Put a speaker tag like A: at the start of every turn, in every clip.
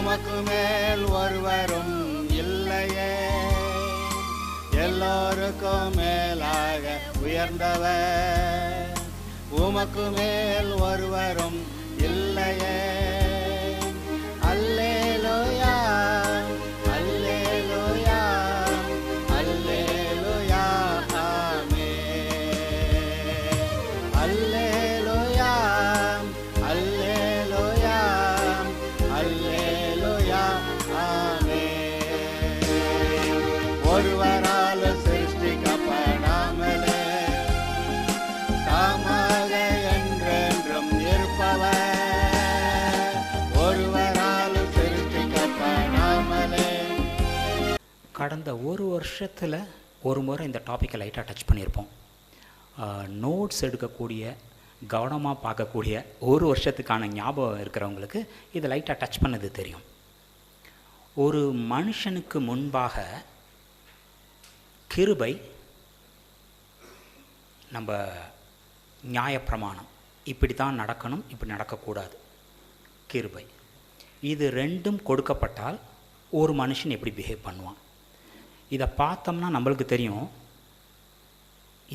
A: உமக்கு மேல் ஒருவரும் இல்லையே, எல்லோருக்கும் மேலாக உயர்ந்தவர், உமக்கு மேல் ஒருவரும் இல்லையே. அல்லேலூயா அல்லேலூயா அல்லேலூயா ஆமென். அல்லேலூயா அல்லேலூயா அல்லேலூயா ஆமென். ஒருவரால் சிருஷ்டிக்கப்படாமலே தாமாக என்றென்றும் இருப்பவர், ஒருவரால் சிருஷ்டிக்கப்படாமலே.
B: கடந்த ஒரு வருஷத்தில் ஒரு முறை இந்த டாப்பிக்கை லைட்டாக டச் பண்ணியிருப்போம். நோட்ஸ் எடுக்கக்கூடிய, கவனமாக பார்க்கக்கூடிய, ஒரு வருஷத்துக்கான ஞாபகம் இருக்கிறவங்களுக்கு இது லைட்டாக டச் பண்ணது தெரியும். ஒரு மனுஷனுக்கு முன்பாக கிருபை, நம்ம நியாயப்பிரமாணம், இப்படி தான் நடக்கணும், இப்படி நடக்கக்கூடாது, கிருபை, இது ரெண்டும் கொடுக்கப்பட்டால் ஒரு மனுஷன் எப்படி பிஹேவ் பண்ணுவான். இதை பார்த்தோம்னா நம்மளுக்கு தெரியும்,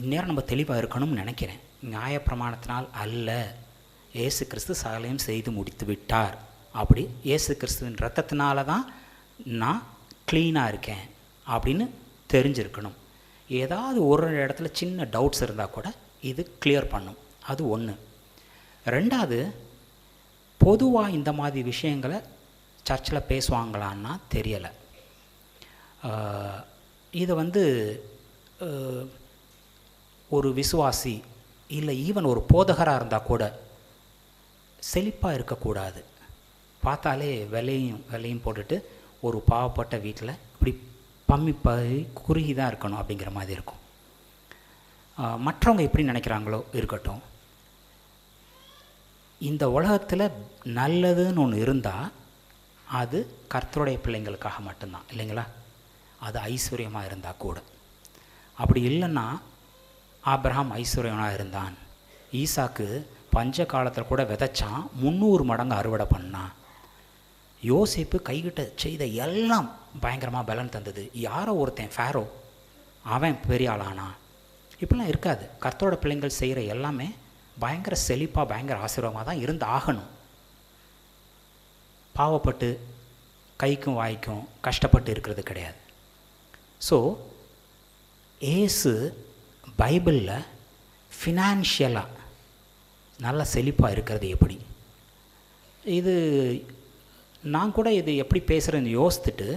B: இந்நேரம் நம்ம தெளிவாக இருக்கணும்னு நினைக்கிறேன். நியாயப்பிரமாணத்தினால் அல்ல, இயேசு கிறிஸ்து சகலையும் செய்து முடித்து விட்டார். அப்படி இயேசு கிறிஸ்துவின் இரத்தத்தினால தான் நான் க்ளீனாக இருக்கேன் அப்படின்னு தெரிஞ்சிருக்கணும். ஏதாவது ஒரு இடத்துல சின்ன டவுட்ஸ் இருந்தால் கூட இது கிளியர் பண்ணும். அது ஒன்று. ரெண்டாவது, பொதுவாக இந்த மாதிரி விஷயங்களை சர்ச்சில் பேசுவாங்களான்னா தெரியலை. இதை ஒரு விசுவாசி இல்லை ஈவன் ஒரு போதகராக இருந்தால் கூட செழிப்பாக இருக்கக்கூடாது. பார்த்தாலே விலையும் போட்டுட்டு ஒரு பாவப்பட்ட வீட்டில் இப்படி பம்மி குறுகி தான் இருக்கணும் அப்படிங்கிற மாதிரி இருக்கும். மற்றவங்க எப்படி நினைக்கிறாங்களோ இருக்கட்டும். இந்த உலகத்தில் நல்லதுன்னு ஒன்று இருந்தால் அது கர்த்தருடைய பிள்ளைங்களுக்காக மட்டும்தான், இல்லைங்களா? அது ஐஸ்வர்யமாக இருந்தால் கூட. அப்படி இல்லைன்னா ஆபிரகாம் ஐஸ்வர்யனாக இருந்தான். ஈசாக்கு பஞ்ச காலத்தில் கூட விதைச்சான், 300 மடங்கு அறுவடை பண்ணான். யோசேப்பு கைகிட்ட செய்த எல்லாம் பயங்கரமாக பலன் தந்தது. யாரோ ஒருத்தன் ஃபேரோ, அவன் பெரிய ஆளானான். இப்படிலாம் இருக்காது. கர்த்தரோட பிள்ளைங்கள் செய்கிற எல்லாமே பயங்கர செழிப்பாக, பயங்கர ஆசீர்வாதமாக தான் இருந்து ஆகணும். பாவப்பட்டு கைக்கும் வாய்க்கும் கஷ்டப்பட்டு இருக்கிறது கிடையாது. ஸோ ஏசு பைபிளில் ஃபினான்ஷியலாக நல்ல செழிப்பாக இருக்கிறது எப்படி? இது நான் கூட இது எப்படி பேசுகிறேன்னு யோசித்துட்டு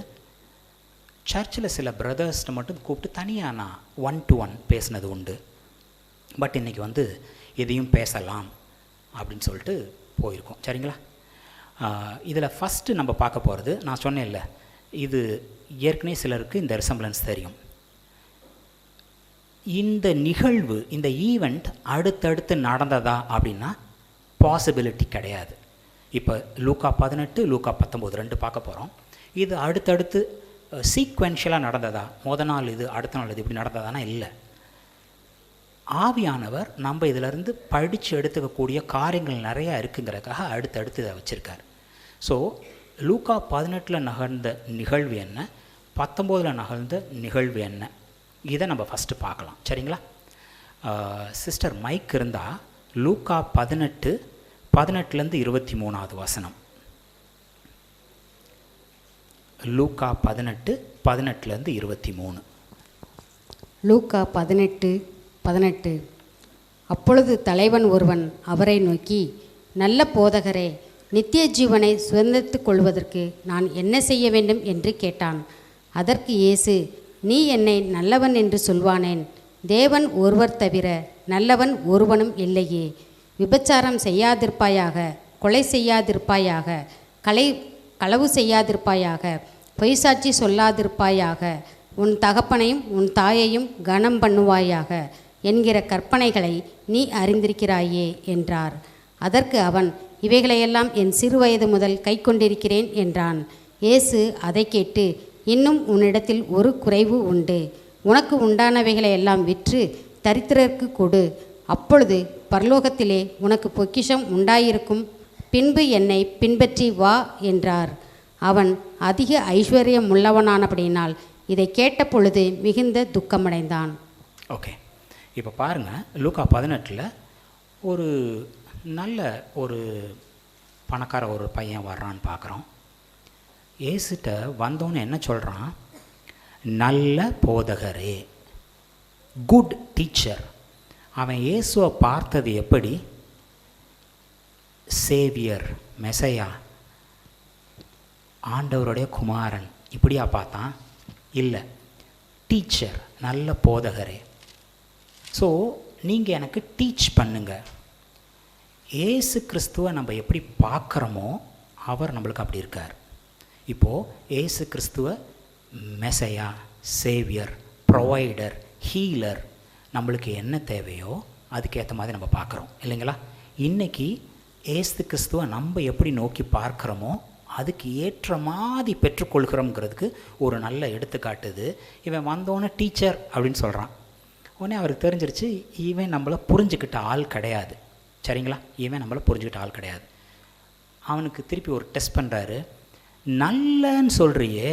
B: சர்ச்சில் சில பிரதர்ஸ்ட்டை மட்டும் கூப்பிட்டு தனியாக நான் 1-to-1 பேசினது உண்டு. பட் இன்றைக்கி எதையும் பேசலாம் அப்படின்னு சொல்லிட்டு போயிருக்கோம். சரிங்களா? இதில் ஃபஸ்ட்டு நம்ம பார்க்க போகிறது, நான் சொன்னேன்ல, இது ஏற்கனவே சிலருக்கு இந்த ரிசம்பிளன்ஸ் தெரியும். இந்த நிகழ்வு, இந்த ஈவெண்ட் அடுத்தடுத்து நடந்ததா அப்படின்னா பாசிபிலிட்டி கிடையாது. இப்போ லூக்கா 18, லூக்கா 19 2 பார்க்க போகிறோம். இது அடுத்தடுத்து சீக்வென்ஷியலாக நடந்ததா, மொதல் நாள் இது அடுத்த நாள் இது இப்படி நடந்ததானா? இல்லை. ஆவியானவர் நம்ம இதிலேருந்து படித்து எடுத்துக்கக்கூடிய காரியங்கள் நிறையா இருக்குங்கிறதுக்காக அடுத்தடுத்து இதை வச்சுருக்கார். ஸோ லூக்கா 18 நகர்ந்த நிகழ்வு என்ன, 19 நகர்ந்த நிகழ்வு என்ன, இதை நம்ம ஃபஸ்ட்டு பார்க்கலாம். சரிங்களா? சிஸ்டர் மைக் இருந்தால் லூக்கா 18 18லேருந்து 23வது வசனம். லூக்கா 18 18லேருந்து 23.
C: லூக்கா 18:18. அப்பொழுது தலைவன் ஒருவன் அவரை நோக்கி, நல்ல போதகரே, நித்திய ஜீவனை சுதந்திரித்துக் கொள்வதற்கு நான் என்ன செய்ய வேண்டும் என்று கேட்டான். அதற்கு இயேசு, நீ என்னை நல்லவன் என்று சொல்வானேன்? தேவன் ஒருவர் தவிர நல்லவன் ஒருவனும் இல்லையே. விபச்சாரம் செய்யாதிருப்பாயாக, கொலை செய்யாதிருப்பாயாக, களவு செய்யாதிருப்பாயாக, பொய்சாட்சி சொல்லாதிருப்பாயாக, உன் தகப்பனையும் உன் தாயையும் கனம் பண்ணுவாயாக என்கிற கற்பனைகளை நீ அறிந்திருக்கிறாயே என்றார். அதற்கு அவன், இவைகளையெல்லாம் என் சிறுவயது முதல் கை கொண்டிருக்கிறேன் என்றான். இயேசு அதை கேட்டு, இன்னும் உன்னிடத்தில் ஒரு குறைவு உண்டு. உனக்கு உண்டானவைகளை எல்லாம் விற்று தரித்திரருக்கு கொடு, அப்பொழுது பரலோகத்திலே உனக்கு பொக்கிஷம் உண்டாயிருக்கும். பின்பு என்னை பின்பற்றி வா என்றார். அவன் அதிக ஐஸ்வர்யம் உள்ளவனானபடியினால் இதை கேட்ட பொழுது மிகுந்த துக்கமடைந்தான்.
B: ஓகே, இப்போ பாருங்கள், லூக்கா 18 ஒரு நல்ல ஒரு பணக்கார ஒரு பையன் வர்றான்னு பார்க்குறோம். ஏசுகிட்ட வந்தோன்னு என்ன சொல்கிறான்? நல்ல போதகரே, குட் டீச்சர். அவன் இயேசுவை பார்த்தது எப்படி? சேவியர், மெசையா, ஆண்டவருடைய குமாரன், இப்படியா பார்த்தான்? இல்லை, டீச்சர், நல்ல போதகரே. ஸோ நீங்கள் எனக்கு டீச் பண்ணுங்க. ஏசு கிறிஸ்துவை நம்ம எப்படி பார்க்குறோமோ அவர் நம்மளுக்கு அப்படி இருக்கார். இப்போது ஏசு கிறிஸ்துவ மெசையா, சேவியர், ப்ரொவைடர், ஹீலர், நம்மளுக்கு என்ன தேவையோ அதுக்கேற்ற மாதிரி நம்ம பார்க்குறோம் இல்லைங்களா? இன்றைக்கி ஏசு கிறிஸ்துவை நம்ம எப்படி நோக்கி பார்க்குறோமோ அதுக்கு ஏற்ற மாதிரி பெற்றுக்கொள்கிறோங்கிறதுக்கு ஒரு நல்ல எடுத்துக்காட்டுது. இவன் வந்தோன்னே டீச்சர் அப்படின்னு சொல்கிறான். உடனே அவருக்கு தெரிஞ்சிருச்சு, இவன் நம்மளை புரிஞ்சுக்கிட்ட ஆள் கிடையாது. சரிங்களா? இவன் நம்மளை புரிஞ்சுக்கிட்ட ஆள் கிடையாது. அவனுக்கு திருப்பி ஒரு டெஸ்ட் பண்ணுறாரு. நல்லன்னு சொல்கிறியே,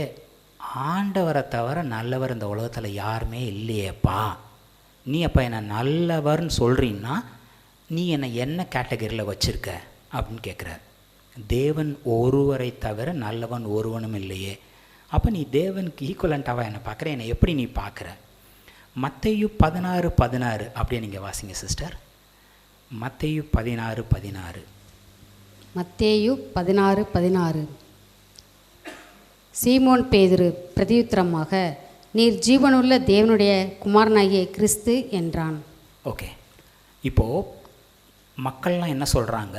B: ஆண்டவரை தவிர நல்லவர் இந்த உலகத்தில் யாருமே இல்லையேப்பா. நீ அப்போ என்னை நல்லவர்னு சொல்கிறீன்னா நீ என்னை என்ன கேட்டகரியில் வச்சுருக்க அப்படின்னு கேட்குறார். தேவன் ஒருவரை தவிர நல்லவன் ஒருவனும் இல்லையே. அப்போ நீ தேவனுக்கு ஈக்குவலண்ட்டாக என்னை பார்க்குற, என்னை எப்படி நீ பார்க்குற? மத்தேயு 16:16 அப்படியே நீங்கள் வாசிங்க சிஸ்டர். மத்தேயு 16:16.
C: மத்தேயு 16:16. சீமோன் பேதுரு பிரதியுத்தரமாக, நீர் ஜீவனுள்ள தேவனுடைய குமாரனாகிய கிறிஸ்து என்றான்.
B: ஓகே, இப்போது மக்கள்லாம் என்ன சொல்கிறாங்க,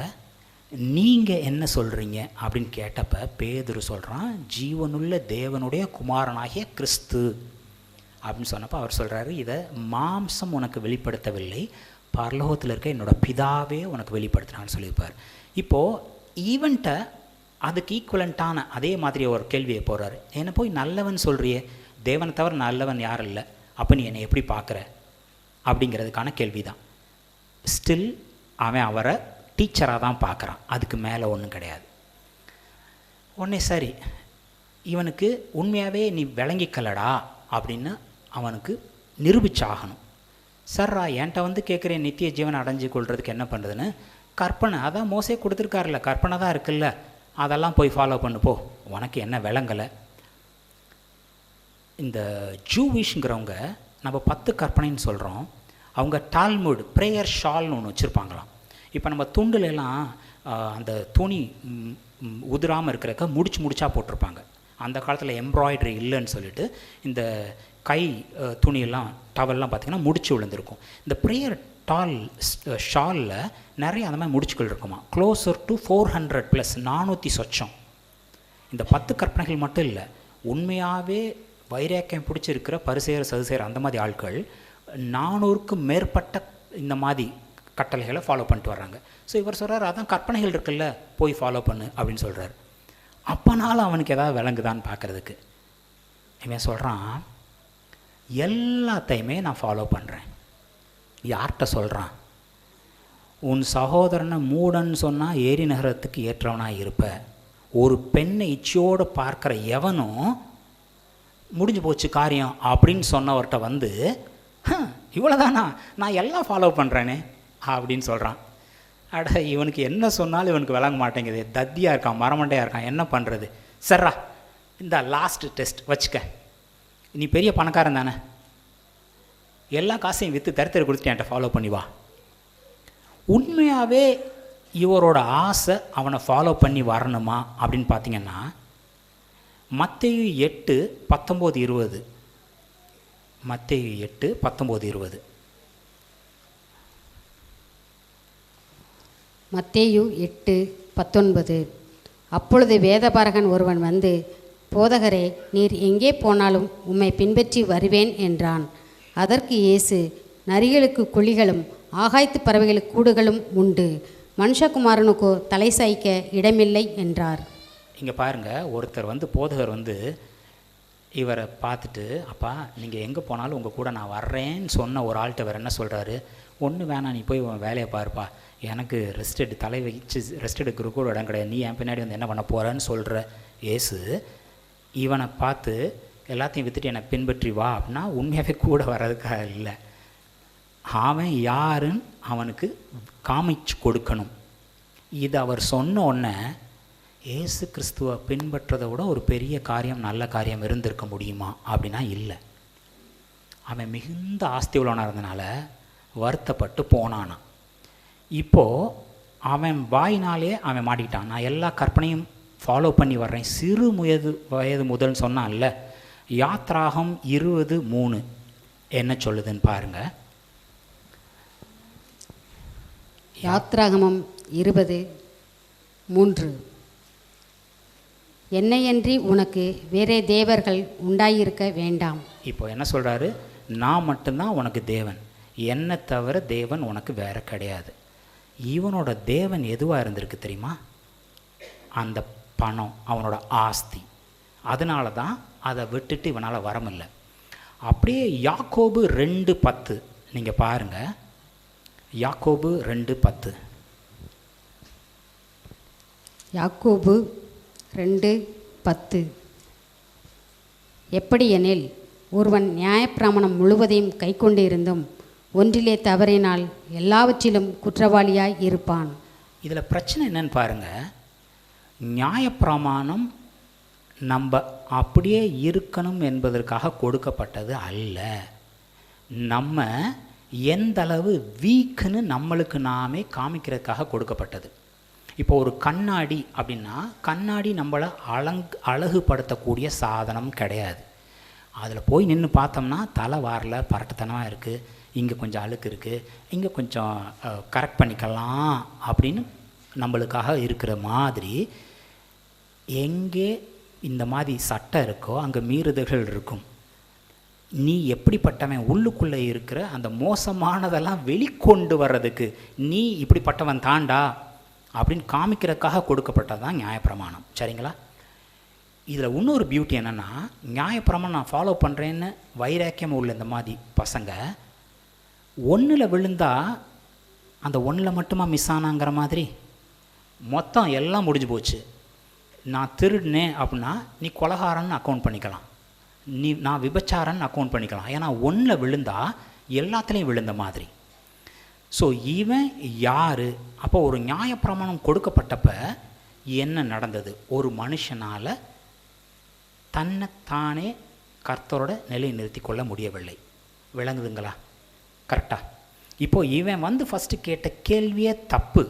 B: நீங்கள் என்ன சொல்கிறீங்க அப்படின்னு கேட்டப்போ பேதுரு சொல்கிறான், ஜீவனுள்ள தேவனுடைய குமாரனாகிய கிறிஸ்து அப்படின்னு சொன்னப்போ அவர் சொல்கிறாரு, இதை மாம்சம் உனக்கு வெளிப்படுத்தவில்லை, பரலோகத்தில் இருக்க என்னோடய பிதாவே உனக்கு வெளிப்படுத்தினான்னு சொல்லியிருப்பார். இப்போது ஈவெண்ட்டை அதுக்கு ஈக்குவலண்ட்டான அதே மாதிரி ஒரு கேள்வியை போகிறாரு. என்னை போய் நல்லவன் சொல்கிறியே, தேவனை தவிர நல்லவன் யாரும் இல்லை, அப்போ நீ என்னை எப்படி பார்க்குற அப்படிங்கிறதுக்கான கேள்வி தான். ஸ்டில் அவன் அவரை டீச்சராக தான் பார்க்குறான், அதுக்கு மேலே ஒன்றும் கிடையாது. உடனே சரி, இவனுக்கு உண்மையாகவே நீ விளங்கிக்கலடா அப்படின்னு அவனுக்கு நிரூபிச்சாகணும். சர்ரா என்கிட்ட வந்து கேட்குறேன் நித்திய ஜீவனை அடைஞ்சு கொள்றதுக்கு என்ன பண்ணுறதுன்னு. கற்பனை, அதான் மோசே கொடுத்துருக்காருல்ல, கற்பனை தான் இருக்குல்ல, அதெல்லாம் போய் ஃபாலோ பண்ணு போ, உனக்கு என்ன விளங்கலை. இந்த ஜூவிஷ்ங்கிறவங்க நம்ம 10 கற்பனைன்னு சொல்கிறோம், அவங்க டால்முட் ப்ரேயர் ஷால்னு ஒன்று வச்சுருப்பாங்களாம். இப்போ நம்ம துண்டுலெல்லாம் அந்த துணி உதிராமல் இருக்கிறக்க முடிச்சா போட்டிருப்பாங்க. அந்த காலத்தில் எம்ப்ராய்டரி இல்லைன்னு சொல்லிட்டு இந்த கை துணியெல்லாம் டவல்லாம் பார்த்திங்கன்னா முடிச்சு விழுந்திருக்கும். இந்த ப்ரேயர் ஷாலில் நிறைய அந்த மாதிரி முடிச்சுக்கள் இருக்குமா, க்ளோசர் டு 400+, 400 சொச்சம். இந்த 10 கற்பனைகள் மட்டும் இல்லை, உண்மையாகவே வைராக்கியம் பிடிச்சிருக்கிற பரிசேயர் சதுசேயர் அந்த மாதிரி ஆட்கள் 400க்கும் மேற்பட்ட இந்த மாதிரி கட்டளைகளை ஃபாலோ பண்ணிட்டு வர்றாங்க. ஸோ இவர் சொல்கிறார், அதான் கற்பனைகள் இருக்குல்ல, போய் ஃபாலோ பண்ணு அப்படின்னு சொல்கிறார். அப்போனாலும் அவனுக்கு ஏதாவது விளங்குதான்னு பார்க்குறதுக்கு இவன் சொல்கிறான், எல்லாத்தையுமே நான் ஃபாலோ பண்ணுறேன். யார்கிட்ட சொல்கிறான்? உன் சகோதரனை மூடன்னு சொன்னால் ஏரி நகரத்துக்கு ஏற்றவனாக இருப்ப. ஒரு பெண்ணை இச்சையோடு பார்க்குற எவனும் முடிஞ்சு போச்சு காரியம் அப்படின்னு சொன்னவர்கிட்ட வந்து, இவ்வளோதானா, நான் எல்லாம் ஃபாலோ பண்ணுறேனே அப்படின்னு சொல்கிறான். அட, இவனுக்கு என்ன சொன்னாலும் இவனுக்கு விளங்க மாட்டேங்குது, தத்தியாக இருக்கான், மரமண்டையாக இருக்கான், என்ன பண்ணுறது? சர்ரா, இந்த லாஸ்ட் டெஸ்ட் வச்சுக்க, நீ பெரிய பணக்காரன் தானே, எல்லா காசையும் விற்று தரத்தர கொடுத்துட்டு என்கிட்ட ஃபாலோ பண்ணி வா. உண்மையாகவே இவரோட ஆசை அவனை ஃபாலோ பண்ணி வரணுமா அப்படின்னு பார்த்தீங்கன்னா, மத்தேயு 8:19-20. மத்தேயு 8:19-20.
C: மத்தேயு 8:19. அப்பொழுது வேதபாரகன் ஒருவன் வந்து, போதகரே, நீர் எங்கே போனாலும் உம்மை பின்பற்றி வருவேன் என்றான். அதற்கு இயேசு, நரிகளுக்கு குழிகளும் ஆகாயத்து பறவைகளுக்கு கூடுகளும் உண்டு, மனுஷகுமாரனுக்கோ தலை சாய்க்க இடமில்லை என்றார்.
B: இங்கே பாருங்கள், ஒருத்தர் வந்து போதகர் வந்து இவரை பார்த்துட்டு, அப்பா நீங்கள் எங்கே போனாலும் உங்கள் கூட நான் வர்றேன்னு சொன்ன ஒரு ஆள்கிட்ட வேறு என்ன சொல்கிறாரு, ஒன்று வேணாம், நீ போய் உன் வேலையை பாருப்பா, எனக்கு ரெஸ்ட் எடு, தலை வச்சு ரெஸ்ட் எடுக்கிற கூட இடம் கிடையாது, நீ என் பின்னாடி வந்து என்ன பண்ண போகிறேன்னு சொல்கிற இயேசு இவனை பார்த்து எல்லாத்தையும் விற்றுட்டு என்னை பின்பற்றி வா அப்படின்னா உண்மையாகவே கூட வர்றதுக்காக இல்லை, அவன் யாருன்னு அவனுக்கு காமிச்சு கொடுக்கணும். இது அவர் சொன்ன உடனே இயேசு கிறிஸ்துவை பின்பற்றதை விட ஒரு பெரிய காரியம், நல்ல காரியம் இருந்திருக்க முடியுமா அப்படின்னா இல்லை. அவன் மிகுந்த ஆஸ்தி உள்ளவனாக இருந்தனால வருத்தப்பட்டு போனானான். இப்போது அவன் வாயினாலே அவன் மாட்டிக்கிட்டான். நான் எல்லா கற்பனையும் ஃபாலோ பண்ணி வர்றேன், சிறு வயது முதல்னு சொன்னான்ல. யாத்ராகம் 20:3 என்ன சொல்லுதுன்னு பாருங்கள்.
C: யாத்ராகமம் 20:3 என்னையன்றி உனக்கு வேறே தேவர்கள் உண்டாயிருக்க வேண்டாம்.
B: இப்போ என்ன சொல்கிறாரு, நான் மட்டும்தான் உனக்கு தேவன், என்னை தவிர தேவன் உனக்கு வேற கிடையாது. இவனோட தேவன் எதுவாக இருந்திருக்கு தெரியுமா? அந்த பணம், அவனோட ஆஸ்தி. அதனால தான் அதை விட்டுட்டு இவனால் வரமில்லை. அப்படியே யாக்கோபு 2:10 நீங்கள் பாருங்கள். யாக்கோபு 2:10.
C: யாக்கோபு 2:10 எப்படியெனில் ஒருவன் நியாயப்பிரமாணம் முழுவதையும் கைக்கொண்டு இருந்தும் ஒன்றிலே தவறினால் எல்லாவற்றிலும் குற்றவாளியாய் இருப்பான்.
B: இதில் பிரச்சனை என்னன்னு பாருங்கள். நியாயப்பிரமாணம் நம்ம அப்படியே இருக்கணும் என்பதற்காக கொடுக்கப்பட்டது அல்ல. நம்ம எந்த அளவு வீக்குன்னு நம்மளுக்கு நாமே காமிக்கிறதுக்காக கொடுக்கப்பட்டது. இப்போ ஒரு கண்ணாடி அப்படின்னா, கண்ணாடி நம்மளை அழகுபடுத்தக்கூடிய சாதனம் கிடையாது. அதில் போய் நின்று பார்த்தோம்னா தலை வாரில் பரட்டத்தனமாக இருக்குது, இங்கே கொஞ்சம் அழுக்கு இருக்குது, இங்கே கொஞ்சம் கரெக்ட் பண்ணிக்கலாம் அப்படின்னு நம்மளுக்காக இருக்கிற மாதிரி, எங்கே இந்த மாதிரி சட்டம் இருக்கோ அங்கே மீறுதல்கள் இருக்கும். நீ எப்படிப்பட்டவன், உள்ளுக்குள்ளே இருக்கிற அந்த மோசமானதெல்லாம் வெளிக்கொண்டு வர்றதுக்கு நீ இப்படிப்பட்டவன் தாண்டா அப்படின்னு காமிக்கிறதுக்காக கொடுக்கப்பட்டது தான் நியாயப்பிரமாணம். சரிங்களா? இதில் இன்னொரு பியூட்டி என்னென்னா, நியாயப்பிரமாணம் நான் ஃபாலோ பண்ணுறேன்னு வைராக்கியம் உள்ள இந்த மாதிரி பசங்க ஒன்றில் விழுந்தால் அந்த ஒன்றில் மட்டுமா மிஸ் ஆனாங்கிற மாதிரி மொத்தம் எல்லாம் முடிஞ்சு போச்சு. நான் திருடினேன் அப்படின்னா நீ கொலகாரன்னு அக்கௌண்ட் பண்ணிக்கலாம், நான் விபச்சாரன்னு அக்கௌண்ட் பண்ணிக்கலாம். ஏன்னா ஒன்றில் விழுந்தால் எல்லாத்துலேயும் விழுந்த மாதிரி. ஸோ இவன் யார்? அப்போ ஒரு நியாயப்பிரமாணம் கொடுக்கப்பட்டப்ப என்ன நடந்தது? ஒரு மனுஷனால் தன்னைத்தானே கர்த்தரோட நிலை நிறுத்தி கொள்ள முடியவில்லை. விளங்குதுங்களா? கரெக்டாக? இப்போது இவன் ஃபஸ்ட்டு கேட்ட கேள்வியே தப்பு.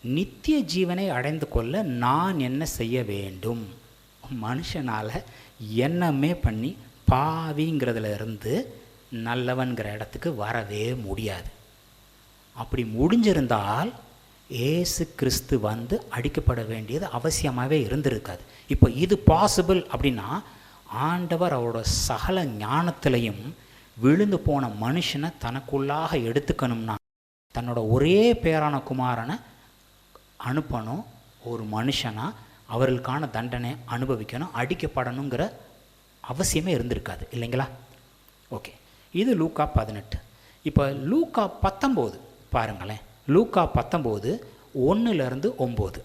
B: நித்திய ஜீவனை அடைந்து கொள்ள நான் என்ன செய்ய வேண்டும்? மனுஷனால் எண்ணமே பண்ணி பாவிங்கிறதுல இருந்து நல்லவன்கிற இடத்துக்கு வரவே முடியாது. அப்படி முடிஞ்சிருந்தால் ஏசு கிறிஸ்து அடிக்கப்பட வேண்டியது அவசியமாகவே இருந்திருக்காது. இப்போ இது பாசிபிள் அப்படின்னா ஆண்டவர் அவரோட சகல ஞானத்திலையும் விழுந்து போன மனுஷனை தனக்குள்ளாக எடுத்துக்கணும்னா தன்னோட ஒரே பேரான குமாரனை அனுப்பணும். ஒரு மனுஷனாக அவர்களுக்கான தண்டனை அனுபவிக்கணும், அடிக்கப்படணுங்கிற அவசியமே இருந்திருக்காது இல்லைங்களா? ஓகே, இது லூக்கா 18. இப்போ லூக்கா 19 பாருங்களேன். லூக்கா 19 1-9.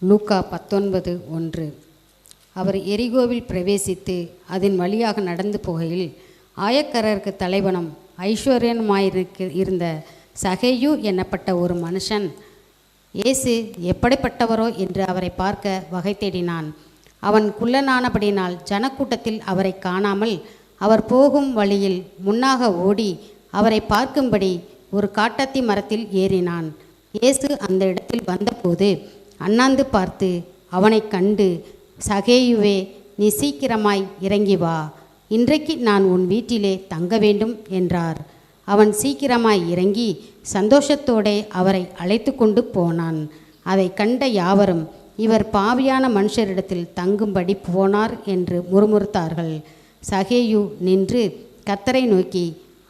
C: லூக்கா 19:1. அவர் எரிகோவில் பிரவேசித்து அதன் வழியாக நடந்து போகையில் ஆயக்கரருக்கு தலைவனும் ஐஸ்வர்யனுமாயிருக்கு இருந்த சகேயு என்னப்பட்ட ஒரு மனுஷன் இயேசு எப்படிப்பட்டவரோ என்று அவரை பார்க்க வகை தேடினான். அவன் குள்ளனானபடினால் ஜனக்கூட்டத்தில் அவரை காணாமல் அவர் போகும் வழியில் முன்னாக ஓடி அவரை பார்க்கும்படி ஒரு காட்டத்தி மரத்தில் ஏறினான். இயேசு அந்த இடத்தில் வந்தபோது அண்ணாந்து பார்த்து அவனை கண்டு, சகேயுவே, நீ சீக்கிரமாய் இறங்கி வா, இன்றைக்கு நான் உன் வீட்டிலே தங்க வேண்டும் என்றார். அவன் சீக்கிரமாய் இறங்கி சந்தோஷத்தோடே அவரை அழைத்து கொண்டு போனான். அதை கண்ட யாவரும், இவர் பாவியான மனுஷரிடத்தில் தங்கும்படி போனார் என்று முறுமுறுத்தார்கள். சகேயு நின்று கர்த்தரை நோக்கி,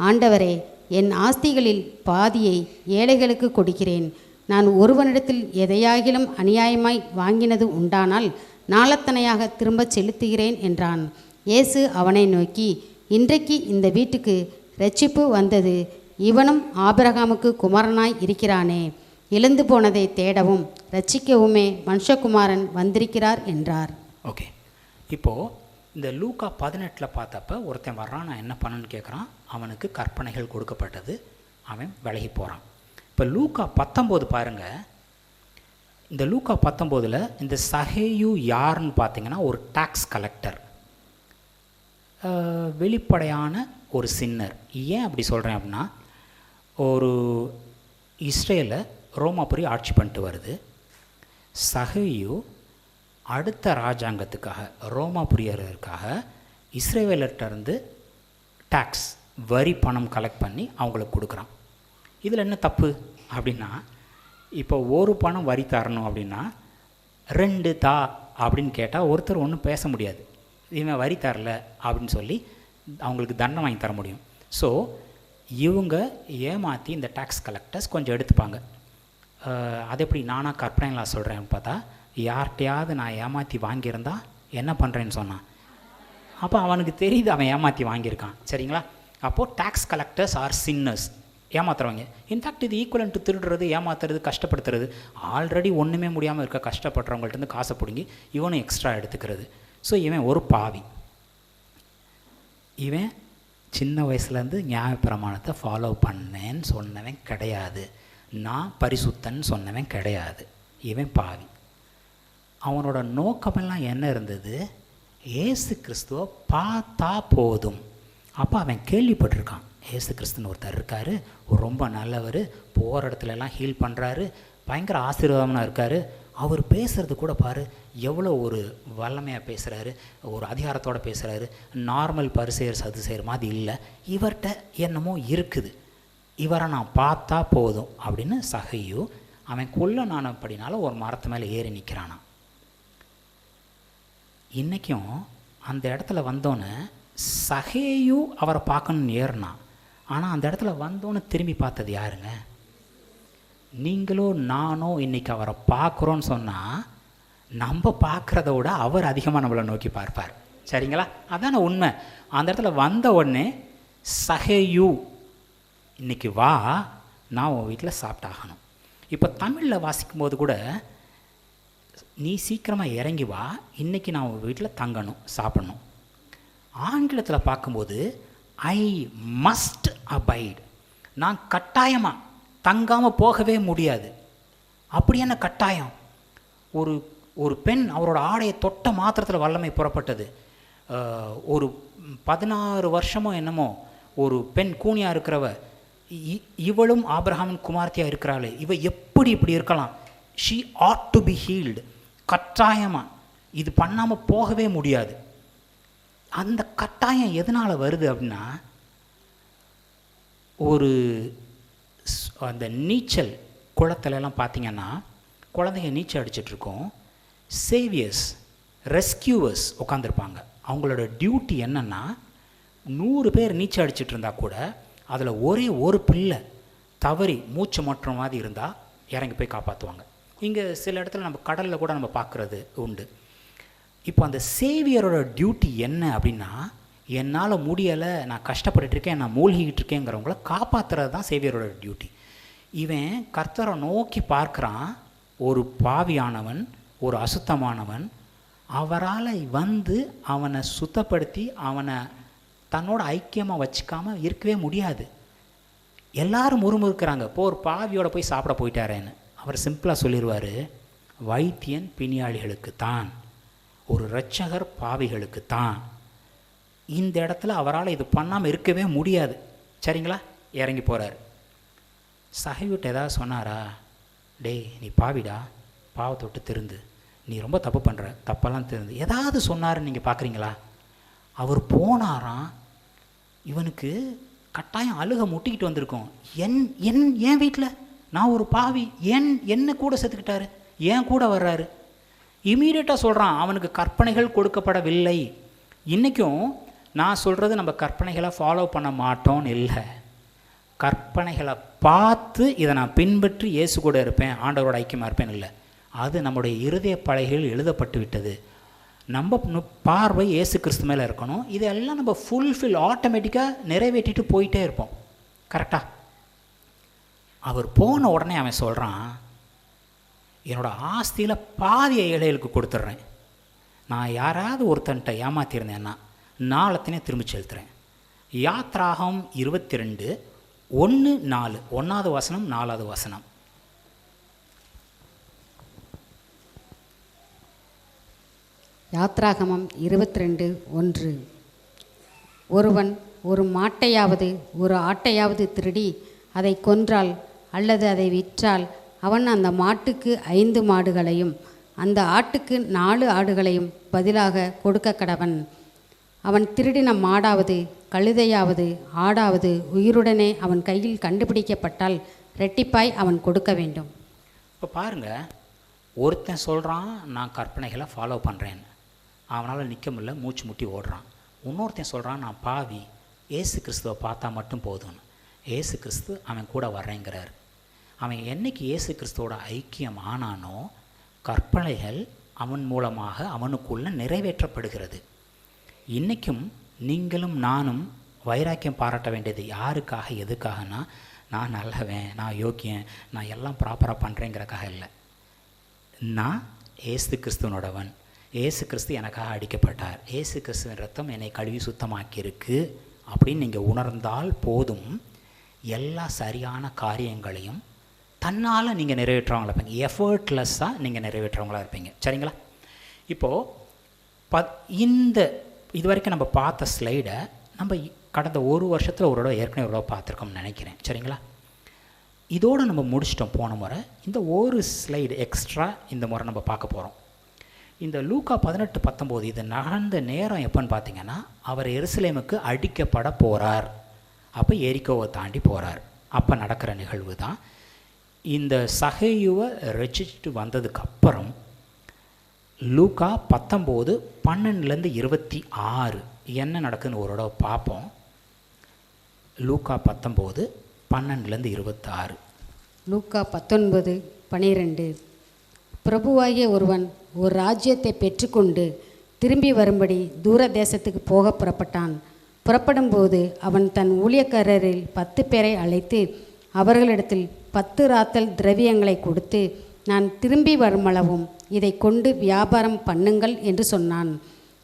C: ஆண்டவரே, என் ஆஸ்திகளில் பாதியை ஏழைகளுக்கு கொடுக்கிறேன். நான் ஒருவனிடத்தில் எதையாகிலும் அநியாயமாய் வாங்கினது உண்டானால் நாளத்தனையாக திரும்பச் செலுத்துகிறேன் என்றான். இயேசு அவனை நோக்கி, இன்றைக்கு இந்த வீட்டுக்கு இரட்சிப்பு வந்தது, இவனும் ஆபிரகாமுக்கு குமாரனாய் இருக்கிறானே. இழந்து போனதை தேடவும் இரட்சிக்கவுமே மனுஷகுமாரன் வந்திருக்கிறார் என்றார்.
B: ஓகே, இப்போது இந்த லூக்கா 18 பார்த்தப்ப ஒருத்தன் வர்றான், நான் என்ன பண்ணணுன்னு கேட்குறான். அவனுக்கு கற்பனைகள் கொடுக்கப்பட்டது, அவன் விலகி போகிறான். இப்போ லூக்கா 19 பாருங்கள். இந்த லூக்கா 19 இந்த சகேயு யாருன்னு பார்த்தீங்கன்னா ஒரு டாக்ஸ் கலெக்டர், வெளிப்படையான ஒரு சின்னர். ஏன் அப்படி சொல்கிறேன் அப்படின்னா, ஒரு இஸ்ரேலை ரோமாபுரி ஆட்சி பண்ணிட்டு வருது. சகேயு அடுத்த ராஜாங்கத்துக்காக, ரோமாபுரியருக்காக இஸ்ரேவேலர்கிட்டருந்து டாக்ஸ் வரி பணம் கலெக்ட் பண்ணி அவங்களுக்கு கொடுக்குறான். இதில் என்ன தப்பு அப்படின்னா, இப்போ ஒரு பணம் வரி தரணும் அப்படின்னா 2 தா அப்படின்னு கேட்டால் ஒருத்தர் ஒன்றும் பேச முடியாது. இவன் வரி தரல அப்படின்னு சொல்லி அவங்களுக்கு தண்டனை வாங்கி தர முடியும். ஸோ இவங்க ஏமாற்றி இந்த டாக்ஸ் கலெக்டர்ஸ் கொஞ்சம் எடுத்துப்பாங்க. அது எப்படி நானாக கற்பனைலாம் சொல்கிறேன்னு பார்த்தா, யார்கிட்டையாவது நான் ஏமாற்றி வாங்கியிருந்தா என்ன பண்ணுறேன்னு சொன்னான், அப்போ அவனுக்கு தெரியுது அவன் ஏமாற்றி வாங்கியிருக்கான். சரிங்களா? அப்போது டாக்ஸ் கலெக்டர்ஸ் ஆர் சின்னர்ஸ், ஏமாத்துறவங்க. இன்ஃபேக்ட் இது ஈக்குவலன்ட் டு திருடுறது, ஏமாத்துறது, கஷ்டப்படுத்துறது. ஆல்ரெடி ஒன்றுமே முடியாமல் இருக்க கஷ்டப்படுறவங்கள்ட்டேருந்து காசை பிடுங்கி இவனும் எக்ஸ்ட்ரா எடுத்துக்கிறது. ஸோ இவன் ஒரு பாவி. இவன் சின்ன வயசுலேருந்து நியாயப்பிரமாணத்தை ஃபாலோ பண்ணேன்னு சொன்னவன் கிடையாது, நான் பரிசுத்தன்னு சொன்னவன் கிடையாது. இவன் பாவி. அவனோட நோக்கமெல்லாம் என்ன இருந்தது, ஏசு கிறிஸ்துவை பார்த்தா போதும். அப்போ அவன் கேள்விப்பட்டிருக்கான், ஏசு கிறிஸ்துன்னு ஒருத்தர் இருக்கார், ரொம்ப நல்லவர், போகிற இடத்துலலாம் ஹீல் பண்ணுறாரு, பயங்கர ஆசீர்வாதமாக இருக்கார். அவர் பேசுகிறது கூட பாரு எவ்வளோ ஒரு வல்லமையாக பேசுகிறாரு, ஒரு அதிகாரத்தோடு பேசுகிறாரு. நார்மல் பரிசேயர் சதுசேயர் மாதிரி இல்லை, இவர்கிட்ட என்னமோ இருக்குது, இவரை நான் பார்த்தா போதும் அப்படின்னு சகையு அவன் கொல்ல நானப்படினால ஒரு மரத்து மேலே ஏறி நிற்கிறானா. இன்றைக்கும் அந்த இடத்துல வந்தோன்னே சகேயு அவரை பார்க்கணுன்னு ஏறினான். ஆனால் அந்த இடத்துல வந்தோன்னு திரும்பி பார்த்தது யாருங்க? நீங்களோ நானோ இன்றைக்கி அவரை பார்க்குறோன்னு சொன்னால் நம்ம பார்க்குறத விட அவர் அதிகமாக நம்மளை நோக்கி பார்ப்பார். சரிங்களா? அதான உண்மை. அந்த இடத்துல வந்த உடனே சகேயு இன்றைக்கி வா, நான் உன் வீட்டில் சாப்பிட்டாகணும். இப்போ தமிழில் வாசிக்கும்போது கூட நீ சீக்கிரமாக இறங்கி வா, இன்றைக்கி நான் உன் வீட்டில் தங்கணும், சாப்பிடணும். ஆங்கிலத்தில் பார்க்கும்போது ஐ மஸ்ட் அபைட், நான் கட்டாயமாக தங்காமல் போகவே முடியாது. அப்படி என்ன கட்டாயம்? ஒரு பெண் அவரோட ஆடையை தொட்ட மாத்திரத்தில் வல்லமை புறப்பட்டது. ஒரு 16 வருஷமோ என்னமோ ஒரு பெண் கூனியாக இருக்கிறவ, இவளும் ஆபிரகாமின் குமார்த்தியாக இருக்கிறாளே, இவ எப்படி இப்படி இருக்கலாம்? She had to be healed. கட்டாயமாக இது பண்ணாமல் போகவே முடியாது. அந்த கட்டாயம் எதனால் வருது அப்படின்னா, ஒரு அந்த நீச்சல் குளத்துலலாம் பார்த்திங்கன்னா குழந்தைங்க நீச்சல் அடிச்சிட்ருக்கோம், சேவியர்ஸ் ரெஸ்கியூவர்ஸ் உட்காந்துருப்பாங்க. அவங்களோட டியூட்டி என்னென்னா, 100 பேர் நீச்சல் அடிச்சிட்டு இருந்தால் கூட அதில் ஒரே ஒரு பிள்ளை தவறி மூச்சு மற்ற மாதிரி இருந்தால் இறங்கி போய் காப்பாற்றுவாங்க. இங்கே சில இடத்துல நம்ம கடலில் கூட நம்ம பார்க்குறது உண்டு. இப்போ அந்த சேவியரோட டியூட்டி என்ன அப்படின்னா, என்னால் முடியலை, நான் கஷ்டப்பட்டுருக்கேன், நான் மூழ்கிக்கிட்டு இருக்கேங்கிறவங்கள காப்பாற்றுறது தான் சேவியரோட டியூட்டி. இவன் கர்த்தரை நோக்கி பார்க்குறான், ஒரு பாவியானவன், ஒரு அசுத்தமானவன். அவரால் வந்து அவனை சுத்தப்படுத்தி அவனை தன்னோட ஐக்கியமாக வச்சுக்காமல் இருக்கவே முடியாது. எல்லாரும் முறுமுறுக்கிறாங்க, ஒரு பாவியோட போய் சாப்பிட போயிட்டாரேன்னு. அவர் சிம்பிளாக சொல்லிடுவார், வைத்தியன் பிணியாளிகளுக்கு தான், ஒரு இரட்சகர் பாவிகளுக்கு தான். இந்த இடத்துல அவரால் இது பண்ணாமல் இருக்கவே முடியாது. சரிங்களா? இறங்கி போகிறார். சகைவிட்டு ஏதாவது சொன்னாரா? டேய் நீ பாவிடா, பாவத்தொட்டு திருந்து, நீ ரொம்ப தப்பு பண்ணுற, தப்பெல்லாம் திருந்து, ஏதாவது சொன்னாருன்னு நீங்கள் பார்க்குறீங்களா? அவர் போனாராம். இவனுக்கு கட்டாயம் அழுக முட்டிக்கிட்டு வந்திருக்கோம். என் வீட்டில் நான் ஒரு பாவி, என்ன கூட செத்துக்கிட்டாரு, ஏன் கூட வர்றாரு. இமீடியட்டாக சொல்கிறான், அவனுக்கு கற்பனைகள் கொடுக்கப்படவில்லை. இன்றைக்கும் நான் சொல்கிறது நம்ம கற்பனைகளை ஃபாலோ பண்ண மாட்டோன்னு இல்லை, கற்பனைகளை பார்த்து இதை நான் பின்பற்றி இயேசு கூட இருப்பேன், ஆண்டவரோட ஐக்கியமாக இருப்பேன் இல்லை. அது நம்முடைய இருதய பலகையில் எழுதப்பட்டு விட்டது. நம்ம பார்வை இயேசு கிறிஸ்து மேலே இருக்கணும். இதெல்லாம் நம்ம ஃபுல்ஃபில் ஆட்டோமேட்டிக்காக நிறைவேற்றிட்டு போயிட்டே இருப்போம். கரெக்டாக? அவர் போன உடனே அவன் சொல்கிறான், என்னோடய ஆஸ்தியில் பாதியை ஏழைகளுக்கு கொடுத்துட்றேன். நான் யாராவது ஒருத்தன்ட்ட ஏமாற்றிருந்தேன்னா நாளத்தினே திரும்பி செலுத்துகிறேன். யாத்ராகம் 22:1-4, 1வது வசனம் 4வது வசனம்.
C: யாத்ராகமம் 22:1. ஒருவன் ஒரு மாட்டையாவது ஒரு ஆட்டையாவது திருடி அதை கொன்றால் அல்லது அதை விற்றால் அவன் அந்த மாட்டுக்கு 5 மாடுகளையும் அந்த ஆட்டுக்கு 4 ஆடுகளையும் பதிலாக கொடுக்க கடவன். அவன் திருடின மாடாவது கழுதையாவது ஆடாவது உயிருடனே அவன் கையில் கண்டுபிடிக்கப்பட்டால் ரெட்டிப்பாய் அவன் கொடுக்க வேண்டும்.
B: இப்போ பாருங்கள், ஒருத்தன் சொல்கிறான் நான் கற்பனைகளை ஃபாலோ பண்ணுறேன்னு, அவனால் நிற்க முடியல, மூச்சு முட்டி ஓடுறான். இன்னொருத்தன் சொல்கிறான் நான் பாவி, ஏசு கிறிஸ்துவை பார்த்தா மட்டும் போதும்னு. ஏசு கிறிஸ்து அவன் கூட வர்றேங்கிறார். அவன் என்னைக்கு இயேசு கிறிஸ்துவோட ஐக்கியம் ஆனானோ கற்பனைகள் அவன் மூலமாக அவனுக்குள்ளே நிறைவேற்றப்படுகிறது. இன்றைக்கும் நீங்களும் நானும் வைராக்கியம் பாராட்ட வேண்டியது யாருக்காக, எதுக்காகனா, நான் நல்லவன், நான் யோக்கியன், நான் எல்லாம் ப்ராப்பராக பண்ணுறேங்கிறக்காக இல்லை. நான் ஏசு கிறிஸ்துவனோடவன், ஏசு கிறிஸ்து எனக்காக அடிக்கப்பட்டார், ஏசு கிறிஸ்துவின் ரத்தம் என்னை கழுவி சுத்தமாக்கியிருக்கு அப்படின்னு நீங்கள் உணர்ந்தால் போதும். எல்லா சரியான காரியங்களையும் தன்னால் நீங்கள் நிறைவேற்றவங்களா இருப்பீங்க. எஃபர்ட்லெஸ்ஸாக நீங்கள் நிறைவேற்றவங்களாக இருப்பீங்க. சரிங்களா? இப்போது இது வரைக்கும் நம்ம பார்த்த ஸ்லைடை நம்ம கடந்த ஒரு வருஷத்தில் ஒரு தடவை ஏற்கனவே ஒரு தடவை பார்த்துருக்கோம்னு நினைக்கிறேன். சரிங்களா? இதோடு நம்ம முடிச்சிட்டோம் போன முறை. இந்த ஒரு ஸ்லைடு எக்ஸ்ட்ரா இந்த முறை நம்ம பார்க்க போகிறோம். இந்த லூக்கா 18:19 இது நடந்த நேரம் எப்போன்னு பார்த்தீங்கன்னா, அவர் எருசலேமுக்கு அடிக்கப்பட போகிறார். அப்போ எரிக்கோவை தாண்டி போகிறார். அப்போ நடக்கிற நிகழ்வு தான். இந்த சகையுவை ரசிச்சுட்டு வந்ததுக்கப்புறம் லூக்கா 19:12-26 என்ன நடக்குதுன்னு ஒரு தடவை பார்ப்போம். லூக்கா 19:12-26.
C: லூக்கா 19:12. பிரபுவாகிய ஒருவன் ஒரு ராஜ்யத்தை பெற்றுக்கொண்டு திரும்பி வரும்படி தூர தேசத்துக்கு போக புறப்பட்டான். புறப்படும்போது அவன் தன் ஊழியக்காரரில் 10 பேரை அழைத்து அவர்களிடத்தில் 10 ராத்தல் திரவியங்களை கொடுத்து, நான் திரும்பி வருமளவும் இதை கொண்டு வியாபாரம் பண்ணுங்கள் என்று சொன்னான்.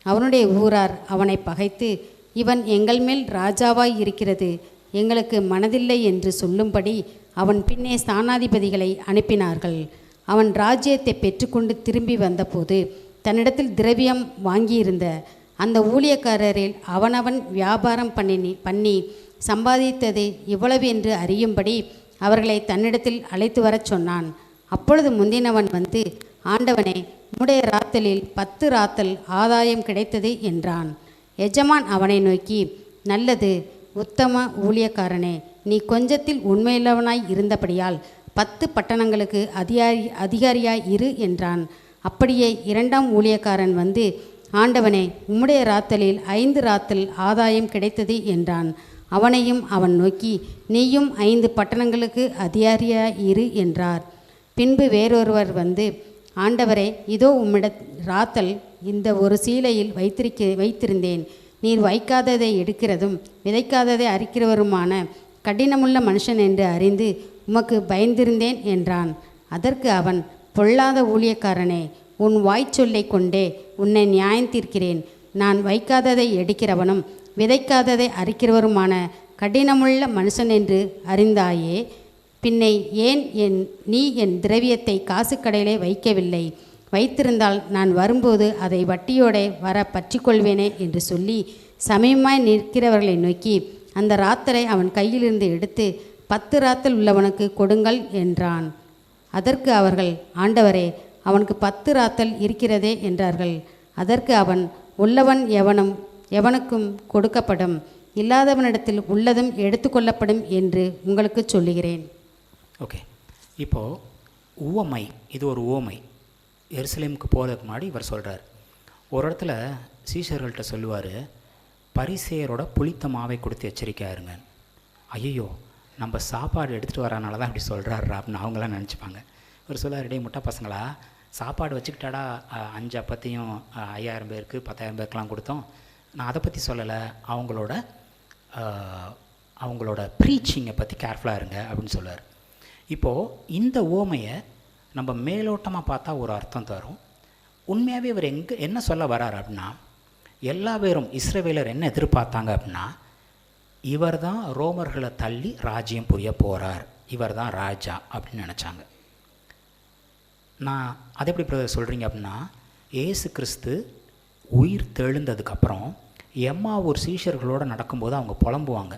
C: அவனுடைய ஊரார் அவனை பகைத்து, இவன் எங்கள் மேல் ராஜாவாய் இருக்கிறது, எங்களுக்கு மனதில்லை என்று சொல்லும்படி அவன் பின்னே ஸ்தானாதிபதிகளை அனுப்பினார்கள். அவன் ராஜ்யத்தை பெற்றுக்கொண்டு திரும்பி வந்தபோது தன்னிடத்தில் திரவியம் வாங்கியிருந்த அந்த ஊழியக்காரரில் அவனவன் வியாபாரம் பண்ணி சம்பாதித்தது இவ்வளவு என்று அறியும்படி அவர்களை தன்னிடத்தில் அழைத்து வரச் சொன்னான். அப்பொழுது முந்தினவன் வந்து, ஆண்டவனே, உம்முடைய ராத்தலில் 10 ராத்தல் ஆதாயம் கிடைத்தது என்றான். எஜமான் அவனை நோக்கி, நல்லது உத்தம ஊழியக்காரனே, நீ கொஞ்சத்தில் உண்மையுள்ளவனாய் இருந்தபடியால் 10 பட்டணங்களுக்கு அதிகாரியாய் இரு என்றான். அப்படியே 2ஆம் ஊழியக்காரன் வந்து, ஆண்டவனே, உம்முடைய ராத்தலில் 5 ராத்தல் ஆதாயம் கிடைத்தது என்றான். அவனையும் அவன் நோக்கி, நீயும் 5 பட்டணங்களுக்கு அதிகாரியாய் இரு என்றார். பின்பு வேறொருவர் வந்து, ஆண்டவரே, இதோ உம்மிட ராத்தல் இந்த ஒரு சீலையில் வைத்திருந்தேன். நீர் வைக்காததை எடுக்கிறதும் விதைக்காததை அரிக்கிறவருமான கடினமுள்ள மனுஷன் என்று அறிந்து உமக்கு பயந்திருந்தேன் என்றான். அதற்கு அவன், பொல்லாத ஊழியக்காரனே, உன் வாய்ச்சொல்லை கொண்டே உன்னை நியாயம் தீர்க்கிறேன். நான் வைக்காததை எடுக்கிறவனும் விதைக்காததை அரிக்கிறவருமான கடினமுள்ள மனுஷன் என்று அறிந்தாயே, பின்னை ஏன் நீ என் திரவியத்தை காசுக்கடையிலே வைக்கவில்லை? வைத்திருந்தால் நான் வரும்போது அதை வட்டியோட வர பற்றிக்கொள்வேனே என்று சொல்லி சமயமாய் நிற்கிறவர்களை நோக்கி அந்த ராத்தலை அவன் கையிலிருந்து எடுத்து 10 ராத்தல் உள்ளவனுக்கு கொடுங்கள் என்றான். அதற்கு அவர்கள், ஆண்டவரே, அவனுக்கு 10 ராத்தல் இருக்கிறதே என்றார்கள். அதற்கு அவன், உள்ளவன் எவனுக்கும் கொடுக்கப்படும், இல்லாதவனிடத்தில் உள்ளதும் எடுத்துக்கொள்ளப்படும் என்று உங்களுக்கு சொல்லுகிறேன்.
B: ஓகே, இப்போது உவமை, இது ஒரு உவமை. எருசலேமுக்கு போகிறதுக்கு முன்னாடி இவர் சொல்கிறார். ஒரு இடத்துல சீஷர்கள்ட்ட சொல்லுவார், பரிசேயரோட புளித்த மாவை கொடுத்து எச்சரிக்கையாக இருங்க. ஐயோ, நம்ம சாப்பாடு எடுத்துகிட்டு வரனால தான் அப்படி சொல்கிறாரு அப்படின்னு அவங்களாம் நினச்சிப்பாங்க. இவர் சொல்லார், டே முட்டா பசங்களா, சாப்பாடு வச்சுக்கிட்டாடா 5 அப்பத்தையும் 5000 பேருக்கு 10,000 பேருக்கெலாம் கொடுத்தோம். நான் அதை பற்றி சொல்லலை, அவங்களோட ப்ரீச்சிங்கை பற்றி கேர்ஃபுல்லாக இருங்க அப்படின்னு சொல்லுவார். இப்போது இந்த ஓமையை நம்ம மேலோட்டமாக பார்த்தா ஒரு அர்த்தம் தரும். உண்மையாகவே இவர் என்ன சொல்ல வரார் அப்படின்னா, எல்லா பேரும் இஸ்ரவேலர் என்ன எதிர்பார்த்தாங்க அப்படின்னா, இவர் தான் ரோமர்களை தள்ளி ராஜ்யம் புரிய போகிறார், இவர் தான் ராஜா அப்படின்னு நினச்சாங்க. நான் அதை எப்படி பிரதர் சொல்கிறீங்க அப்படின்னா, ஏசு கிறிஸ்து உயிர் தெழுந்ததுக்கப்புறம் எம்மாவூர் சீஷர்களோடு நடக்கும்போது அவங்க புலம்புவாங்க,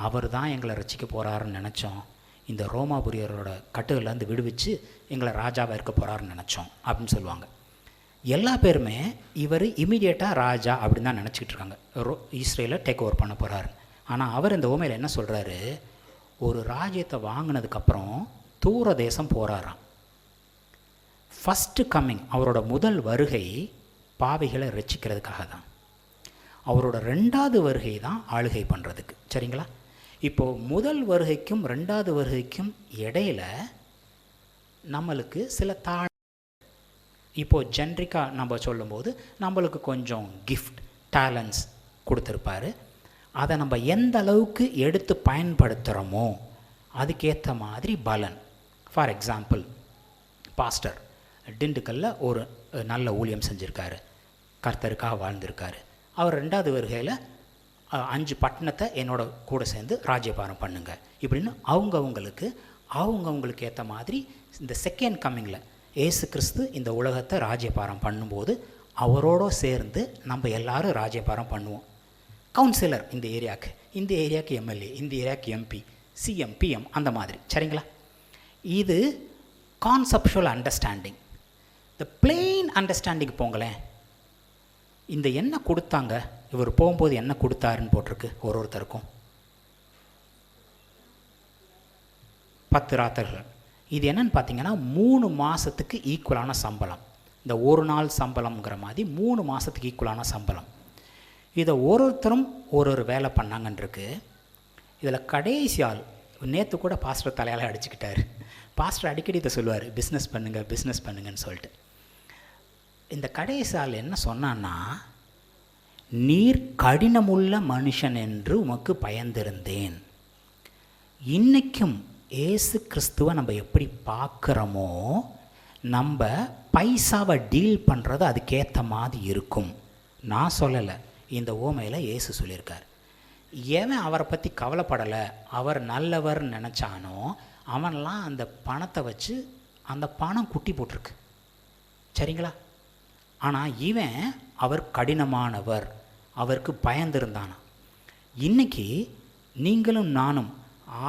B: அவர் தான் எங்களை ரசிக்க போகிறாருன்னு நினச்சோம், இந்த ரோமாபுரியரோட கட்டுகள்லேருந்து விடுவிச்சு எங்களை ராஜாவாக இருக்க போகிறாருன்னு நினச்சோம் அப்படின்னு சொல்லுவாங்க. எல்லா பேருமே இவர் இமீடியட்டாக ராஜா அப்படின்னு தான் நினச்சிக்கிட்டு இருக்காங்க, இஸ்ரேலை டேக் ஓவர் பண்ண போகிறாரு. ஆனால் அவர் இந்த ஓமையில் என்ன சொல்கிறாரு, ஒரு ராஜ்யத்தை வாங்கினதுக்கப்புறம் தூர தேசம் போகிறாராம். ஃபஸ்ட்டு கம்மிங், அவரோட முதல் வருகை பாவிகளை ரட்சிக்கிறதுக்காக தான். அவரோட 2வது வருகை தான் ஆளுகை பண்ணுறதுக்கு. சரிங்களா? இப்போது முதல் வருகைக்கும் 2வது வருகைக்கும் இடையில் நம்மளுக்கு சில இப்போது ஜென்ரிக்காக நம்ம சொல்லும்போது நம்மளுக்கு கொஞ்சம் கிஃப்ட் டேலண்ட்ஸ் கொடுத்துருப்பாரு. அதை நம்ம எந்த அளவுக்கு எடுத்து பயன்படுத்துகிறோமோ அதுக்கேற்ற மாதிரி பலன். ஃபார் எக்ஸாம்பிள், பாஸ்டர் திண்டுக்கல்லில் ஒரு நல்ல ஊழியம் செஞ்சுருக்காரு, கர்த்தருக்காக வாழ்ந்திருக்காரு. அவர் 2வது வருகையில் 5 பட்டணத்தை என்னோட கூட சேர்ந்து ராஜ்யபாரம் பண்ணுங்க இப்படின்னு அவங்கவுங்களுக்கு ஏற்ற மாதிரி இந்த செகண்ட் கம்மிங்கில் ஏசு கிறிஸ்து இந்த உலகத்தை ராஜ்யபாரம் பண்ணும்போது அவரோட சேர்ந்து நம்ம எல்லாரும் ராஜ்யபாரம் பண்ணுவோம். கவுன்சிலர் இந்த ஏரியாவுக்கு எம்எல்ஏ, இந்த ஏரியாவுக்கு எம்பி, சிஎம், பிஎம், அந்த மாதிரி. சரிங்களா? இது கான்செப்சுவல் அண்டர்ஸ்டாண்டிங். இந்த பிளெயின் அண்டர்ஸ்டாண்டிங் போங்களேன். இந்த என்ன கொடுத்தாங்க, இவர் போகும்போது என்ன கொடுத்தாருன்னு போட்டிருக்கு ஒருத்தருக்கும் 10 ராத்தர்கள். இது என்னன்னு பார்த்தீங்கன்னா 3 மாதத்துக்கு ஈக்குவலான சம்பளம். இந்த ஒரு நாள் சம்பளம்ங்கிற மாதிரி 3 மாதத்துக்கு ஈக்குவலான சம்பளம். இதை ஒருத்தரும் ஒரு வேலை பண்ணாங்கன்றிருக்கு. இதில் கடைசி ஆள் நேற்று கூட பாஸ்டர் தலையால் அடிச்சுக்கிட்டார். பாஸ்டர் அடிக்கடி இதை சொல்லுவார், பிஸ்னஸ் பண்ணுங்கன்னு சொல்லிட்டு. இந்த கடைசி ஆள் என்ன சொன்னான்னா, நீர் கடினமுள்ள மனுஷன் என்று உமக்கு பயந்திருந்தேன். இன்றைக்கும் ஏசு கிறிஸ்துவை நம்ம எப்படி பார்க்குறோமோ நம்ம பைசாவை டீல் பண்ணுறது அதுக்கேற்ற மாதிரி இருக்கும். நான் சொல்லலை, இந்த ஓமையில் ஏசு சொல்லியிருக்கார். ஏன் அவரை பற்றி கவலைப்படலை, அவர் நல்லவர்னு நினச்சானோ அவன்லாம் அந்த பணத்தை வச்சு அந்த பணம் குட்டி போட்டிருக்கு. சரிங்களா? ஆனால் இவன் அவர் கடினமானவர், அவருக்கு பயந்திருந்தானா. இன்றைக்கி நீங்களும் நானும்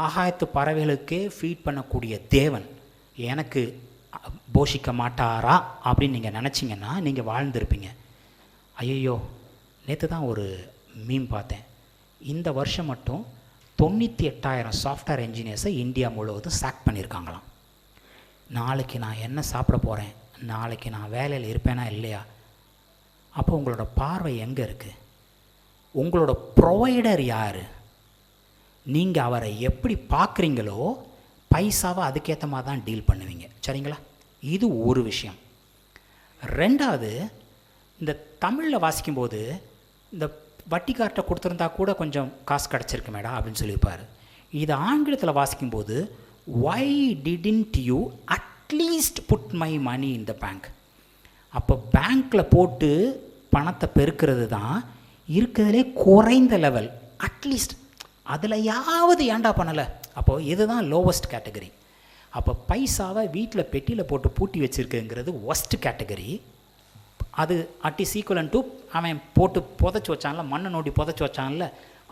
B: ஆகாயத்து பறவைகளுக்கே ஃபீட் பண்ணக்கூடிய தேவன் எனக்கு போஷிக்க மாட்டாரா அப்படின்னு நீங்கள் நினச்சிங்கன்னா நீங்கள் வாழ்ந்துருப்பீங்க. ஐயோ, நேற்று தான் ஒரு மீம் பார்த்தேன். இந்த வருஷம் மட்டும் 98,000 சாஃப்ட்வேர் இன்ஜினியர்ஸை இந்தியா முழுவதும் சாக் பண்ணியிருக்காங்களாம். நாளைக்கு நான் என்ன சாப்பிட போகிறேன், நாளைக்கு நான் வேலையில் இருப்பேனா இல்லையா? அப்போ உங்களோட பார்வை எங்கே இருக்குது? உங்களோட ப்ரொவைடர் யார்? நீங்கள் அவரை எப்படி பார்க்குறீங்களோ பைசாவை அதுக்கேற்ற மாதிரி தான் டீல் பண்ணுவீங்க. சரிங்களா? இது ஒரு விஷயம். 2வது, இந்த தமிழில் வாசிக்கும்போது இந்த வட்டிக்கார்ட்ட கொடுத்துருந்தா கூட கொஞ்சம் காசு கிடச்சிருக்கு மேடம் அப்படின்னு சொல்லியிருப்பார். இது ஆங்கிலத்தில் வாசிக்கும்போது why didn't you at least put my money in the bank? அப்போ பேங்க்கில் போட்டு பணத்தை பெருக்கிறது தான் இருக்கிறதுலே குறைந்த லெவல். அட்லீஸ்ட் அதில் ஏண்டா பண்ணலை? அப்போது இதுதான் லோவஸ்ட் கேட்டகரி. அப்போ பைசாவை வீட்டில் பெட்டியில் போட்டு பூட்டி வச்சுருக்குங்கிறது ஒஸ்ட் கேட்டகரி. அது அட் இஸ் ஈக்குவலன் டு அவன் போட்டு புதைச்சி வச்சான்ல, மண்ணை நோண்டி புதைச்சி வச்சான்ல,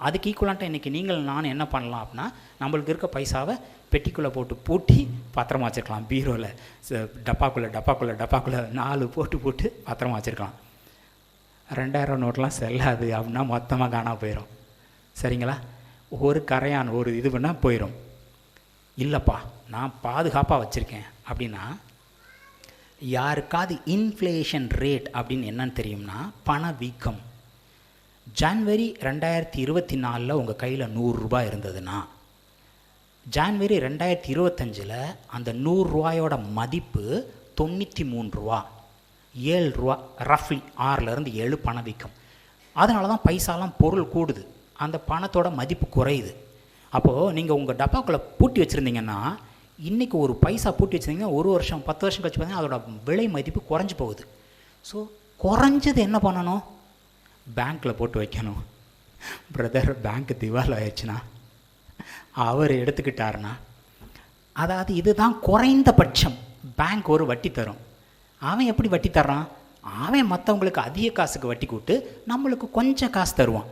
B: அதுக்கு ஈக்குவலான்ட்டாக இன்றைக்கி நீங்கள் நானும் என்ன பண்ணலாம் அப்படின்னா, நம்மளுக்கு இருக்க பைசாவை பெட்டிக்குள்ளே போட்டு பூட்டி பத்திரமா வச்சுருக்கலாம். பீரோவில் டப்பாக்குள்ளே 4 போட்டு பத்திரமா வச்சுருக்கலாம். 2000 நோட்லாம் செல்லாது அப்படின்னா மொத்தமாக காணாமல் போயிடும். சரிங்களா? ஒரு கரையான் ஒரு இது பண்ணால் போயிடும். இல்லைப்பா நான் பாதுகாப்பாக வச்சுருக்கேன் அப்படின்னா, யாருக்காவது இன்ஃப்ளேஷன் ரேட் அப்படின்னு என்னன்னு தெரியும்னா பணவீக்கம். ஜனவரி 2024 உங்கள் கையில் 100 ரூபாய் இருந்ததுன்னா ஜான்வரி 2025 அந்த 100 ரூபாயோட மதிப்பு 93 ரூபா, 7 ரூபா, ரஃப்லி 6லேருந்து 7 பணம் விற்கும். அதனால தான் பைசாலாம் பொருள் கூடுது, அந்த பணத்தோட மதிப்பு குறையுது. அப்போது நீங்கள் உங்கள் டப்பாக்குள்ளே பூட்டி வச்சுருந்தீங்கன்னா, இன்றைக்கி ஒரு பைசா பூட்டி வச்சுருந்தீங்கன்னா 1 வருஷம் 10 வருஷம் கழிச்சு பார்த்தீங்கன்னா அதோட விலை மதிப்பு குறைஞ்சி போகுது. ஸோ குறைஞ்சது என்ன பண்ணணும்? பேங்க்கில் போட்டு வைக்கணும். பிரதர் பேங்க்கு திவால் ஆயிடுச்சுன்னா, அவர் எடுத்துக்கிட்டாருன்னா, அதாவது இதுதான் குறைந்தபட்சம். பேங்க் ஒரு வட்டி தரும். அவன் எப்படி வட்டி தர்றான்? அவன் மற்றவங்களுக்கு அதிக காசுக்கு வட்டி கூட்டு நம்மளுக்கு கொஞ்சம் காசு தருவான்.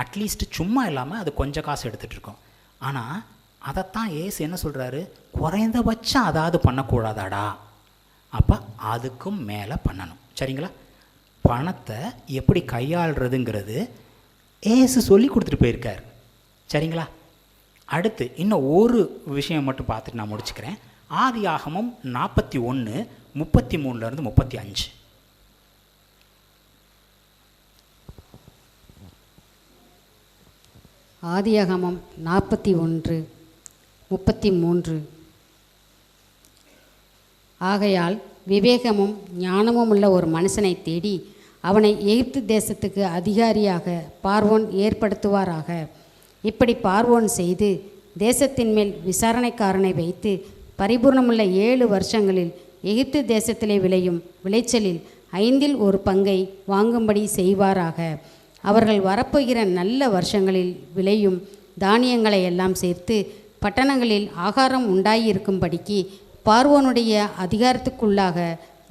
B: அட்லீஸ்ட் சும்மா இல்லாமல் அது கொஞ்சம் காசு எடுத்துகிட்டு இருக்கோம். ஆனால் அதைத்தான் ஏசு என்ன சொல்கிறாரு? குறைந்தபட்சம் அதாவது பண்ணக்கூடாதாடா, அப்போ அதுக்கும் மேலே பண்ணணும். சரிங்களா? பணத்தை எப்படி கையாளுறதுங்கிறது ஏசு சொல்லி கொடுத்துட்டு போயிருக்கார். சரிங்களா? அடுத்து இன்னும் ஒரு விஷயம் மட்டும் பார்த்துட்டு நான் முடிச்சுக்கிறேன். ஆதியாகமம் 41:33-35.
C: ஆதியாகமம் 41:33. ஆகையால் விவேகமும் ஞானமும் உள்ள ஒரு மனுஷனை தேடி அவனை எகிப்து தேசத்துக்கு அதிகாரியாக பார்வோன் ஏற்படுத்துவாராக. இப்படி பார்வோன் செய்து தேசத்தின் மேல் விசாரணைக்காரனை வைத்து பரிபூர்ணமுள்ள 7 வருஷங்களில் எகிப்து தேசத்திலே விளையும் விளைச்சலில் 5இல் 1 பங்கை வாங்கும்படி செய்வாராக. அவர்கள் வரப்போகிற நல்ல வருஷங்களில் விளையும் தானியங்களை எல்லாம் சேர்த்து பட்டணங்களில் ஆகாரம் உண்டாயிருக்கும்படிக்கு பார்வோனுடைய அதிகாரத்துக்குள்ளாக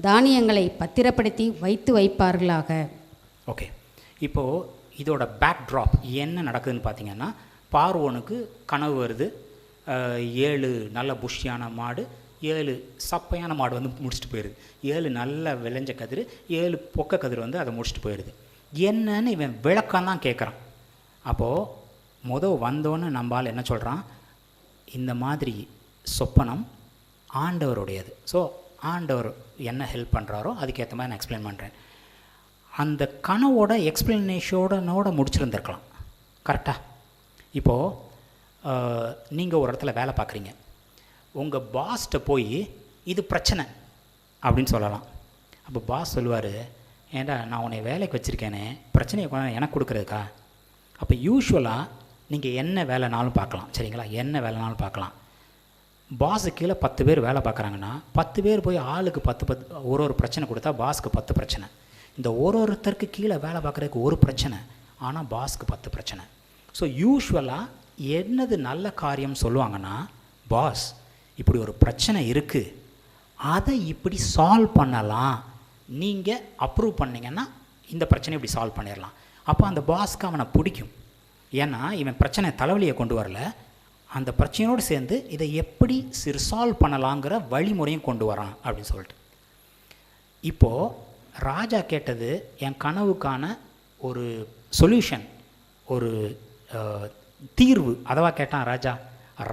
C: தானியங்களை பத்திரப்படுத்தி வைத்து வைப்பார்களாக.
B: ஓகே, இப்போது இதோட பேக் ட்ராப் என்ன நடக்குதுன்னு பார்த்தீங்கன்னா, பார்வோனுக்கு கனவு வருது. 7 நல்ல புஷ்டியான மாடு, 7 சப்பையான மாடு வந்து முடிச்சுட்டு போயிடுது. 7 நல்ல விளைஞ்ச கதிர், 7 பொக்க கதிர் வந்து அதை முடிச்சுட்டு போயிடுது. என்னன்னு இவன் விளக்கம் தான் கேட்குறான். அப்போது வந்தோன்னு நம்மால் என்ன சொல்கிறான்? இந்த மாதிரி சொப்பனம் ஆண்டவருடையது. ஸோ ஆண்டவர் என்ன ஹெல்ப் பண்ணுறாரோ அதுக்கேற்ற மாதிரி நான் எக்ஸ்பிளைன் பண்ணுறேன். அந்த கனவோட எக்ஸ்பிளனேஷனோட முடிச்சிருந்துருக்கலாம். கரெக்டாக? இப்போது நீங்கள் ஒரு இடத்துல வேலை பார்க்குறீங்க. உங்கள் பாஸ்கிட்ட போய் இது பிரச்சனை அப்படின்னு சொல்லலாம். அப்போ பாஸ் சொல்லுவார், ஏன்டா நான் உன்னை வேலைக்கு வச்சுருக்கேனே, பிரச்சனையை எனக்கு கொடுக்குறதுக்கா? அப்போ யூஸ்வலாக நீங்கள் என்ன வேலைனாலும் பார்க்கலாம். சரிங்களா? என்ன வேலைனாலும் பார்க்கலாம். பாஸுக்கு கீழே 10 பேர் வேலை பார்க்குறாங்கன்னா 10 பேர் போய் ஆளுக்கு 10 ஒரு பிரச்சனை கொடுத்தா பாஸ்க்கு 10 பிரச்சனை. இந்த ஒருத்தருக்கு கீழே வேலை பார்க்குறதுக்கு ஒரு பிரச்சனை, ஆனால் பாஸ்க்கு 10 பிரச்சனை. ஸோ யூஸ்வலாக என்னது நல்ல காரியம் சொல்லுவாங்கன்னா, பாஸ் இப்படி ஒரு பிரச்சனை இருக்குது, அதை இப்படி சால்வ் பண்ணலாம், நீங்கள் அப்ரூவ் பண்ணிங்கன்னா இந்த பிரச்சனையை இப்படி சால்வ் பண்ணிடலாம். அப்போ அந்த பாஸ்க்கு அவனை பிடிக்கும். ஏன்னா இவன் பிரச்சனை தலைவலியை கொண்டு வரல, அந்த பிரச்சனையோடு சேர்ந்து இதை எப்படி ரிசால்வ் பண்ணலாங்கிற வழிமுறையும் கொண்டு வரான் அப்படின்னு சொல்லிட்டு. இப்போது ராஜா கேட்டது என் கனவுக்கான ஒரு சொல்யூஷன், ஒரு தீர்வு, அதவா கேட்டான் ராஜா.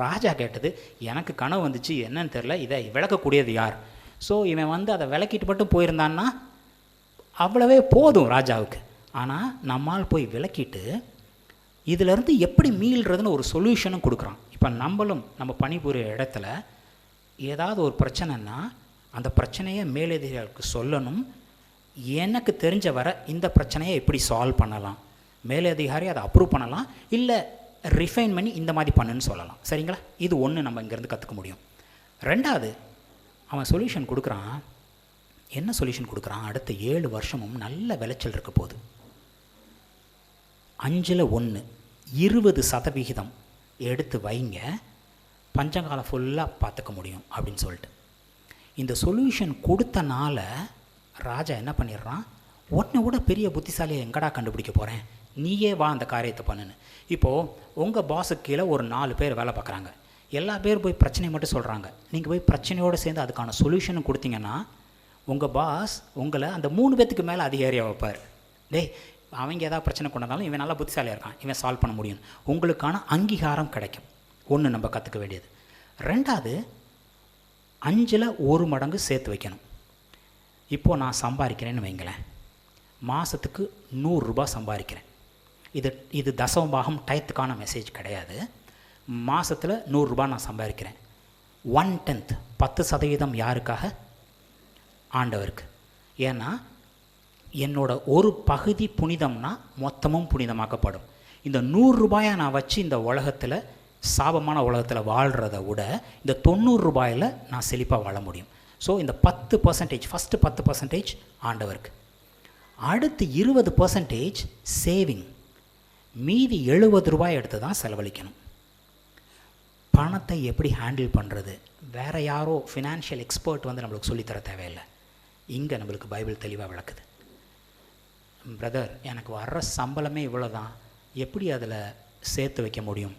B: ராஜா கேட்டது எனக்கு கனவு வந்துச்சு, என்னன்னு தெரில, இதை விளக்கக்கூடியது யார்? ஸோ இவன் வந்து அதை விளக்கிட்டு மட்டும் போயிருந்தான்னா அவ்வளவே போதும் ராஜாவுக்கு. ஆனால் நம்மால் போய் விளக்கிட்டு இதிலேருந்து எப்படி மீள்றதுன்னு ஒரு சொல்யூஷனும் கொடுக்குறான். இப்போ நம்ம பணிபுரிய இடத்துல ஏதாவது ஒரு பிரச்சனைன்னா அந்த பிரச்சனையை மேலதிகாரிகளுக்கு சொல்லணும். எனக்கு தெரிஞ்ச வர இந்த பிரச்சனையை எப்படி சால்வ் பண்ணலாம், மேலதிகாரி அதை அப்ரூவ் பண்ணலாம், இல்லை ரிஃபைன் பண்ணி இந்த மாதிரி பண்ணுன்னு சொல்லலாம். சரிங்களா? இது ஒன்று நம்ம இங்கேருந்து கற்றுக்க முடியும். ரெண்டாவது, அவன் சொல்யூஷன் கொடுக்குறான். என்ன சொல்யூஷன் கொடுக்குறான்? அடுத்த 7 வருஷமும் நல்ல விளைச்சல் இருக்க போகுது. 5ல் 1 20% எடுத்து வைங்க, பஞ்சங்காலம் ஃபுல்லாக பார்த்துக்க முடியும் அப்படின்னு சொல்லிட்டு இந்த சொல்யூஷன் கொடுத்தனால ராஜா என்ன பண்ணிடுறான், உன்னை விட பெரிய புத்திசாலியை எங்கடா கண்டுபிடிக்க போகிறேன், நீயே வா அந்த காரியத்தை பண்ணுன்னு. இப்போது உங்கள் பாஸுக்கு கீழே ஒரு 4 பேர் வேலை பார்க்குறாங்க. எல்லா பேர் போய் பிரச்சனையை மட்டும் சொல்கிறாங்க. நீங்கள் போய் பிரச்சனையோடு சேர்ந்து அதுக்கான சொல்யூஷனும் கொடுத்தீங்கன்னா உங்கள் பாஸ் உங்களை அந்த 3 பேத்துக்கு மேலே அதிகாரியாக வைப்பார். டேய் அவங்க ஏதாவது பிரச்சனை கொண்டாலும் இவன் நல்லா புத்திசாலியாக இருக்கான், இவன் சால்வ் பண்ண முடியும், உங்களுக்கான அங்கீகாரம் கிடைக்கும். ஒன்று நம்ம கற்றுக்க வேண்டியது. ரெண்டாவது, 5ல் 1 மடங்கு சேர்த்து வைக்கணும். இப்போது நான் சம்பாதிக்கிறேன்னு வைங்களேன், மாதத்துக்கு 100 ரூபாய் சம்பாதிக்கிறேன். இது தசமபாகம் டயத்துக்கான மெசேஜ் கிடையாது. மாதத்தில் 100 ரூபாய் நான் சம்பாதிக்கிறேன். 1/10 10% யாருக்காக? ஆண்டவருக்கு. ஏன்னா என்னோட ஒரு பகுதி புனிதம்னா மொத்தமும் புனிதமாக்கப்படும். இந்த 100 ரூபாயை நான் வச்சு இந்த உலகத்தில், சாபமான உலகத்தில் வாழ்கிறத விட இந்த 90 ரூபாயில் நான் செழிப்பாக வாழ முடியும். ஸோ இந்த 10%, ஃபஸ்ட்டு 10% ஆண்டவருக்கு, அடுத்து 20% சேவிங், மீதி 70 ரூபாய் எடுத்து தான் செலவழிக்கணும். பணத்தை எப்படி ஹேண்டில் பண்ணுறது வேறு யாரோ ஃபினான்ஷியல் எக்ஸ்பர்ட் வந்து நம்மளுக்கு சொல்லித்தர தேவையில்லை. இங்கே நம்மளுக்கு பைபிள் தெளிவாக விளக்குது. பிரதர், எனக்கு வர்ற சம்பளமே இவ்வளோ தான், எப்படி அதில் சேர்த்து வைக்க முடியும்?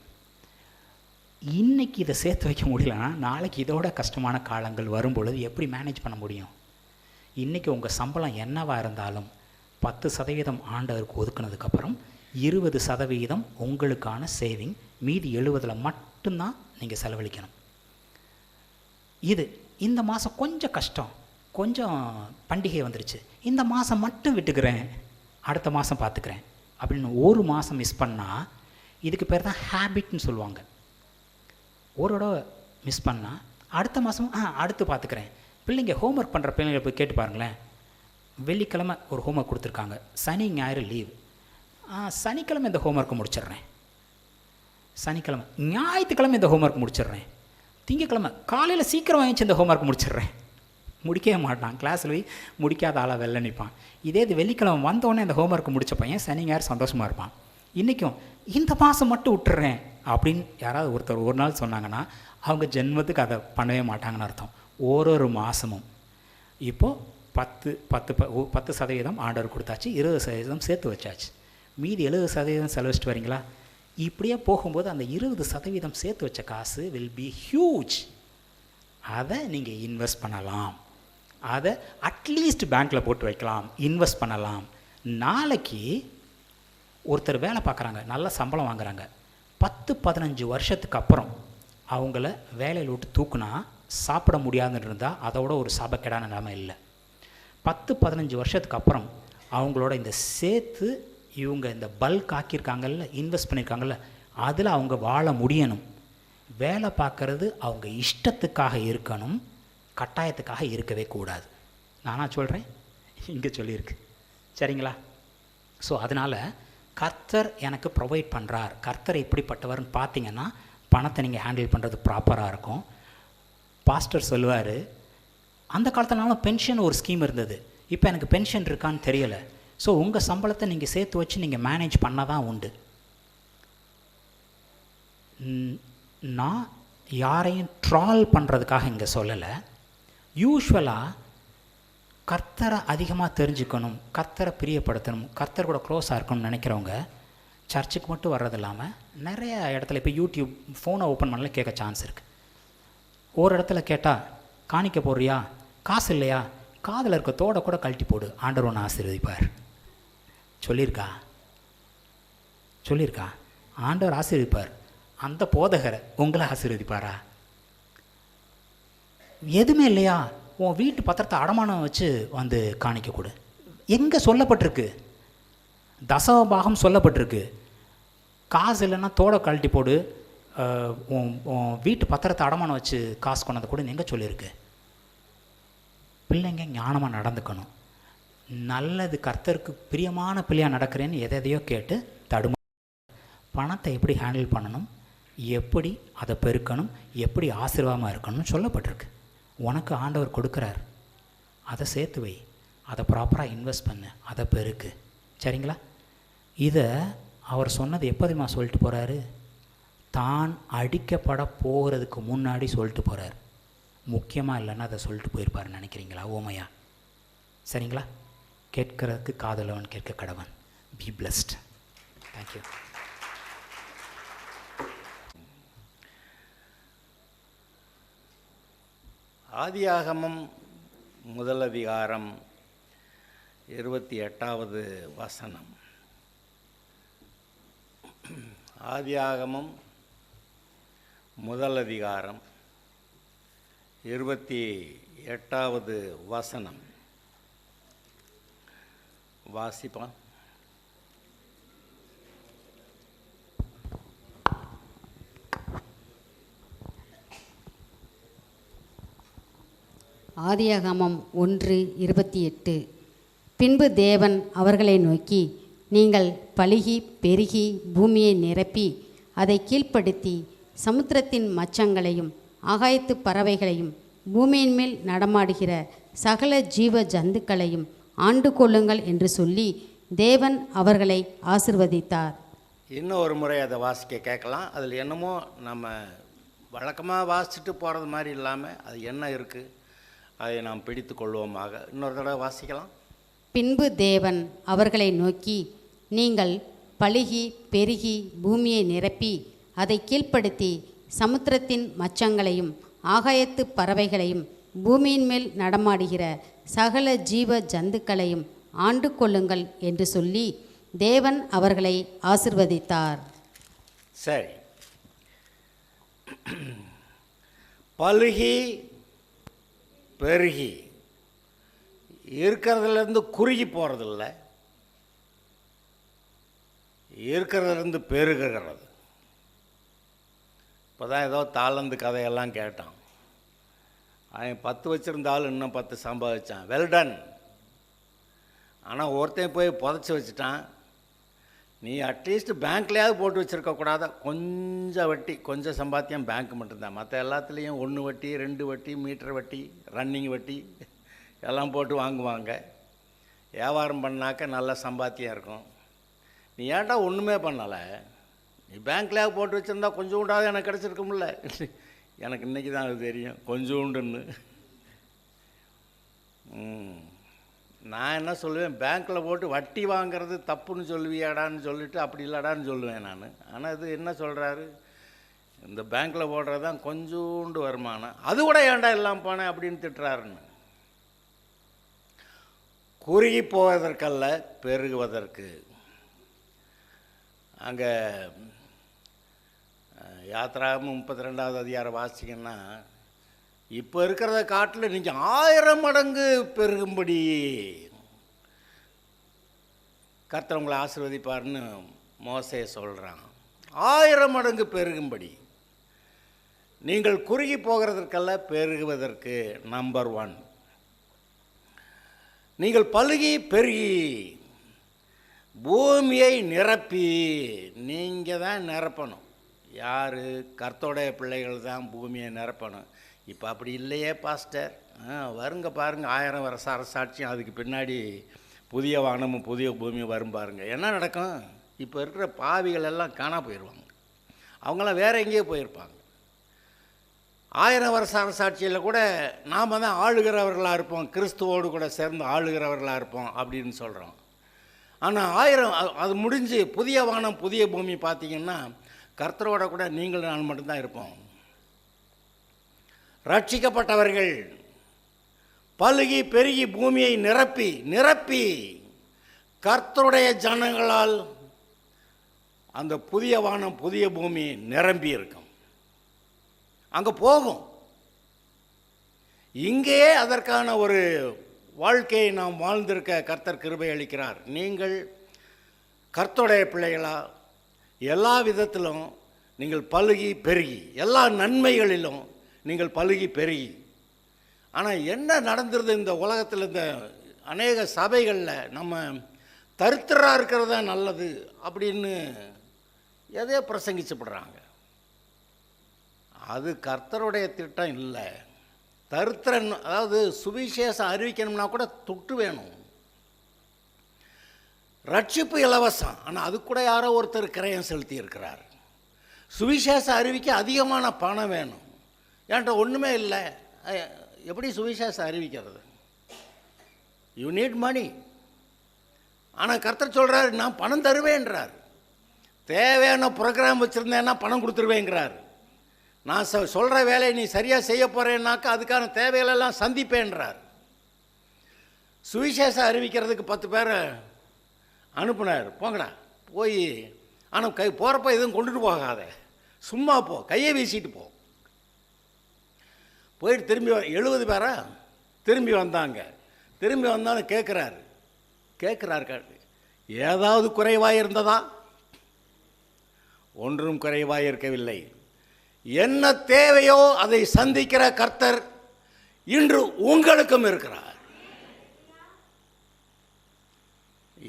B: இன்றைக்கி இதை சேர்த்து வைக்க முடியலன்னா நாளைக்கு இதோட கஷ்டமான காலங்கள் வரும்பொழுது எப்படி மேனேஜ் பண்ண முடியும்? இன்றைக்கி உங்கள் சம்பளம் என்னவாக இருந்தாலும் 10% ஆண்டவருக்கு ஒதுக்குனதுக்கப்புறம் 20% உங்களுக்கான சேவிங், மீதி 70 மட்டும்தான் நீங்கள் செலவழிக்கணும். இந்த மாதம் கொஞ்சம் கஷ்டம், கொஞ்சம் பண்டிகை வந்துருச்சு, இந்த மாதம் மட்டும் விட்டுக்கிறேன், அடுத்த மாதம் பார்த்துக்கிறேன் அப்படின்னு ஒரு மாதம் மிஸ் பண்ணால் இதுக்கு பேர் தான் ஹேபிட்னு சொல்லுவாங்க. ஒரு தடவை மிஸ் பண்ணால் அடுத்த மாதம் அடுத்து பார்த்துக்கிறேன். பிள்ளைங்க ஹோம்ஒர்க் பண்ணுற பிள்ளைங்களை போய் கேட்டு பாருங்களேன். வெள்ளிக்கிழமை ஒரு ஹோம்ஒர்க் கொடுத்துருக்காங்க, சனி ஞாயிறு லீவ், சனிக்கிழமை இந்த ஹோம்ஒர்க்கை முடிச்சிடுறேன், சனிக்கிழமை ஞாயிற்றுக்கிழமை இந்த ஹோம்ஒர்க் முடிச்சிடுறேன், திங்கக்கிழமை காலையில் சீக்கிரம் வாங்கிச்சு இந்த ஹோம்ஒர்க் முடிச்சிடுறேன். முடிக்கவே மாட்டான், கிளாஸில் போய் முடிக்காத ஆளாக வெளில நிற்பான். இதே இது வெள்ளிக்கிழமை வந்தோடனே இந்த ஹோம்ஒர்க் முடித்த பையன் சனி ஞாயிறு சந்தோஷமாக இருப்பான். இன்றைக்கும் இந்த மாதம் மட்டும் விட்டுறேன் அப்படின்னு யாராவது ஒருத்தர் ஒரு நாள் சொன்னாங்கன்னா அவங்க ஜென்மத்துக்கு அதை பண்ணவே மாட்டாங்கன்னு அர்த்தம். ஒரு மாதமும் இப்போது 10% ஆர்டர் கொடுத்தாச்சு, 20% சேர்த்து வச்சாச்சு, மீதி 70% செலவழிச்சிட்டு வரீங்களா? இப்படியே போகும்போது அந்த 20% சேர்த்து வச்ச காசு வில் பி ஹியூஜ். அதை நீங்கள் இன்வெஸ்ட் பண்ணலாம், அதை அட்லீஸ்ட் பேங்க்கில் போட்டு வைக்கலாம், இன்வெஸ்ட் பண்ணலாம். நாளைக்கு ஒருத்தர் வேலை பார்க்குறாங்க, நல்ல சம்பளம் வாங்குகிறாங்க, 10-15 வருஷத்துக்கு அப்புறம் அவங்கள வேலையில் விட்டு தூக்குனா சாப்பிட முடியாதுன்னு இருந்தால் அதோட ஒரு சாபக்கேடான நிலைமை இல்லை. 10-15 வருஷத்துக்கு அப்புறம் அவங்களோட இந்த சேர்த்து இவங்க இந்த பல்க் ஆக்கியிருக்காங்கல்ல, இன்வெஸ்ட் பண்ணியிருக்காங்கல்ல, அதில் அவங்க வாழ முடியணும். வேலை பார்க்குறது அவங்க இஷ்டத்துக்காக இருக்கணும், கட்டாயத்துக்காக இருக்கவே கூடாது. நானாக சொல்கிறேன், இங்கே சொல்லியிருக்கு, சரிங்களா? ஸோ அதனால் கர்த்தர் எனக்கு ப்ரொவைட் பண்ணுறார். கர்த்தர் எப்படிப்பட்டவர்னு பார்த்தீங்கன்னா பணத்தை நீங்கள் ஹேண்டில் பண்ணுறது ப்ராப்பராக இருக்கும். பாஸ்டர் சொல்லுவார், அந்த காலத்துலனாலும் பென்ஷன் ஒரு ஸ்கீம் இருந்தது, இப்போ எனக்கு பென்ஷன் இருக்கான்னு தெரியலை. ஸோ உங்கள் சம்பளத்தை நீங்கள் சேர்த்து வச்சு நீங்கள் மேனேஜ் பண்ணால் தான் உண்டு. நான் யாரையும் ட்ரால் பண்ணுறதுக்காக இங்கே சொல்லலை. யூஸ்வலாக கர்த்தரை அதிகமாக தெரிஞ்சுக்கணும், கர்த்தரை பிரியப்படுத்தணும், கர்த்தர் கூட க்ளோஸாக இருக்கணும்னு நினைக்கிறவங்க சர்ச்சுக்கு மட்டும் வர்றது இல்லாமல் நிறைய இடத்துல இப்போ யூடியூப் ஃபோனை ஓப்பன் பண்ணல கேட்க சான்ஸ் இருக்குது. ஒரு இடத்துல கேட்டால் காணிக்க போடுறியா, காசு இல்லையா, காதில் இருக்க தோடை கூட கழட்டி போடு, ஆண்டவர் ஒன்று ஆசீர்வதிப்பார். சொல்லியிருக்கா ஆண்டவர் ஆசீர்வதிப்பார். அந்த போதகரை உங்களை ஆசீர்வதிப்பாரா? எதுவுமே இல்லையா, உன் வீட்டு பத்திரத்தை அடமானம் வச்சு வந்து காணிக்க கொடு. எங்கே சொல்லப்பட்டிருக்கு? தசமபாகம் சொல்லப்பட்டிருக்கு. காசு இல்லைன்னா தோடை கழட்டி போடு, உன் வீட்டு பத்திரத்தை அடமானம் வச்சு காசு கொண்டதை கூட எங்கே சொல்லியிருக்கு? பிள்ளைங்க ஞானமாக நடந்துக்கணும். நல்லது, கர்த்தருக்கு பிரியமான பிள்ளையாக நடக்கிறேன்னு எதையோ கேட்டு தடுமா. பணத்தை எப்படி ஹேண்டில் பண்ணணும், எப்படி அதை பெருக்கணும், எப்படி ஆசீர்வாதமாக இருக்கணும்னு சொல்லப்பட்டிருக்கு. உனக்கு ஆண்டவர் கொடுக்குறார், அதை சேர்த்து வை, அதை ப்ராப்பராக இன்வெஸ்ட் பண்ணு, அதை பெருக்கு, சரிங்களா? இதை அவர் சொன்னது எப்போதுமா சொல்லிட்டு போகிறாரு? தான் அடிக்கப்பட போகிறதுக்கு முன்னாடி சொல்லிட்டு போகிறார். முக்கியமாக இல்லைன்னா அதை சொல்லிட்டு போயிருப்பாருன்னு நினைக்கிறீங்களா? ஓமையா? சரிங்களா? கேட்கறதுக்கு காதலவன் கேட்க கடவன். Be blessed. தேங்க்யூ.
A: ஆதியாகமம் முதல் அதிகாரம் 28வது வசனம். ஆதியாகமம் முதல் அதிகாரம் 28வது வசனம். வாசிப்பா.
C: ஆதியாகமம் 1:28. பின்பு தேவன் அவர்களை நோக்கி, நீங்கள் பலுகி பெருகி பூமியை நிரப்பி அதை கீழ்ப்படுத்தி சமுத்திரத்தின் மச்சங்களையும் ஆகாயத்து பறவைகளையும் பூமியின் மேல் நடமாடுகிற சகல ஜீவ ஜந்துக்களையும் ஆண்டு கொள்ளுங்கள் என்று சொல்லி தேவன் அவர்களை ஆசிர்வதித்தார்.
A: இன்னும் ஒரு முறை அதை வாசிக்க கேட்கலாம். அதில் என்னமோ நம்ம வழக்கமாக வாசிச்சுட்டு போகிறது மாதிரி இல்லாமல் அது என்ன இருக்குது அதை நாம் பிடித்து கொள்வோமாக. இன்னொரு தடவை வாசிக்கலாம்.
C: பின்பு தேவன் அவர்களை நோக்கி, நீங்கள் பலுகி பெருகி பூமியை நிரப்பி அதை கீழ்ப்படுத்தி சமுத்திரத்தின் மச்சங்களையும் ஆகாயத்து பறவைகளையும் பூமியின் மேல் நடமாடுகிற சகல ஜீவ ஜந்துக்களையும் ஆண்டு கொள்ளுங்கள் என்று சொல்லி தேவன் அவர்களை ஆசிர்வதித்தார்.
A: சரி, பலுகி பெருகி இருக்கிறதுலேருந்து குறுகி போகிறதில்ல, இருக்கிறதுலேருந்து பெருகிறது. இப்போ தான் ஏதோ தாளந்து கதையெல்லாம் கேட்டான். அவன் 10 வச்சுருந்தாலும் இன்னும் 10 சம்பாதிச்சான். வெல்டன். ஆனால் ஒருத்தன் போய் புதைச்சி வச்சுட்டான். நீ அட்லீஸ்ட் பேங்க்லேயாவது போட்டு வச்சுருக்கக்கூடாத. கொஞ்சம் வட்டி, கொஞ்சம் சம்பாத்தியம் பேங்க் மட்டும்தான். மற்ற எல்லாத்துலேயும் 1 வட்டி 2 வட்டி மீட்டர் வட்டி ரன்னிங் வட்டி எல்லாம் போட்டு வாங்குவாங்க. வியாபாரம் பண்ணாக்க நல்ல சம்பாத்தியம் இருக்கும். நீ ஏன்டா ஒன்றுமே பண்ணலை? நீ பேங்க்லேயே போட்டு வச்சுருந்தா கொஞ்சம் உண்டாவது எனக்கு கிடச்சிருக்கும்ல. எனக்கு இன்றைக்கி தான் அது தெரியும் கொஞ்சோண்டுன்னு. நான் என்ன சொல்லுவேன், பேங்க்கில் போட்டு வட்டி வாங்கிறது தப்புன்னு சொல்லுவியாடான்னு சொல்லிவிட்டு அப்படி இல்லடான்னு சொல்லுவேன் நான். ஆனால் இது என்ன சொல்கிறாரு, இந்த பேங்க்கில் போடுறது தான் கொஞ்சோண்டு வருமானம், அது கூட ஏன்டா எல்லாம் போனேன் அப்படின்னு திட்டுறாருன்னு. குறுகி போவதற்கல்ல பெருகுவதற்கு. அங்கே யாத்ராகமம் 32வது அதிகாரம் வாசிங்கன்னா, இப்போ இருக்கிறத காட்டில் நீங்கள் 1000 மடங்கு பெருகும்படி கர்த்தர் உங்களை ஆசீர்வதிப்பார்னு மோசே சொல்கிறான். 1000 மடங்கு பெருகும்படி. நீங்கள் குறுகி போகிறதற்கல்ல பெருகுவதற்கு. நம்பர் 1, நீங்கள் பலுகி பெருகி பூமியை நிரப்பி. நீங்கள் தான் நிரப்பணும். யார்? கர்த்தருடைய பிள்ளைகள் தான் பூமியை நிரப்பணும். இப்போ அப்படி இல்லையே பாஸ்டர். வருங்க பாருங்கள், 1000 வருஷ அரசாட்சியும் அதுக்கு பின்னாடி புதிய வானமும் புதிய பூமியும் வரும் பாருங்கள். என்ன நடக்கும்? இப்போ இருக்கிற பாவிகள் எல்லாம் காணா போயிடுவாங்க. அவங்களாம் வேறு எங்கேயோ போயிருப்பாங்க. 1000 வருஷ அரசாட்சியில் கூட நாம் தான் ஆளுகிறவர்களாக இருப்போம், கிறிஸ்துவோடு கூட சேர்ந்து ஆளுகிறவர்களாக இருப்போம் அப்படின்னு சொல்கிறோம். ஆனால் 1000 அது முடிஞ்சு புதிய வானம் புதிய பூமி பார்த்திங்கன்னா கர்த்தரோட கூட நீங்கள் நான் மட்டும்தான் இருப்போம். ரட்சிக்கப்பட்டவர்கள் பலுகி பெருகி பூமியை நிரப்பி நிரப்பி கர்த்தருடைய ஜனங்களால் அந்த புதிய வானம் புதிய பூமி நிரம்பி இருக்கும். அங்கே போகும். இங்கேயே அதற்கான ஒரு வாழ்க்கையை நாம் வாழ்ந்திருக்க கர்த்தர் கிருபை அளிக்கிறார். நீங்கள் கர்த்தருடைய பிள்ளைகளா எல்லா விதத்திலும் நீங்கள் பலுகி பெருகி, எல்லா நன்மைகளிலும் நீங்கள் பலுகி பெருகி. ஆனால் என்ன நடந்துருது இந்த உலகத்தில்? இந்த அநேக சபைகளில் நம்ம தரித்திரராக இருக்கிறது தான் நல்லது அப்படின்னு எதையோ பிரசங்கிச்சுப்படுறாங்க. அது கர்த்தருடைய திட்டம் இல்லை. தரித்திரன், அதாவது சுவிசேஷம் அறிவிக்கணும்னா கூட துட்டு வேணும். ரட்சிப்பு இலவசம், ஆனால் அது கூட யாரோ ஒருத்தர் கிரயம் செலுத்தி இருக்கிறார். சுவிசேஷம் அறிவிக்க அதிகமான பணம் வேணும். ஏன்ட்ட ஒன்றுமே இல்லை, எப்படி சுவிசேஷம் அறிவிக்கிறது? You need money. ஆனால் கர்த்தர் சொல்கிறார், நான் பணம் தருவேன்றார். தேவையான ப்ரோக்ராம் வச்சுருந்தேன்னா பணம் கொடுத்துருவேங்கிறார். நான் சொல்கிற வேலையை நீ சரியாக செய்ய போகிறேன்னாக்கா அதுக்கான தேவைகளெல்லாம் சந்திப்பேன்றார். சுவிசேஷம் அறிவிக்கிறதுக்கு 10 பேரை அனுப்புனார். போங்கடா போய், ஆனால் போகிறப்ப எதுவும் கொண்டுட்டு போகாத, சும்மா போ, கையை வீசிட்டு போ. போயிட்டு திரும்பி 70 பேரா திரும்பி வந்தாங்க. திரும்பி வந்தாலும் கேட்குறாரு ஏதாவது குறைவாக இருந்ததா? ஒன்றும் குறைவாக இருக்கவில்லை. என்ன தேவையோ அதை சந்திக்கிற கர்த்தர் இன்று உங்களுக்கும் இருக்கிறார்.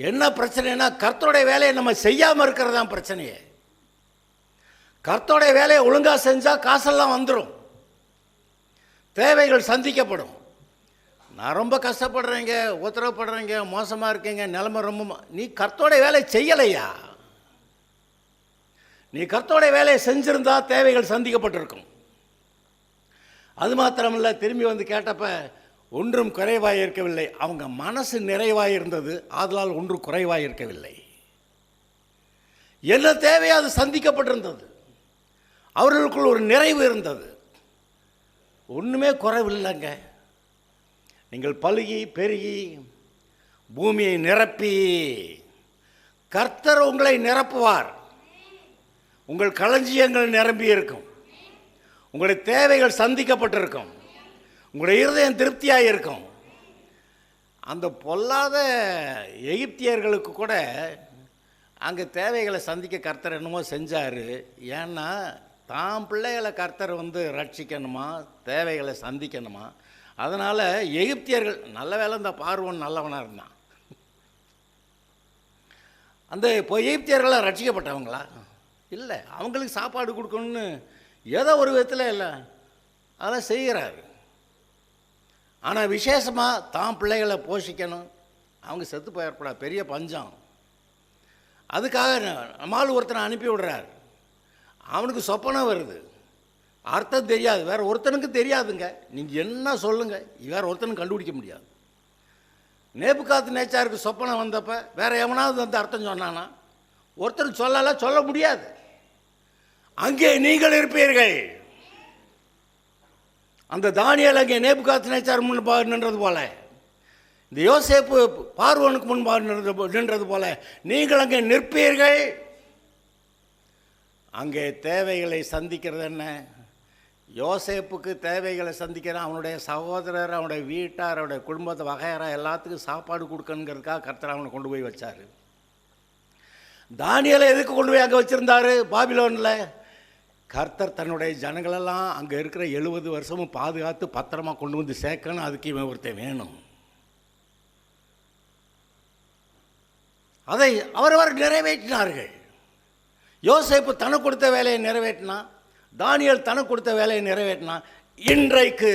A: என்ன பிரச்சனைனா, கர்த்தருடைய வேலையை நம்ம செய்யாமல் இருக்கிறது தான் பிரச்சனையே. கர்த்தருடைய வேலையை ஒழுங்காக செஞ்சால் காசெல்லாம் வந்துடும், தேவைகள் சந்திக்கப்படும். நான் ரொம்ப கஷ்டப்படுறேங்க, உத்தரவுப்படுறேங்க, மோசமாக இருக்கீங்க, நிலைமை ரொம்ப, நீ கர்த்தருடைய வேலையை செய்யலையா? நீ கர்த்தருடைய வேலையை செஞ்சிருந்தா தேவைகள் சந்திக்கப்பட்டிருக்கும். அது மாத்திரமில்லை, திரும்பி வந்து கேட்டப்ப ஒன்றும் குறைவாக இருக்கவில்லை. அவங்க மனசு நிறைவாக இருந்தது, ஆதலால் ஒன்றும் குறைவாக இருக்கவில்லை. என்ன தேவையோ அது சந்திக்கப்பட்டிருந்தது. அவர்களுக்குள் ஒரு நிறைவு இருந்தது, ஒன்றுமே குறைவில்லைங்க. நீங்கள் பலுகி பெருகி பூமியை நிரப்பி, கர்த்தர் உங்களை நிரப்புவார். உங்கள் களஞ்சியங்கள் நிரம்பி இருக்கும், உங்களுடைய தேவைகள் சந்திக்கப்பட்டிருக்கும், உங்களுடைய இருதயம் திருப்தியாக இருக்கும். அந்த பொல்லாத எகிப்தியர்களுக்கு கூட அங்கே தேவைகளை சந்திக்க கர்த்தர் என்னமோ செஞ்சார். ஏன்னா தான் பிள்ளைகளை கர்த்தர் வந்து ரட்சிக்கணுமா, தேவைகளை சந்திக்கணுமா. அதனால் எகிப்தியர்கள், நல்ல வேலை இந்த பார்வோன் நல்லவனாக இருந்தான். அந்த இப்போ எகிப்தியர்களாக ரட்சிக்கப்பட்டவங்களா? இல்லை, அவங்களுக்கு சாப்பாடு கொடுக்கணும்னு ஏதோ ஒரு விதத்தில் இல்லை அதெல்லாம் செய்கிறாரு. ஆனால் விசேஷமாக தான் பிள்ளைகளை போஷிக்கணும், அவங்க செத்து போயிடக்கூடாது, பெரிய பஞ்சம். அதுக்காக நம்மால் ஒருத்தனை அனுப்பி விடுறார். அவனுக்கு சொப்பனம் வருது, அர்த்தம் தெரியாது, வேறு ஒருத்தனுக்கு தெரியாதுங்க. நீங்கள் என்ன சொல்லுங்கள், வேறு ஒருத்தனுக்கு கண்டுபிடிக்க முடியாது. நேபுகாத் நேச்சாருக்கு சொப்பனம் வந்தப்போ வேறு எவனாவது வந்து அர்த்தம் சொன்னானா? ஒருத்தர் சொல்ல முடியாது. அங்கே நீங்கள் இருப்பீர்கள். அந்த தானியேல் அங்கே நேபுகாத் நேச்சார் முன்பாக நின்றது போல, இந்த யோசேப்பு பார்வோனுக்கு முன்பாக நின்றது போல நீங்கள் அங்கே நிற்பீர்கள். அங்கே தேவைகளை சந்திக்கிறது என்ன? யோசேப்புக்கு தேவைகளை சந்திக்கிறான். அவனுடைய சகோதரர், அவனுடைய வீட்டார், அவனுடைய குடும்பத்தை வகையறா எல்லாத்துக்கும் சாப்பாடு கொடுக்கணுங்கிறதுக்காக கர்த்தர் அவனை கொண்டு போய் வச்சார். தானியேலை எதுக்கு கொண்டு போய் அங்கே வச்சுருந்தார்? பாபிலோனில் கர்த்தர் தன்னுடைய ஜனங்களெல்லாம் அங்கே இருக்கிற 70 வருஷமும் பாதுகாத்து பத்திரமா கொண்டு வந்து சேர்க்கணும். அதுக்கு இவன் ஒருத்தன் வேணும். அதை அவரவர் நிறைவேற்றினார்கள். யோசேப்பு தனக்கு கொடுத்த வேலையை நிறைவேற்றினான், தானியேல் தனக்கு கொடுத்த வேலையை நிறைவேற்றினான். இன்றைக்கு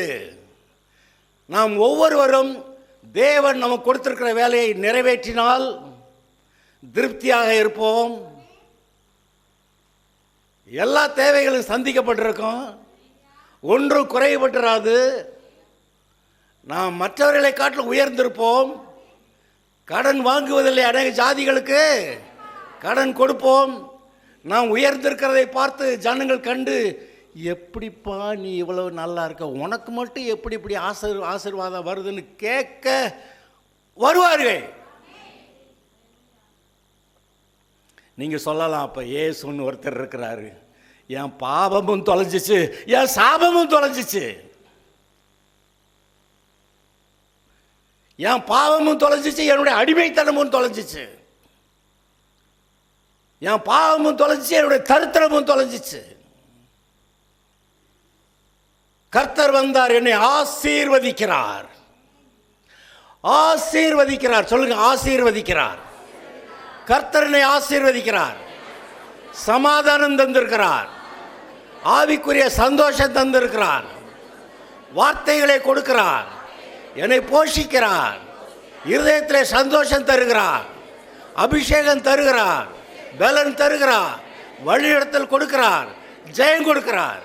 A: நாம் ஒவ்வொருவரும் தேவன் நமக்கு கொடுத்திருக்கிற வேலையை நிறைவேற்றினால் திருப்தியாக இருப்போம். எல்லா தேவைகளும் சந்திக்கப்பட்டிருக்கும், ஒன்றும் குறைபட்டுறாது. நாம் மற்றவர்களை காட்டிலும் உயர்ந்திருப்போம். கடன் வாங்குவதில்லை, அநேக ஜாதிகளுக்கு கடன் கொடுப்போம். நாம் உயர்ந்திருக்கிறதை பார்த்து ஜனங்கள் கண்டு, எப்படிப்பா நீ இவ்வளவு நல்லா இருக்க, உனக்கு மட்டும் எப்படி இப்படி ஆசீர்வாதம் வருதுன்னு கேட்க வருவார்கள். நீங்கள் சொல்லலாம், அப்போ ஏசுன்னு ஒருத்தர் இருக்கிறாரு, என் பாவமும் தொலைஞ்சிச்சு, என் சாபமும் தொலைஞ்சிச்சு, என் பாவமும் தொலைஞ்சிச்சு, என்னுடைய அடிமைத்தனமும் தொலைஞ்சிச்சு, என் பாவமும் தொலைஞ்சிச்சு, என்னுடைய தரித்திரமும் தொலைஞ்சிச்சு. கர்த்தர் வந்தார், என்னை ஆசீர்வதிக்கிறார். ஆசீர்வதிக்கிறார், சொல்லுங்க, ஆசீர்வதிக்கிறார். கர்த்தரனை ஆசீர்வதிக்கிறார், சமாதானம் தந்திருக்கிறார், ஆவிக்குரிய சந்தோஷம் தந்திருக்கிறார், வார்த்தைகளை கொடுக்கிறார், என்னை போஷிக்கிறார், இருதயத்திலே சந்தோஷம் தருகிறார், அபிஷேகம் தருகிறார், பலன் தருகிறார், வழிநடத்தல் கொடுக்கிறார், ஜெயம் கொடுக்கிறார்.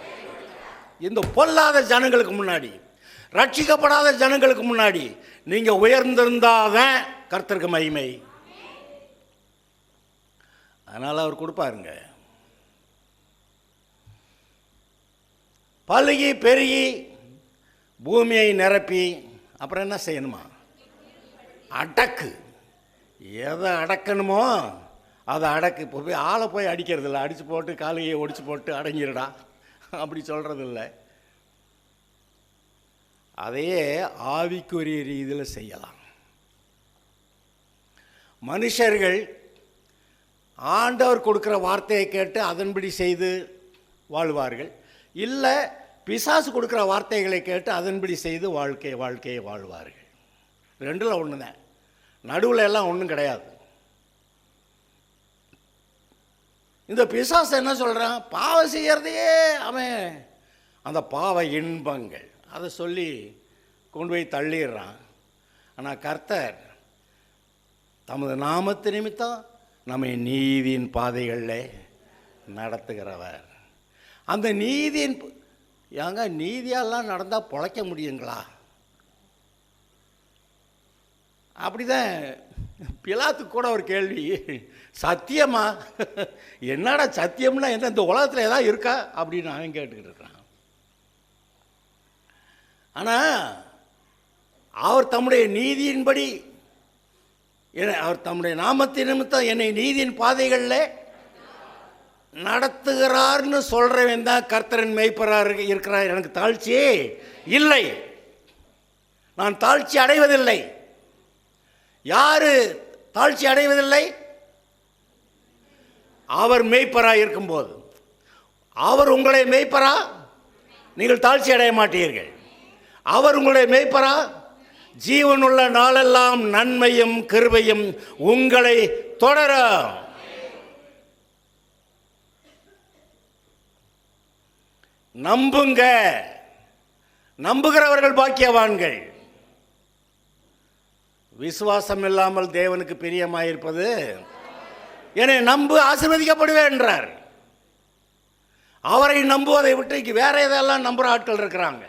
A: இந்த பொல்லாத ஜனங்களுக்கு முன்னாடி, ரட்சிக்கப்படாத ஜனங்களுக்கு முன்னாடி நீங்க உயர்ந்திருந்தாதான் கர்த்தருக்கு மகிமை. அதனால் அவர் கொடுப்பாருங்க. பலுகி பெருகி பூமியை நிரப்பி, அப்புறம் என்ன செய்யணுமா? அடக்கு. எதை அடக்கணுமோ அதை அடக்கு. இப்போ போய் ஆளை போய் அடிக்கிறது இல்லை, அடித்து போட்டு காலையை ஒடிச்சு போட்டு அடங்கிடுடா அப்படி சொல்கிறது இல்லை. அதையே ஆவிக்குரிய ரீதியில் செய்யலாம். மனுஷர்கள் ஆண்டவர் கொடுக்குற வார்த்தையை கேட்டு அதன்படி செய்து வாழ்வார்கள். இல்லை பிசாசு கொடுக்குற வார்த்தைகளை கேட்டு அதன்படி செய்து வாழ்க்கையை வாழ்வார்கள். ரெண்டில் ஒன்று தான், நடுவில் எல்லாம் ஒன்றும் கிடையாது. இந்த பிசாசு என்ன சொல்கிறான், பாவம் செய்கிறதையே அவன் அந்த பாவ இன்பங்கள் அதை சொல்லி கொண்டு போய் தள்ளிடுறான். ஆனால் கர்த்தர் தமது நாமத்து நிமித்தம் நம்மை நீதியின் பாதைகளில் நடத்துகிறவர். அந்த நீதியின் ஏங்க நீதியெல்லாம் நடந்தால் பொழைக்க முடியுங்களா? அப்படிதான் பிலாத்துக்கு கூட ஒரு கேள்வி, சத்தியமா? என்னடா சத்தியம்னா என்ன, இந்த உலகத்தில் ஏதாவது இருக்கா அப்படின்னு அவன் கேட்டுக்கிட்டு இருக்கிறான். ஆனால் அவர் தம்முடைய நீதியின்படி அவர் தம்முடைய நாமத்தின் நிமித்தம் என்னை நீதியின் பாதைகளில் நடத்துகிறார்னு சொல்கிறவன் தான் கர்த்தரின் மேய்ப்பராக இருக்கிறார். எனக்கு தாழ்ச்சியே இல்லை, நான் தாழ்ச்சி அடைவதில்லை. யாரு தாழ்ச்சி அடைவதில்லை? அவர் மேய்ப்பராக இருக்கும்போது. அவர் உங்களை மேய்ப்பரா, நீங்கள் தாழ்ச்சி அடைய மாட்டீர்கள். அவர் உங்களுடைய மேய்ப்பரா, ஜீவனுள்ள நாளெல்லாம் நன்மையும் கிருபையும் உங்களை தொடரும். நம்புங்க, நம்புகிறவர்கள் பாக்கியவான்கள். விசுவாசம் இல்லாமல் தேவனுக்கு பிரியமாயிருப்பது, என்னை நம்பு ஆசீர்வதிக்கப்படுவேன் என்றார். அவரை நம்புவதை விட்டு வேற எதெல்லாம் நம்புகிற ஆட்கள் இருக்கிறாங்க.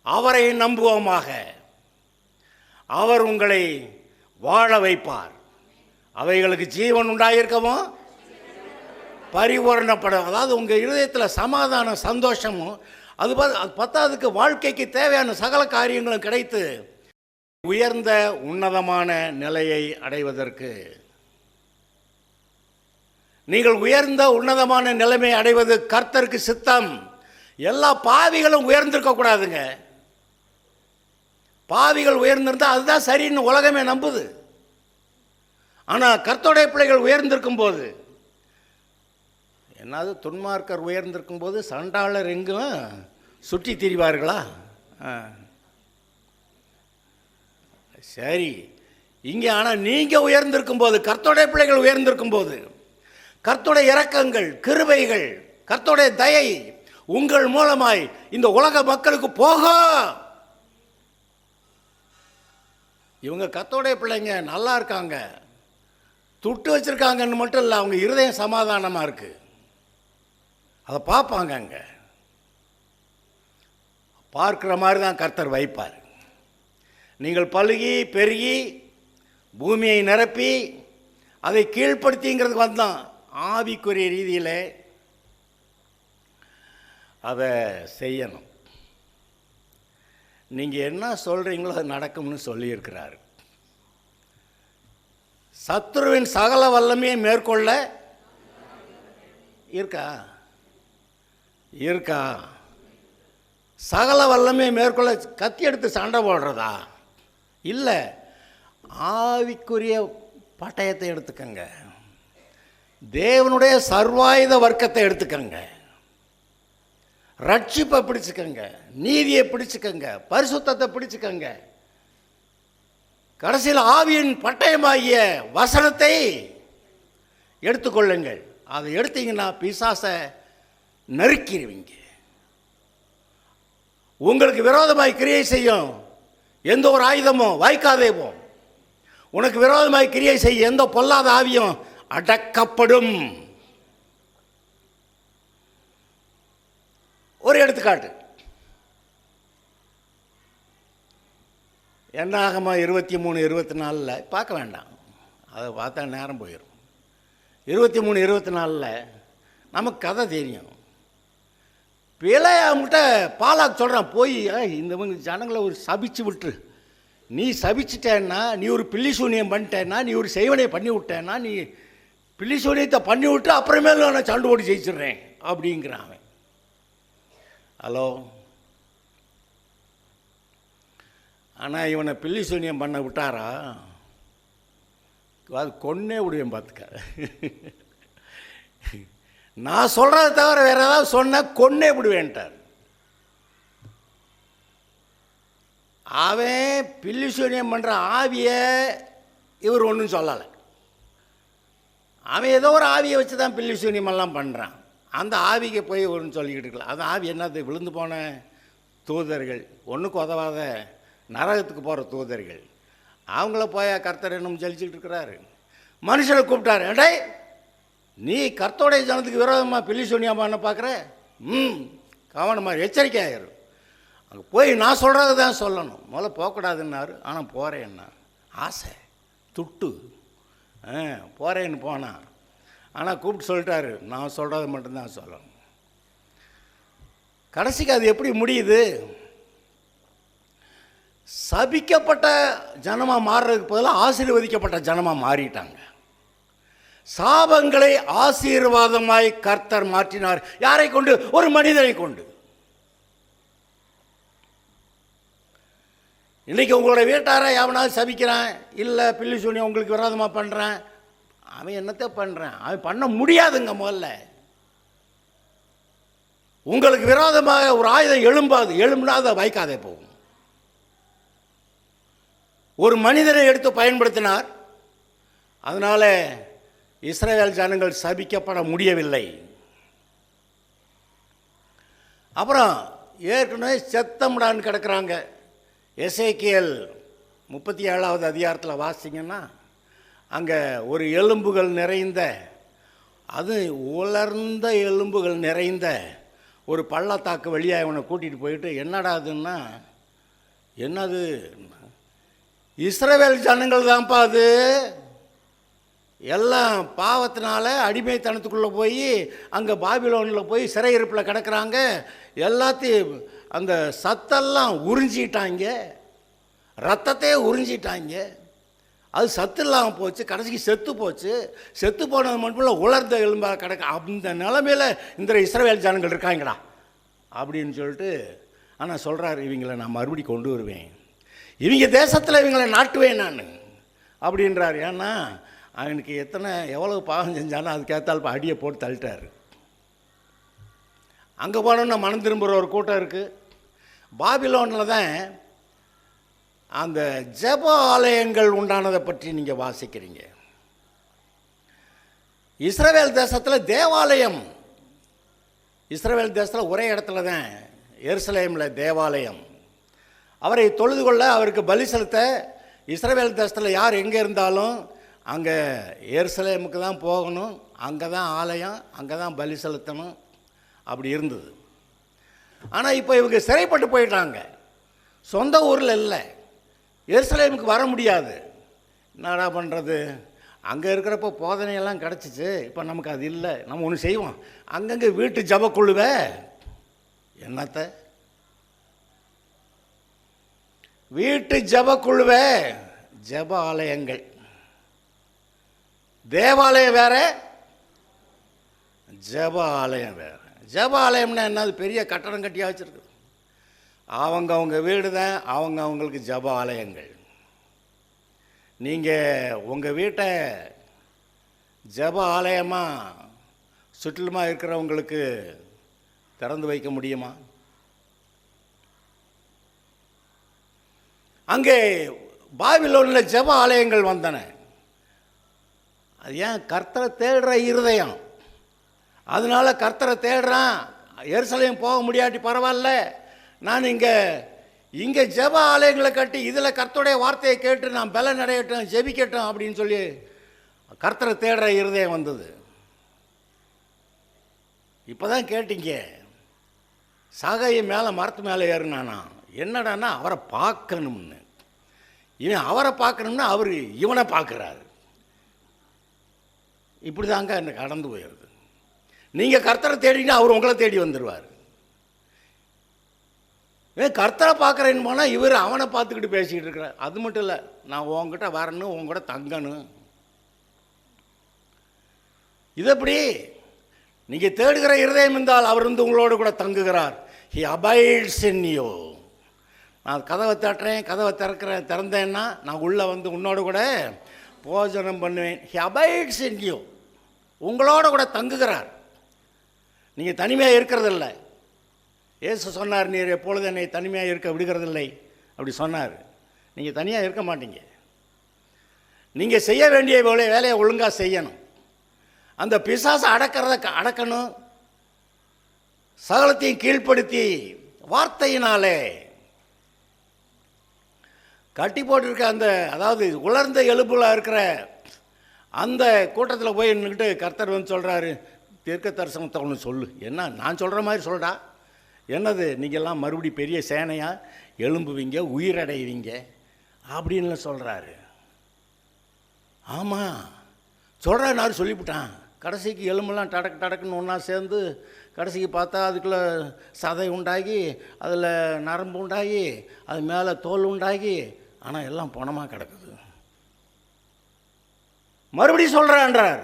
A: அவரை நம்புவோமாக. அவர் உங்களை வாழ வைப்பார். அவைகளுக்கு ஜீவன் உண்டாயிருக்கவும் பரிபூரணப்படும். அதாவது உங்கள் இருதயத்தில் சமாதானம், சந்தோஷமும், அது பத்தாவதுக்கு வாழ்க்கைக்கு தேவையான சகல காரியங்களும் கிடைத்து உயர்ந்த உன்னதமான நிலையை அடைவதற்கு, நீங்கள் உயர்ந்த உன்னதமான நிலைமை அடைவது கர்த்தருக்கு சித்தம். எல்லா பாவிகளும் உயர்ந்திருக்க கூடாதுங்க. பாவிகள் உயர்ந்திருந்தால் அதுதான் சரின்னு உலகமே நம்புது. ஆனால் கர்த்தருடைய பிள்ளைகள் உயர்ந்திருக்கும் போது, என்னது துன்மார்க்கர் உயர்ந்திருக்கும் போது சண்டாளர் எங்கும் சுற்றி திரிவார்களா? சரி, இங்கே ஆனால் நீங்கள் உயர்ந்திருக்கும் போது, கர்த்தருடைய பிள்ளைகள் உயர்ந்திருக்கும் போது, கர்த்தருடைய இரக்கங்கள், கிருபைகள், கர்த்தருடைய தயை உங்கள் மூலமாய் இந்த உலக மக்களுக்கு போகும். இவங்க கர்த்தருடைய பிள்ளைங்க நல்லா இருக்காங்க, துட்டு வச்சிருக்காங்கன்னு மட்டும் இல்லை, அவங்க இருதயம் சமாதானமாக இருக்கு. அதை பார்ப்பாங்க. அங்கே பார்க்குற மாதிரி தான் கர்த்தர் வைப்பார். நீங்கள் பலுகி பெருகி பூமியை நிரப்பி அதை கீழ்ப்படுத்திங்கிறதுக்கு வந்தான். ஆவிக்குரிய ரீதியில் அதை செய்யணும். நீங்கள் என்ன சொல்கிறீங்களோ அது நடக்கும்னு சொல்லியிருக்கிறார். சத்துருவின் சகல வல்லமையை மேற்கொள்ள இருக்கா? சகல வல்லமையை மேற்கொள்ள கத்தி எடுத்து சண்டை போடுறதா? இல்லை, ஆவிக்குரிய பட்டயத்தை எடுத்துக்கங்க, தேவனுடைய சர்வாயுத வர்க்கத்தை எடுத்துக்கங்க, ரட்சிப்பை பிடிச்சுக்கங்க, நீதியை பிடிச்சுக்கங்க, பரிசுத்தத்தை பிடிச்சுக்கங்க, கடைசியில் ஆவியின் பட்டயமாகிய வசனத்தை எடுத்துக்கொள்ளுங்கள். அதை எடுத்தீங்கன்னா பிசாசை நறுக்கிடுவீங்க. உங்களுக்கு விரோதமாய் கிரியை செய்யும் எந்த ஒரு ஆயுதமும் வாய்க்காதே போம். உனக்கு விரோதமாய் கிரியை செய்ய எந்த பொல்லாத ஆவியும் அடக்கப்படும். ஒரு எடுத்துக்காட்டு, என்னாகமா 23-24 பார்க்க வேண்டாம், அதை பார்த்தா நேரம் போயிடும். 23-24 நமக்கு கதை தெரியும். பிழையாமட்ட பாலாக்கு சொல்கிறான், போய் இந்த ஜனங்களை ஒரு சபிச்சு விட்டுரு. நீ சபிச்சிட்டேன்னா, நீ ஒரு பில்லி சூனியம் பண்ணிட்டேன்னா, நீ ஒரு செய்வனையை பண்ணி விட்டேன்னா, நீ பில்லி சூனியத்தை பண்ணி விட்டு அப்புறமேல நான் சண்டை ஓடி ஜெயிச்சிடுறேன் அப்படிங்கிறான் அவன். ஹலோ, ஆனால் இவனை பில்லி சூனியம் பண்ண விட்டாரா? அது கொன்னே விடுவேன் பார்த்துக்க. நான் சொல்கிறத தவிர வேறு ஏதாவது சொன்னால் கொன்னே விடுவேன்ட்டார். அவன் பில்லி சூனியம் பண்ணுற ஆவியை இவர் ஒன்றும் சொல்லலை. அவன் ஏதோ ஒரு ஆவியை வச்சு தான் பில்லி சூனியமெல்லாம் பண்ணுறான். அந்த ஆவிக்கு போய் ஒன்று சொல்லிக்கிட்டு இருக்கலாம். அந்த ஆவி என்னது? விழுந்து போன தூதர்கள், ஒன்றுக்கு உதவாத நரகத்துக்கு போகிற தூதர்கள். அவங்கள போய் கர்த்தர் என்னும் ஜலிச்சுக்கிட்டு இருக்கிறாரு. மனுஷனை கூப்பிட்டாரு, ஏண்டே நீ கர்த்தருடைய ஜனத்துக்கு விரோதமாக பில்லி சூனியம் பண்ண பார்க்குற, கவனமாக எச்சரிக்கை ஆயிரும். அங்கே போய் நான் சொல்கிறது தான் சொல்லணும், முதல்ல போகக்கூடாதுன்னாரு. ஆனால் போகிறேன்னா ஆசை துட்டு போகிறேன்னு போனான். ஆனால் கூப்பிட்டு சொல்லிட்டாரு, நான் சொல்கிறது மட்டும்தான் சொல்லணும். கடைசிக்கு அது எப்படி முடியுது? சபிக்கப்பட்ட ஜனமாக மாறுறதுக்கு பதிலாக ஆசீர்வதிக்கப்பட்ட ஜனமாக மாறிட்டாங்க. சாபங்களை ஆசீர்வாதமாய் கர்த்தர் மாற்றினார். யாரை கொண்டு? ஒரு மனிதனை கொண்டு. இன்றைக்கி உங்களோட வீட்டாரை எவனாவது சபிக்கிறான், இல்லை பில்லி சூனியம் உங்களுக்கு விரோதமாக பண்ணுறான், அவன் என்னத்தை பண்ணுறான்? அவன் பண்ண முடியாதுங்க. முதல்ல உங்களுக்கு விரோதமாக ஒரு ஆயுதம் எழும்புனா அதை வைக்காதே போகும். ஒரு மனிதனை எடுத்து பயன்படுத்தினார். அதனால இஸ்ரவேல் ஜனங்கள் சபிக்கப்பட முடியவில்லை. அப்புறம் ஏற்கனவே செத்தமுடான்னு கிடக்கிறாங்க. எசேக்கியேல் 37வது அதிகாரத்தில் வாசிங்கன்னா அங்கே ஒரு எலும்புகள் நிறைந்த, அது உலர்ந்த எலும்புகள் நிறைந்த ஒரு பள்ளத்தாக்கு வழியாக இவனை கூட்டிகிட்டு போயிட்டு, என்னடா அதுன்னா, என்னது? இஸ்ரவேல் ஜனங்கள் தான்ப்பா அது. எல்லாம் பாவத்தினால அடிமைத்தனத்துக்குள்ளே போய் அங்கே பாபிலோனில் போய் சிறையிருப்பில் கிடக்கிறாங்க. எல்லாத்தையும் அந்த சத்தெல்லாம் உறிஞ்சிட்டாங்க, ரத்தத்தையே உறிஞ்சிட்டாங்க. அது சத்து இல்லாமல் போச்சு, கடைசிக்கு செத்து போச்சு. செத்து போனது மட்டும் இல்லை, உலர்ந்த எலும்பாக கிடக்க. அந்த நிலைமையில் இந்த இஸ்ரவேல் ஜனங்கள் இருக்காங்கடா அப்படின்னு சொல்லிட்டு. ஆனால் சொல்கிறாரு, இவங்களை நான் மறுபடி கொண்டு வருவேன், இவங்க தேசத்தில் இவங்களை நாட்டுவேன் நான் அப்படின்றார். ஏன்னா அவனுக்கு எவ்வளவு பாவம் செஞ்சாலும் அதுக்கேற்றால் இப்போ அடியை போட்டு தள்ளிட்டார். அங்கே போனோன்னா மனம் திரும்புகிற ஒரு கூட்டம் இருக்குது. பாபிலோனில் தான் அந்த ஜெப ஆலயங்கள் உண்டானதை பற்றி நீங்கள் வாசிக்கிறீங்க. இஸ்ரவேல் தேசத்தில் தேவாலயம், இஸ்ரவேல் தேசத்தில் ஒரே இடத்துல தான், எருசலேமில் தேவாலயம். அவரை தொழுது கொள்ள, அவருக்கு பலி செலுத்த இஸ்ரவேல் தேசத்தில் யார் எங்கே இருந்தாலும் அங்கே எருசலேமுக்கு தான் போகணும். அங்கே தான் ஆலயம், அங்கே தான் பலி செலுத்தணும். அப்படி இருந்தது. ஆனால் இப்போ இவங்க சிறைப்பட்டு போயிட்டாங்க, சொந்த ஊரில் இல்லை, எருசலேமுக்கு வர முடியாது. என்னடா பண்ணுறது? அங்கே இருக்கிறப்போ போதனையெல்லாம் கிடச்சிச்சு, இப்போ நமக்கு அது இல்லை. நம்ம ஒன்று செய்வோம், அங்கங்கே வீட்டு ஜபக்குழுவை, என்னத்தை வீட்டு ஜபக்குழுவை, ஜப ஆலயங்கள். தேவாலயம் வேற, ஜப ஆலயம் வேற. ஜப ஆலயம்னா என்னது? பெரிய கட்டடம் கட்டியா வச்சுருக்கு. அவங்க வீடு தான் அவங்களுக்கு ஜப ஆலயங்கள். நீங்கள் உங்கள் வீட்டை ஜப ஆலயமாக சுற்றிலுமா இருக்கிறவங்களுக்கு திறந்து வைக்க முடியுமா? அங்கே பாபிலோனில் ஜப ஆலயங்கள் வந்தன. அது ஏன்? கர்த்தரை தேடுற இருதயம். அதனால கர்த்தரை தேடுறான். எருசலேம் போக முடியாட்டி பரவாயில்ல, நான் இங்கே ஜெப ஆலயங்களை கட்டி இதில் கர்த்தருடைய வார்த்தையை கேட்டு நான் பலன் அடையட்டும், ஜெபிக்கட்டும் அப்படின்னு சொல்லி கர்த்தரை தேடுற இருதயம் வந்தது. இப்போ தான் கேட்டீங்க, சகையை மேலே மரத்து மேலே ஏறுனானா. என்னடான்னா அவரை பார்க்கணும்னு. இவன் அவரை பார்க்கணும்னா அவர் இவனை பார்க்குறாரு. இப்படி தாங்க எனக்கு கடந்து போயிடுது. நீங்கள் கர்த்தரை தேடினா அவர் உங்களை தேடி வந்துடுவார். கர்த்தரை பார்க்குறேன்னு போனால் இவர் அவனை பார்த்துக்கிட்டு பேசிக்கிட்டு இருக்கிறார். அது மட்டும் இல்லை, நான் உங்ககிட்ட வரணும், உங்ககிட்ட தங்கணும். இது எப்படி? நீங்கள் தேடுகிற இருதயம் இருந்தால் அவர் உங்களோடு கூட தங்குகிறார். He abides in you. நான் கதவை தட்டுறேன், கதவை திறந்தேன்னா நான் உள்ளே உன்னோடு கூட போஜனம் பண்ணுவேன். He abides in you. உங்களோட கூட தங்குகிறார். நீங்கள் தனிமையாக இருக்கிறதில்ல. இயேசு சொன்னார், நீர் எப்பொழுது என்னை தனிமையாக இருக்க விடுகிறதில்லை அப்படி சொன்னார். நீங்கள் தனியாக இருக்க மாட்டீங்க. நீங்கள் செய்ய வேண்டிய வேலையை ஒழுங்காக செய்யணும். அந்த பிசாசை அடக்கணும். சகலத்தையும் கீழ்ப்படுத்தி வார்த்தையினாலே கட்டி போட்டிருக்க அந்த, அதாவது உலர்ந்த எலும்புல இருக்கிற அந்த கூட்டத்தில் போய் நின்றுக்கிட்டு கர்த்தர் வந்து சொல்கிறாரு, தீர்க்க தரிசனத்தை ஒன்று சொல்லு. என்ன நான் சொல்கிற மாதிரி சொல்கிறா? என்னது, நீங்கள்லாம் மறுபடி பெரிய சேனையாக எழும்புவீங்க, உயிரடைவீங்க அப்படின்னு சொல்கிறாரு. ஆமாம் சொல்கிறாரு, சொல்லிவிட்டான். கடைசிக்கு எலும்பெல்லாம் டடக்குன்னு ஒன்றா சேர்ந்து கடைசிக்கு பார்த்தா அதுக்குள்ளே சதை உண்டாகி, அதில் நரம்பு உண்டாகி, அது மேலே தோல் உண்டாகி, ஆனால் எல்லாம் பணமாக கிடக்குது. மறுபடியும் சொல்கிறான்றார்.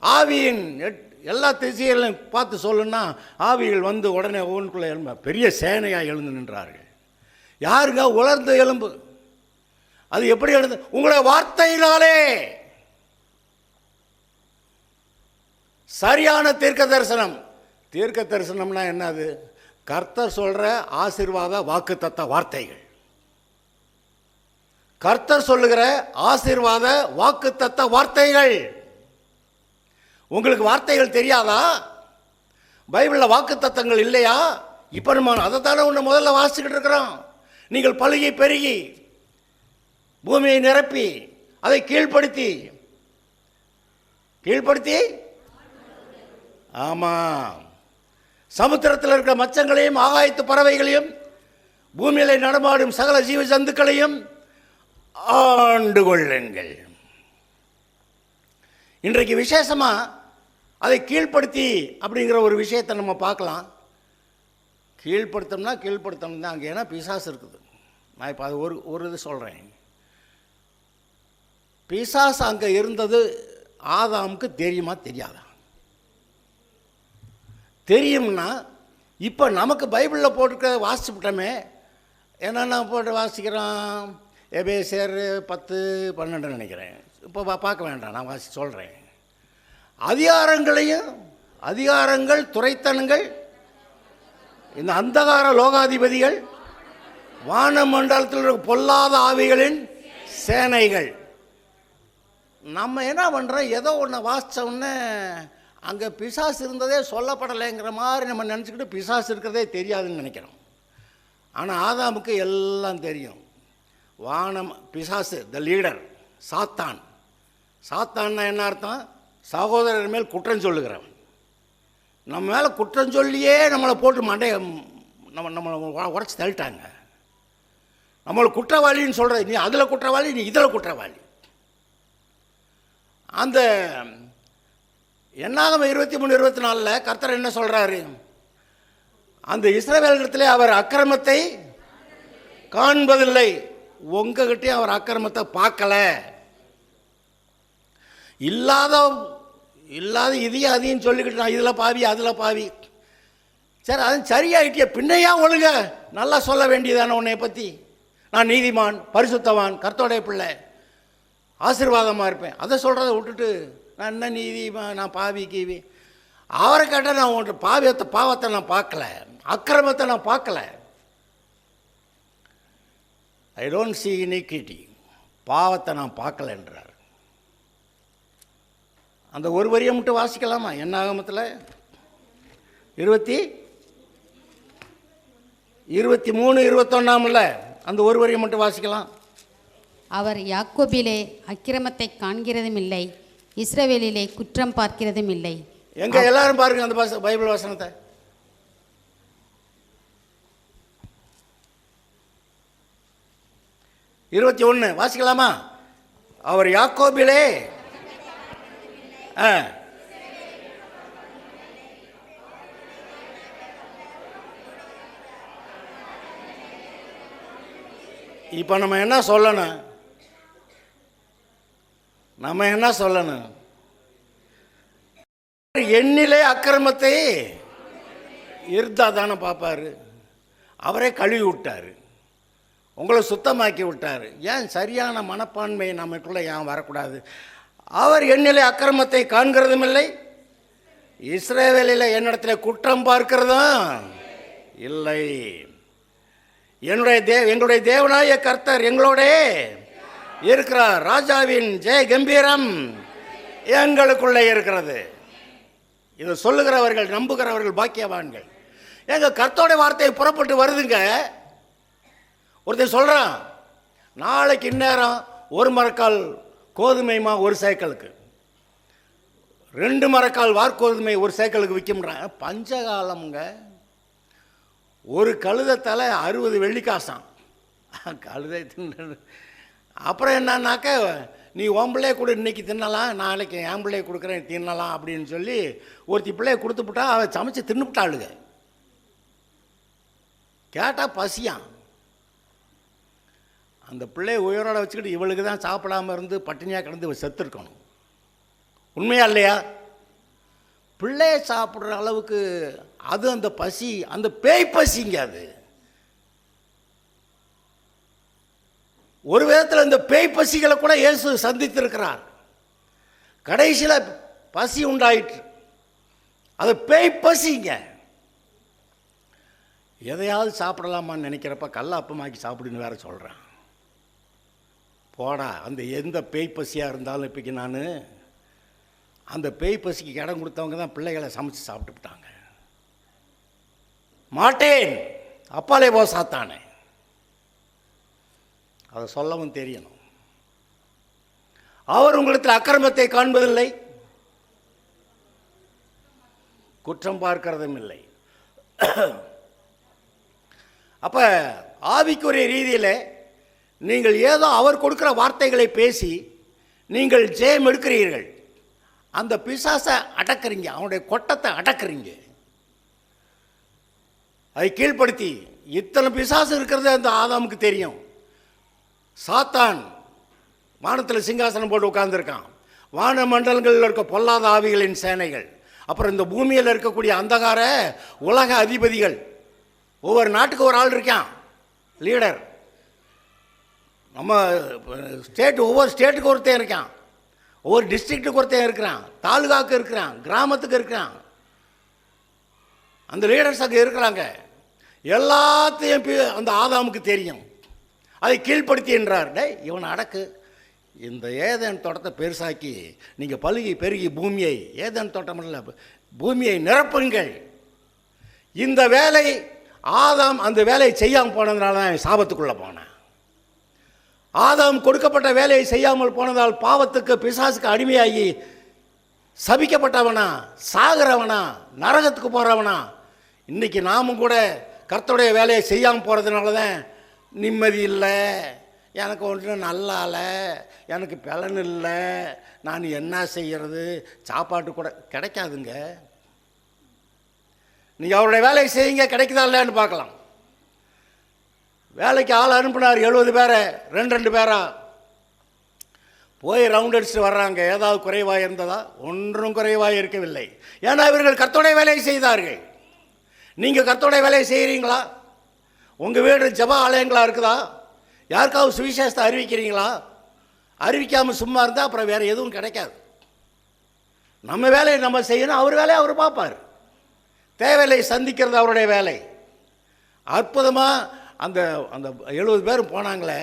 A: ஆவியின் எல்லா திசைகளையும் பார்த்து சொல்லுன்னா ஆவிகள் வந்து உடனே ஒவ்வொன்றுக்குள்ளே எழும்ப பெரிய சேனையாக எழுந்து நின்றார்கள். யாருங்க? உலர்ந்த எலும்பு. அது எப்படி எழுந்து? உங்களுடைய வார்த்தையினாலே. சரியான தீர்க்க தரிசனம். தீர்க்க தரிசனம்னா என்னது? கர்த்தர் சொல்கிற ஆசீர்வாத வாக்குத்தத்த வார்த்தைகள். கர்த்தர் சொல்லுகிற ஆசீர்வாத வாக்குத்தத்த வார்த்தைகள். உங்களுக்கு வார்த்தைகள் தெரியாதா? பைபிளில் வாக்குத்தத்தங்கள் இல்லையா? இப்போ நம்ம அதைத்தானே ஒன்று முதல்ல வாசிச்சுக்கிட்டு இருக்கிறோம். நீங்கள் பலுகி பெருகி பூமியை நிரப்பி அதை கீழ்ப்படுத்தி ஆமாம், சமுத்திரத்தில் இருக்கிற மச்சங்களையும் ஆகாயத்து பறவைகளையும் பூமியிலே நடமாடும் சகல ஜீவ ஜந்துக்களையும் ஆண்டு கொள்ளுங்கள். இன்றைக்கு விசேஷமாக அதை கீழ்ப்படுத்தி அப்படிங்கிற ஒரு விஷயத்தை நம்ம பார்க்கலாம். கீழ்ப்படுத்தோம்னா தான் அங்கே, ஏன்னா பிசாசு இருக்குது. நான் இப்போ அது ஒரு இது சொல்கிறேன். பிசாசு அங்கே இருந்தது ஆதாமுக்கு தெரியுமா தெரியாதா? தெரியும்னா இப்போ நமக்கு பைபிளில் போட்டுக்க வாசிச்சுட்டோமே. என்னென்ன போட்டு வாசிக்கிறோம்? எபேசியர் 10-12 நினைக்கிறேன். இப்போ பார்க்க வேண்டாம், நான் வாசி சொல்கிறேன். அதிகாரங்கள் துரைத்தனங்கள், இந்த அந்தகார லோகாதிபதிகள், வானமண்டலத்தில் இருக்க பொல்லாத ஆவிகளின் சேனைகள். நம்ம என்ன பண்ணுறோம்? ஏதோ ஒன்று வாசித்த உடனே அங்கே பிசாசு இருந்ததே சொல்லப்படலைங்கிற மாதிரி நம்ம நினச்சிக்கிட்டு பிசாசு இருக்கிறதே தெரியாதுன்னு நினைக்கிறோம். ஆனால் ஆதாமுக்கு எல்லாம் தெரியும். வானம் பிசாசு, த லீடர், சாத்தான்னா என்ன அர்த்தம்? சகோதரர் மேல் குற்றம் சொல்லுகிறவன். நம்ம மேலே குற்றம் சொல்லியே நம்மளை போட்டு நம்மளை உடச்சி தள்ளிட்டாங்க. நம்மளை குற்றவாளின்னு சொல்கிற, நீ அதில் குற்றவாளி, நீ இதில் குற்றவாளி. அந்த என்னாகும் 23-24 கர்த்தர் என்ன சொல்கிறாரு? அந்த இஸ்ரவேலிடத்திலே அவர் அக்கிரமத்தை காண்பதில்லை. உங்ககிட்டயும் அவர் அக்கிரமத்தை பார்க்கல. இல்லாத இதையும் அதையும் சொல்லிக்கிட்டு நான் இதில் பாவி அதில் பாவி. சரி, அது சரியாயிட்டிய பின்னையா ஒழுங்க நல்லா சொல்ல வேண்டியதான உன்னை பற்றி. நான் நீதிமான், பரிசுத்தவான், கர்த்தருடைய பிள்ளை, ஆசீர்வாதமாக இருப்பேன். அதை சொல்கிறத விட்டுட்டு நான் என்ன நீதிமான், நான் பாவி கீவி. அவரை கேட்டால் நான் உன்ட்டு பாவத்தை நான் பார்க்கல, அக்கிரமத்தை நான் பார்க்கல. I don't see iniquity. பாவத்தை நான் பார்க்கல என்றார். அந்த ஒரு வரியை மட்டும் வாசிக்கலாமா? என்னாகமத்தில் 23-21 அந்த ஒரு வரியை மட்டும் வாசிக்கலாம்.
C: அவர் யாக்கோபிலே அக்கிரமத்தை காண்கிறதும் இல்லை, இஸ்ரவேலிலே குற்றம் பார்க்கிறதும் இல்லை.
A: எங்க எல்லாரும் பாருங்க அந்த பைபிள் வசனத்தை. வாசிக்கலாமா? அவர் யாக்கோபிலே இப்போ நம்ம என்ன சொல்லணும்? எண்ணிலே அக்கிரமத்தை இருந்தா தானே பார்ப்பாரு. அவரே கழுவி விட்டார், உங்களை சுத்தமாக்கி விட்டார். ஏன் சரியான மனப்பான்மை நமக்குள்ளே ஏன் வரக்கூடாது? அவர் எண்ணிலே அக்கிரமத்தை காண்கிறதும் இல்லை, இஸ்ரவேலில் என்னிடத்துல குற்றம் பார்க்கிறதும் இல்லை. எங்களுடைய தேவனாய கர்த்தர் எங்களோட இருக்கிறார். ராஜாவின் ஜெய கம்பீரம் எங்களுக்குள்ளே இருக்கிறது. இதை சொல்லுகிறவர்கள், நம்புகிறவர்கள் பாக்கியவான்கள். எங்க கர்த்தருடைய வார்த்தை புறப்பட்டு வருதுங்க. ஒருத்தர் சொல்கிறான், நாளைக்கு இந்நேரம் 1 மரக்கால் கோதுமைமா 1 சேக்கலுக்கு, 2 மரக்கால் வார்கோதுமை 1 சேக்கலுக்கு விற்கும்ன்றான். பஞ்சகாலம்ங்க. ஒரு கழுதை தலை 60 வெள்ளிக்காசான். கழுதை தின்னு. அப்புறம் என்னன்னாக்க, நீ உன் பிள்ளைய கொடு, இன்னைக்கு தின்னலாம், நாளைக்கு என் பிள்ளைய கொடுக்குறேன் தின்னலாம் அப்படின்னு சொல்லி ஒருத்தி பிள்ளைய கொடுத்துவிட்டா அவள் சமைச்சு தின்னுவிட்டாளுங்க. கேட்டால் பசியான். அந்த பிள்ளைய உயிரோட வச்சுக்கிட்டு இவளுக்கு தான் சாப்பிடாமல் இருந்து பட்டினியாக கிடந்து செத்துருக்கணும். உண்மையா இல்லையா? பிள்ளைய சாப்பிட்ற அளவுக்கு அது அந்த பசி, அந்த பேய் பசிங்க. அது ஒரு விதத்தில் இந்த பேய் பசிகளை கூட இயேசு சந்தித்திருக்கிறார். கடைசியில் பசி உண்டாயிற்று. அது பேய் பசிங்க. எதையாவது சாப்பிடலாமான்னு நினைக்கிறப்ப கல்லாப்பமாக்கி சாப்பிடுன்னு வேற சொல்கிறேன். போடா, அந்த எந்த பேய் பசியாக இருந்தாலும் இப்போக்கி நான் அந்த பேய் பசிக்கு இடம் கொடுத்தவங்க தான் பிள்ளைகளை சமைச்சு சாப்பிட்டுட்டாங்க. மாட்டேன், அப்பாலே போ சாத்தானே. அதை சொல்லவும் தெரியணும். அவர் உங்களிடத்தில் அக்கிரமத்தை காண்பதில்லை, குற்றம் பார்க்கிறதும் இல்லை. அப்போ ஆவிக்குரிய ரீதியில் நீங்கள் ஏதோ அவர் கொடுக்குற வார்த்தைகளை பேசி நீங்கள் ஜெயம் எடுக்கிறீர்கள். அந்த பிசாசை அடக்குறீங்க, அவனுடைய கொட்டத்தை அடக்குறீங்க. அதை கீழ்ப்படுத்தி இத்தனை பிசாசு இருக்கிறது அந்த ஆதாமுக்கு தெரியும். சாத்தான் வானத்தில் சிங்காசனம் போட்டு உட்கார்ந்துருக்கான். வான மண்டலங்களில் இருக்க பொல்லாத ஆவிகளின் சேனைகள், அப்புறம் இந்த பூமியில் இருக்கக்கூடிய அந்தகார உலக அதிபதிகள், ஒவ்வொரு நாட்டுக்கு ஒரு ஆள் இருக்கான், லீடர். நம்ம ஸ்டேட், ஒவ்வொரு ஸ்டேட்டுக்கு ஒருத்தன் இருக்கான், ஒவ்வொரு டிஸ்ட்ரிக்ட்டுக்கு ஒருத்தன் இருக்கிறான், தாலுகாவுக்கு இருக்கிறான், கிராமத்துக்கு இருக்கிறான். அந்த லீடர்ஸ் அங்கே இருக்கிறாங்க. எல்லாத்தையும் அந்த ஆதாமுக்கு தெரியும். அதை கீழ்ப்படுத்தி என்றார். டேய், இவனை அடக்கு, இந்த ஏதேன் தோட்டத்தை பெருசாக்கி நீங்கள் பழுகி பெருகி பூமியை, ஏதேன் தோட்டம் இல்லை, பூமியை நிரப்புங்கள். இந்த வேலை ஆதாம் அந்த வேலையை செய்யாமல் போனதுனால தான் சாபத்துக்குள்ளே போனேன். ஆதாம் கொடுக்கப்பட்ட வேலையை செய்யாமல் போனதால் பாவத்துக்கு பிசாசுக்கு அடிமையாகி சபிக்கப்பட்டவனா, சாகிறவனா, நரகத்துக்கு போகிறவனா. இன்றைக்கி நாமும் கூட கர்த்தருடைய வேலையை செய்யாமல் போகிறதுனால தான் நிம்மதி இல்லை, எனக்கு ஒன்றும் நல்லா இல்லை, எனக்கு பலன் இல்லை, நான் என்ன செய்கிறது, சாப்பாட்டு கூட கிடைக்காதுங்க. நீங்கள் அவருடைய வேலையை செய்யுங்க, கிடைக்குதா இல்லைன்னு பார்க்கலாம். வேலைக்கு ஆள் அனுப்பினார் 70 பேரை, 2 பேரா போய் ரவுண்ட் அடிச்சுட்டு வர்றாங்க. ஏதாவது குறைவாக இருந்ததா? ஒன்றும் குறைவாக இருக்கவில்லை. ஏன்னா இவர்கள் கர்த்தருடைய வேலையை செய்தார்கள். நீங்கள் கர்த்தருடைய வேலையை செய்கிறீங்களா? உங்கள் வீடு ஜெப ஆலயங்களாக இருக்குதா? யாருக்காவது சுவிசேஷத்தை அறிவிக்கிறீங்களா? அறிவிக்காமல் சும்மா இருந்தால் அப்புறம் வேறு எதுவும் கிடைக்காது. நம்ம வேலையை நம்ம செய்யணும், அவர் வேலையை அவர் பார்ப்பார். தேவையை சந்திக்கிறது அவருடைய வேலை. அற்புதமாக அந்த அந்த 70 பேரும் போனாங்களே,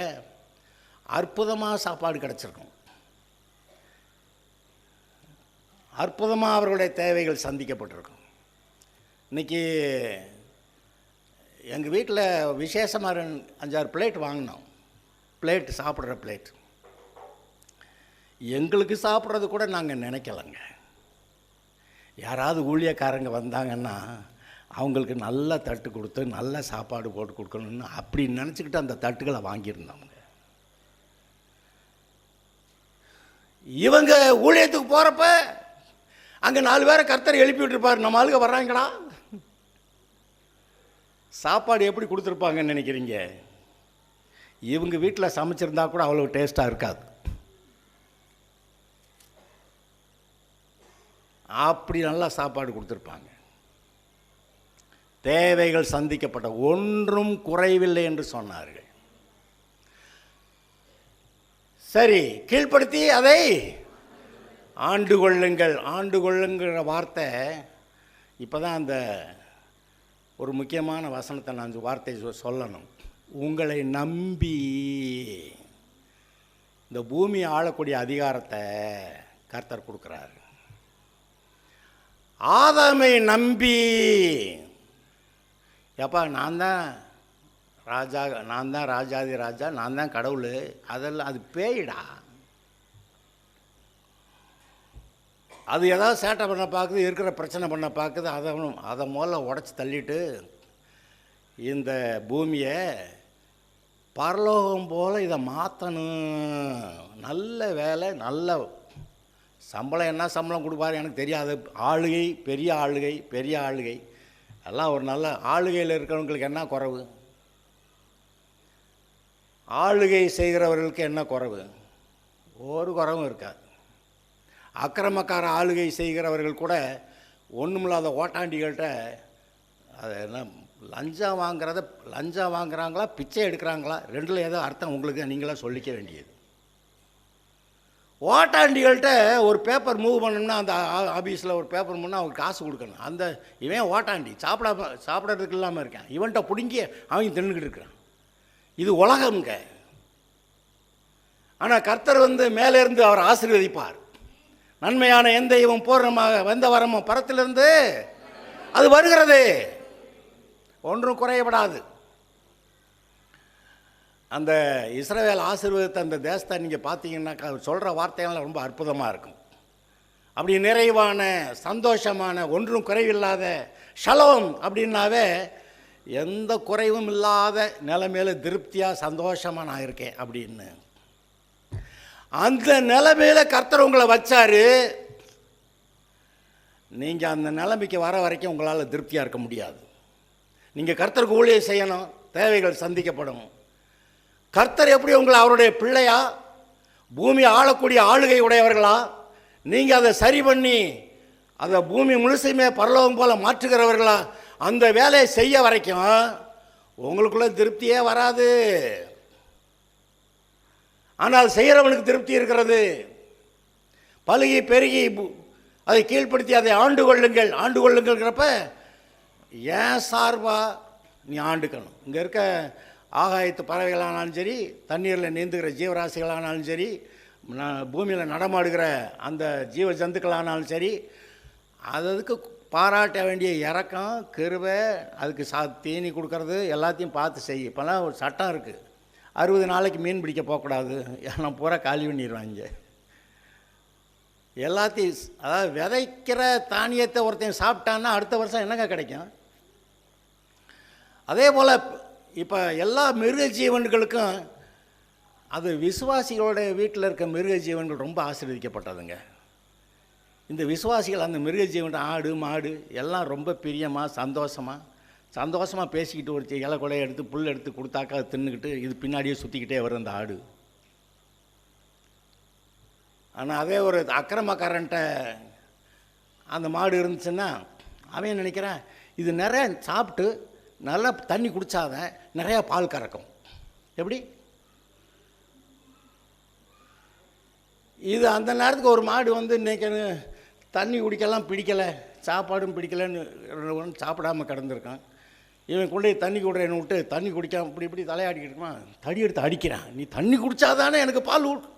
A: அற்புதமாக சாப்பாடு கிடச்சிருக்கும். அற்புதமாக அவர்களுடைய தேவைகள் சந்திக்கப்பட்டிருக்கும். இன்றைக்கி எங்கள் வீட்டில் விசேஷமாக 5-6 பிளேட் வாங்கினோம். பிளேட், சாப்பிட்ற பிளேட். எங்களுக்கு சாப்பிட்றது கூட நாங்கள் நினைக்கலைங்க. யாராவது ஊழியக்காரங்க வந்தாங்கன்னா அவங்களுக்கு நல்ல தட்டு கொடுத்து நல்ல சாப்பாடு போட்டு கொடுக்கணும்னு அப்படி நினச்சிக்கிட்டு அந்த தட்டுகளை வாங்கியிருந்தோங்க. இவங்க ஊழியத்துக்கு போகிறப்ப அங்கே 4 பேரை கர்த்தர் எழுப்பி விட்டுருப்பார். நம்ம ஆளுங்க வர்றாங்கடா, சாப்பாடு எப்படி கொடுத்துருப்பாங்கன்னு நினைக்கிறீங்க? இவங்க வீட்டில் சமைச்சிருந்தா கூட அவ்வளோ டேஸ்ட்டாக இருக்காது. அப்படி நல்லா சாப்பாடு கொடுத்துருப்பாங்க. தேவைகள் சந்திக்கப்பட்ட, ஒன்றும் குறைவில்லை என்று சொன்னார்கள். சரி, கீழ்ப்படுத்தி அதை ஆண்டு கொள்ளுங்கள். ஆண்டு கொள்ளுங்கிற வார்த்தை இப்போ தான் அந்த ஒரு முக்கியமான வசனத்தை நான் வார்த்தை சொல்லணும். உங்களை நம்பி இந்த பூமியை ஆளக்கூடிய அதிகாரத்தை கர்த்தர் கொடுக்குறாரு. ஆதாமை நம்பி, எப்பா நான் தான் ராஜா, நான் தான் ராஜாதி ராஜா, நான் தான் கடவுள், அதெல்லாம் அது பேயிடா. அது ஏதாவது சேட்டை பண்ண பார்க்குது, இருக்கிற பிரச்சனை பண்ண பார்க்குது, அதை முதல்ல உடச்சி தள்ளிட்டு இந்த பூமியை பரலோகம் போல் இதை மாற்றணும். நல்ல வேலை, நல்ல சம்பளம், என்ன சம்பளம் கொடுப்பாரு எனக்கு தெரியாது. ஆளுகை, பெரிய ஆளுகை, பெரிய ஆளுகை எல்லாம் ஒரு நல்ல ஆளுகையில் இருக்கிறவங்களுக்கு என்ன குறைவு? ஆளுகை செய்கிறவர்களுக்கு என்ன குறைவு? ஒரு குறைவும் இருக்காது. அக்கிரமக்கார ஆளுகை செய்கிறவர்கள் கூட ஒன்றுமில்லாத ஓட்டாண்டிகள்கிட்ட அது என்ன லஞ்சம் வாங்குறாங்களா பிச்சை எடுக்கிறாங்களா, ரெண்டில் ஏதோ அர்த்தம் உங்களுக்கு நீங்களாக சொல்லிக்க வேண்டியது. ஓட்டாண்டிகள்கிட்ட ஒரு பேப்பர் மூவ் பண்ணணும்னா, அந்த ஆஃபீஸில் ஒரு பேப்பர் மூவ்னா அவங்களுக்கு காசு கொடுக்கணும். அந்த இவன் ஓட்டாண்டி சாப்பிட்றதுக்கு இல்லாமல் இருக்கான், இவன்கிட்ட பிடுங்கி அவங்க தின்னுக்கிட்டு இருக்கிறான். இது உலகம்ங்க. ஆனால் கர்த்தர் மேலேருந்து அவர் ஆசீர்வதிப்பார். நன்மையான எந்த இவன் பூர்ணமாக வந்த வரமும் பரத்திலிருந்து அது வருகிறது, ஒன்றும் குறையப்படாது. அந்த இஸ்ரவேல் ஆசீர்வாதத்தை அந்த தேசத்தை நீங்கள் பார்த்தீங்கன்னாக்கா சொல்கிற வார்த்தைகள்லாம் ரொம்ப அற்புதமாக இருக்கும். அப்படி நிறைவான சந்தோஷமான ஒன்றும் குறைவில்லாத ஷலோம் அப்படின்னாவே எந்த குறைவும் இல்லாத நிலைமையில் திருப்தியாக சந்தோஷமாக நான் இருக்கேன் அப்படின்னு. அந்த நிலைமையில் கர்த்தர் உங்களை வச்சார். நீங்கள் அந்த நிலைமைக்கு வர வரைக்கும் உங்களால் திருப்தியாக இருக்க முடியாது. நீங்கள் கர்த்தருக்கு ஊழியம் செய்யணும், தேவைகள் சந்திக்கப்படும். கர்த்தர் எப்படி உங்களை அவருடைய பிள்ளையா, பூமியை ஆளக்கூடிய ஆளுகை உடையவர்களா, நீங்கள் அதை சரி பண்ணி அதை பூமி முழுசுமே பரலோகம் போல் மாற்றுகிறவர்களா, அந்த வேலையை செய்ய வரைக்கும் உங்களுக்குள்ள திருப்தியே வராது. ஆனால் செய்கிறவனுக்கு திருப்தி இருக்கிறது. பலுகி பெருகி அதை கீழ்ப்படுத்தி அதை ஆண்டு கொள்ளுங்கள்ங்கிறப்ப ஏன் சார்பா நீ ஆண்டுக்கணும். இங்கே இருக்க ஆகாயத்து பறவைகளானாலும் சரி, தண்ணீரில் நீந்துகிற ஜீவராசிகளானாலும் சரி, பூமியில் நடமாடுகிற அந்த ஜீவ ஜந்துக்களானாலும் சரி, அதுக்கு பாராட்ட வேண்டிய இரக்கம், கிருபை, அதுக்கு தீனி கொடுக்கறது எல்லாத்தையும் பார்த்து செய்ய. இப்போல்லாம் ஒரு சட்டம் இருக்குது, 60 நாளைக்கு மீன் பிடிக்க போகக்கூடாது, ஏன்னா பூரா காலி பண்ணிடுவாங்க எல்லாத்தையும். அதாவது விதைக்கிற தானியத்தை ஒருத்தன் சாப்பிட்டான்னா அடுத்த வருஷம் என்னங்க கிடைக்கும்? அதே போல் இப்போ எல்லா மிருக ஜீவன்களுக்கும் அது விசுவாசிகளோட வீட்டில் இருக்க மிருக ஜீவன்கள் ரொம்ப ஆசீர்வதிக்கப்பட்டதுங்க. இந்த விசுவாசிகள் அந்த மிருக ஜீவன் ஆடு மாடு எல்லாம் ரொம்ப பிரியமாக சந்தோஷமாக பேசிக்கிட்டு ஒரு இலை கொலையை எடுத்து புல் எடுத்து கொடுத்தாக்கா அது தின்னுக்கிட்டு இது பின்னாடியே சுற்றிக்கிட்டே வரும் அந்த ஆடு. ஆனால் அதே ஒரு அக்கிரமக்காரன்ட்ட அந்த மாடு இருந்துச்சுன்னா அவன் நினைக்கிறான் இது நிறைய சாப்பிட்டு நல்லா தண்ணி குடித்தாதான் நிறையா பால் கறக்கும். எப்படி? இது அந்த நேரத்துக்கு ஒரு மாடு இன்றைக்கி தண்ணி குடிக்கலாம் பிடிக்கலை, சாப்பாடும் பிடிக்கலைன்னு சாப்பிடாமல் கிடந்திருக்கான். இவன் கொண்டு தண்ணி குடுறேன்னு விட்டு தண்ணி குடிக்காம இப்படி தலையாடிக்கிட்டு இருக்கான். தடி எடுத்து அடிக்கிறான். நீ தண்ணி குடித்தாதானே எனக்கு பால் ஊட்டு.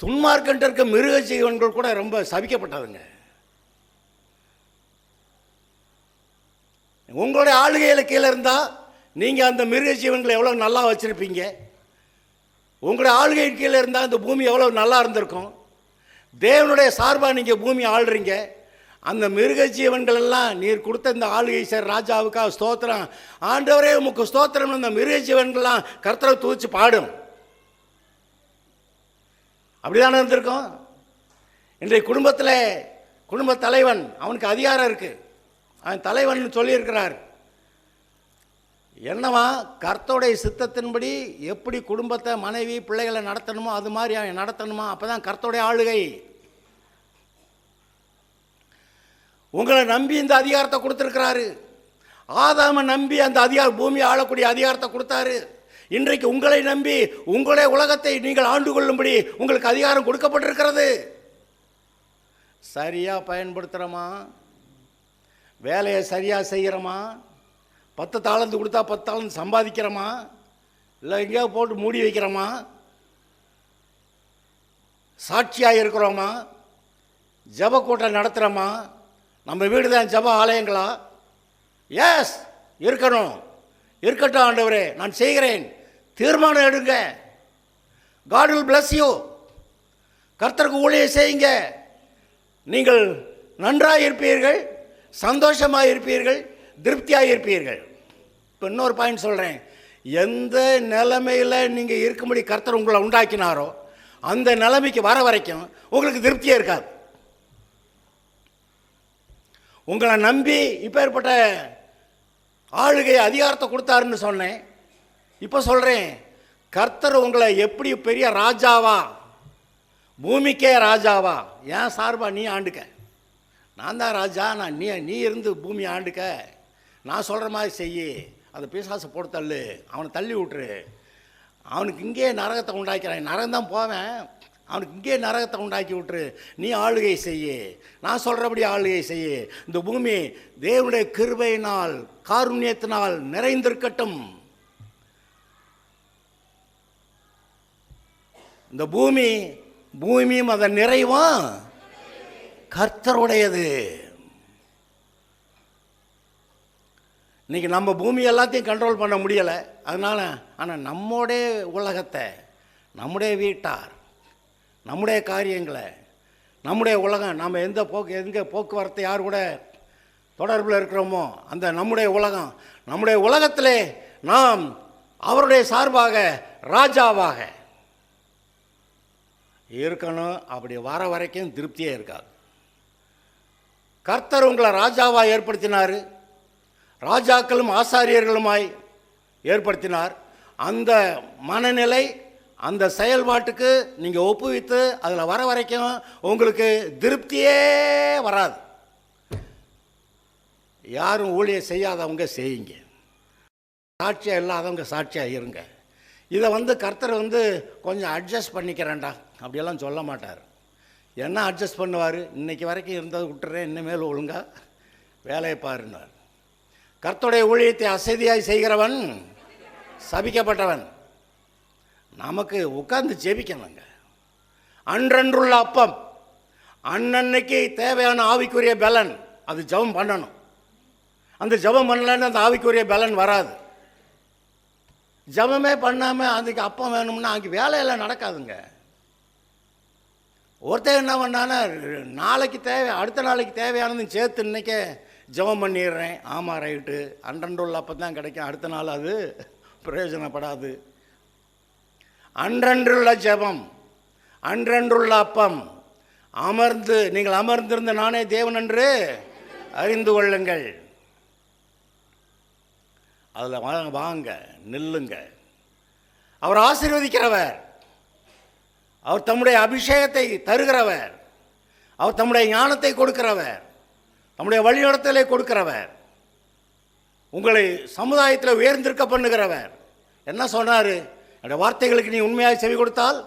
A: துன்மார்க்கன்ட்டு இருக்க மிருக ஜீவன்கள் கூட ரொம்ப சபிக்கப்பட்டதுங்க. உங்களுடைய ஆளுகையில் கீழே இருந்தால் நீங்கள் அந்த மிருக ஜீவன்களை எவ்வளோ நல்லா வச்சுருப்பீங்க. உங்களுடைய ஆளுகை கீழே இருந்தால் இந்த பூமி எவ்வளோ நல்லா இருந்திருக்கும். தேவனுடைய சார்பாக நீங்கள் பூமி ஆள்றீங்க. அந்த மிருக ஜீவன்கள் எல்லாம் நீர் கொடுத்த இந்த ஆளுகை சார் ராஜாவுக்காக ஸ்தோத்திரம், ஆண்டவரே உமக்கு ஸ்தோத்திரம். அந்த மிருக ஜீவன்கள்லாம் கர்த்தரை தூச்சு பாடும். அப்படிதானே இருந்திருக்கும். இன்றைய குடும்ப தலைவன் அவனுக்கு அதிகாரம் இருக்குது. அவன் தலைவன் சொல்லியிருக்கிறார். என்னவா கர்த்தருடைய சித்தத்தின்படி எப்படி குடும்பத்தை மனைவி பிள்ளைகளை நடத்தணுமோ அது மாதிரி அவன் நடத்தணுமா. அப்போ தான் கர்த்தருடைய ஆளுகை. உங்களை நம்பி இந்த அதிகாரத்தை கொடுத்துருக்கிறாரு. ஆதாமை நம்பி அந்த பூமியை ஆளக்கூடிய அதிகாரத்தை கொடுத்தாரு. இன்றைக்கு உங்களை நம்பி உங்களுடைய உலகத்தை நீங்கள் ஆண்டு கொள்ளும்படி உங்களுக்கு அதிகாரம் கொடுக்கப்பட்டிருக்கிறது. சரியாக பயன்படுத்துகிறோமா? வேலையை சரியாக செய்கிறோமா? 10 தாளந்து கொடுத்தா 10 தாளந்து சம்பாதிக்கிறோமா, இல்லை எங்கேயோ போட்டு மூடி வைக்கிறோமா, சாட்சியாக இருக்கிறோமா, ஜப கூட்டம் நடத்துகிறோமா, நம்ம வீடு தான் ஜப ஆலயங்களா? எஸ், இருக்கணும். இருக்கட்டும் ஆண்டவரே, நான் செய்கிறேன். தீர்மானம் எடுங்க. God will bless you. கர்த்தருக்கு ஊழியம் செய்யுங்க. நீங்கள் நன்றாக இருப்பீர்கள், சந்தோஷமாக இருப்பீர்கள், திருப்தியாக இருப்பீர்கள். இப்போ இன்னொரு பாயிண்ட் சொல்கிறேன். எந்த நிலைமையில் நீங்கள் இருக்கும்படி கர்த்தர் உங்களை உண்டாக்கினாரோ அந்த நிலைமைக்கு வர வரைக்கும் உங்களுக்கு திருப்தியே இருக்காது. உங்களை நம்பி இப்போ ஏற்பட்ட ஆளுகை அதிகாரத்தை கொடுத்தாருன்னு சொன்னேன். இப்போ சொல்கிறேன், கர்த்தர் உங்களை எப்படி பெரிய ராஜாவா, பூமிக்கே ராஜாவா, ஏன் சார்பா நீ ஆண்டுக்க, நான் தான் ராஜா, நான் நீ இருந்து பூமி ஆண்டுக்க, நான் சொல்கிற மாதிரி செய்யி, அந்த பிசாசை போட்டு தள்ளு, அவனை தள்ளி விட்டுரு, அவனுக்கு இங்கே நரகத்தை உண்டாக்கிறான், நரகம் தான் போவேன், அவனுக்கு இங்கே நரகத்தை உண்டாக்கி விட்டுரு, நீ ஆளுகை செய்யு, நான் சொல்கிறபடி ஆளுகை செய்யு, இந்த பூமி தேவனுடைய கிருபையினால் காருண்யத்தினால் நிறைந்திருக்கட்டும். இந்த பூமியும் அதன் நிறைவும் கர்த்தருடையது. இன்றைக்கி நம்ம பூமி எல்லாத்தையும் கண்ட்ரோல் பண்ண முடியலை. அதனால் ஆனால் நம்முடைய உலகத்தை, நம்முடைய வீட்டார், நம்முடைய காரியங்களை, நம்முடைய உலகம், நம்ம எங்கே போக்குவரத்து யார் கூட தொடர்பில் இருக்கிறோமோ அந்த நம்முடைய உலகம், நம்முடைய உலகத்திலே நாம் அவருடைய சார்பாக ராஜாவாக இருக்கணும். அப்படி வர வரைக்கும் திருப்தியே இருக்காது. கர்த்தர் உங்களை ராஜாவாக ஏற்படுத்தினார், ராஜாக்களும் ஆசாரியர்களுமாய் ஏற்படுத்தினார். அந்த மனநிலை, அந்த செயல்பாட்டுக்கு நீங்கள் ஒப்புவித்து அதில் வர வரைக்கும் உங்களுக்கு திருப்தியே வராது. யாரும் ஊழியம் செய்யாதவங்க செய்யுங்க, சாட்சியாக இல்லாதவங்க சாட்சியாக இருங்க. இதை கர்த்தர் கொஞ்சம் அட்ஜஸ்ட் பண்ணிக்கிறேன்டா அப்படியெல்லாம் சொல்ல மாட்டார். என்ன அட்ஜஸ்ட் பண்ணுவார்? இன்றைக்கி வரைக்கும் இருந்ததை விட்டுறேன், இனிமேல் ஒழுங்காக வேலையை பாருன்னார். கர்த்தருடைய ஊழியத்தை அசதியாய் செய்கிறவன் சபிக்கப்பட்டவன். நமக்கு உட்கார்ந்து ஜெபிக்கணுங்க. அன்றன்றுள்ள அப்பம், அன்னன்னைக்கு தேவையான ஆவிக்குரிய பலன், அது ஜெபம் பண்ணணும். அந்த ஜெபம் பண்ணலன்னு அந்த ஆவிக்குரிய பலன் வராது. ஜெபமே பண்ணாமல் அதுக்கு அப்பம் வேணும்னா அங்கே வேலையெல்லாம் நடக்காதுங்க. ஒருத்தர் என்ன பண்ணான்னா, நாளைக்கு அடுத்த நாளைக்கு தேவையானதும் சேர்த்து இன்றைக்கே ஜெபம் பண்ணிடுறேன். ஆமாம், ரைட்டு, அன்றன்றுள்ள அப்பம் தான் கிடைக்கும், அடுத்த நாள் அது பிரயோஜனப்படாது. அன்றன்றுள்ள ஜெபம், அன்றன்றுள்ள அப்பம், நீங்கள் அமர்ந்திருந்த நானே தேவன் என்று அறிந்து கொள்ளுங்கள். அதில் வாங்க, நில்லுங்க. அவர் ஆசீர்வதிக்கிறவர், அவர் தம்முடைய அபிஷேகத்தை தருகிறவர், அவர் தம்முடைய ஞானத்தை கொடுக்கிறவர், தம்முடைய வழிநடத்தலை கொடுக்கிறவர், உங்களை சமுதாயத்தில் உயர்ந்திருக்க பண்ணுகிறவர். என்ன சொன்னார்? என்னுடைய வார்த்தைகளுக்கு நீ உண்மையாக செவி கொடுத்தால்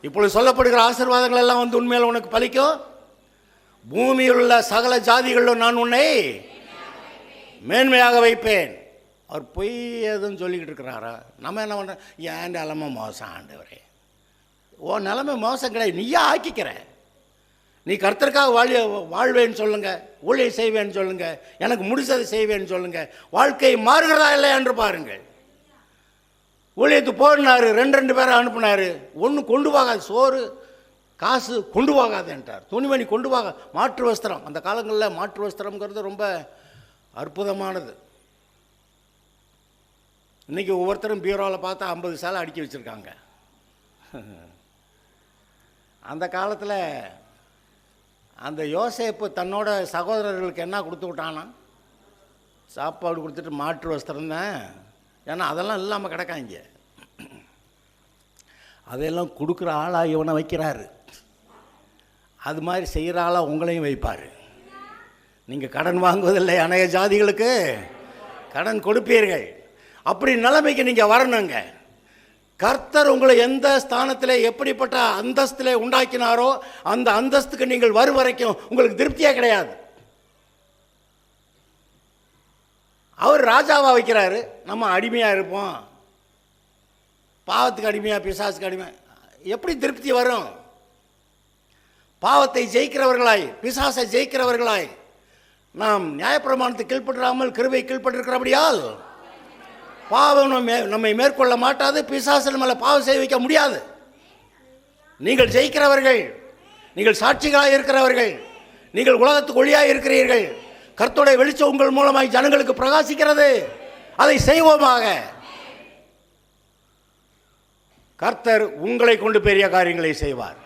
A: இப்பொழுது சொல்லப்படுகிற ஆசீர்வாதங்கள் எல்லாம் உண்மையில் உனக்கு பலிக்கும். பூமியில் உள்ள சகல ஜாதிகளிலும் நான் உன்னை மேன்மையாக வைப்பேன். அவர் பொய் எதுன்னு சொல்லிக்கிட்டு இருக்கிறாரா? நம்ம என்ன பண்ணுறோம்? என் நிலைமை மோசம் ஆண்டவரே. ஓ நிலைமை மோசம் கிடையாது, நீயா ஆக்கிக்கிற. நீ கர்த்தருக்காக வாழ்வேன்னு சொல்லுங்கள், ஊழியம் செய்வேன்னு சொல்லுங்கள், எனக்கு முடிச்சதை செய்வேன்னு சொல்லுங்கள். வாழ்க்கை மாறுகிறதா இல்லையா என்று பாருங்கள். ஊழியத்துக்கு போனார், 2 பேரை அனுப்புனார். ஒன்று கொண்டு போகாது, சோறு காசு கொண்டு போகாதுன்ட்டார். துணிமணி கொண்டு போக, மாற்று வஸ்திரம். அந்த காலங்களில் மாற்று வஸ்திரம்ங்கிறது ரொம்ப அற்புதமானது. இன்றைக்கி ஒவ்வொருத்தரும் பீரோவில் பார்த்தா 50 சேலை அடுக்கி வச்சுருக்காங்க. அந்த காலத்தில் அந்த யோசேப்பு தன்னோட சகோதரர்களுக்கு என்ன கொடுத்து விட்டானா? சாப்பாடு கொடுத்துட்டு மாற்று வஸ்திரம் தான். ஏன்னா அதெல்லாம் இல்லாமல் கிடக்காங்க. அதையெல்லாம் கொடுக்குற ஆளாக இவனை வைக்கிறாரு. அது மாதிரி செய்கிற ஆளாக உங்களையும் வைப்பார். நீங்கள் கடன் வாங்குவதில்லை, அநேக ஜாதிகளுக்கு கடன் கொடுப்பீர்கள். அப்படி நிலைமைக்கு நீங்கள் வரணுங்க. கர்த்தர் உங்களை எந்த ஸ்தானத்தில் எப்படிப்பட்ட அந்தஸ்தில் உண்டாக்கினாரோ அந்த அந்தஸ்துக்கு நீங்கள் வரும் வரைக்கும் உங்களுக்கு திருப்தியே கிடையாது. அவர் ராஜாவாக வைக்கிறாரு, நம்ம அடிமையாக இருப்போம். பாவத்துக்கு அடிமையாக, பிசாசுக்கு அடிமையாக எப்படி திருப்தி வரும்? பாவத்தை ஜெயிக்கிறவர்களாய், பிசாசை ஜெயிக்கிறவர்களாய் நாம் நியாயப்பிரமாணத்தை கீழ்ப்பற்றாமல் கிருபை கீழ்ப்பட்டிருக்கிறபடியால் பாவம் நம்மை மேற்கொள்ள மாட்டாது, பிசாசு நம்மளை பாவம் செய்ய வைக்க முடியாது. நீங்கள் ஜெயிக்கிறவர்கள், நீங்கள் சாட்சிகளாக இருக்கிறவர்கள், நீங்கள் உலகத்துக்கு ஒளியாக இருக்கிறீர்கள். கர்த்தருடைய வெளிச்சம் உங்கள் மூலமாய் ஜனங்களுக்கு பிரகாசிக்கிறது. அதை செய்வோமாக. கர்த்தர் உங்களை கொண்டு பெரிய காரியங்களை செய்வார்.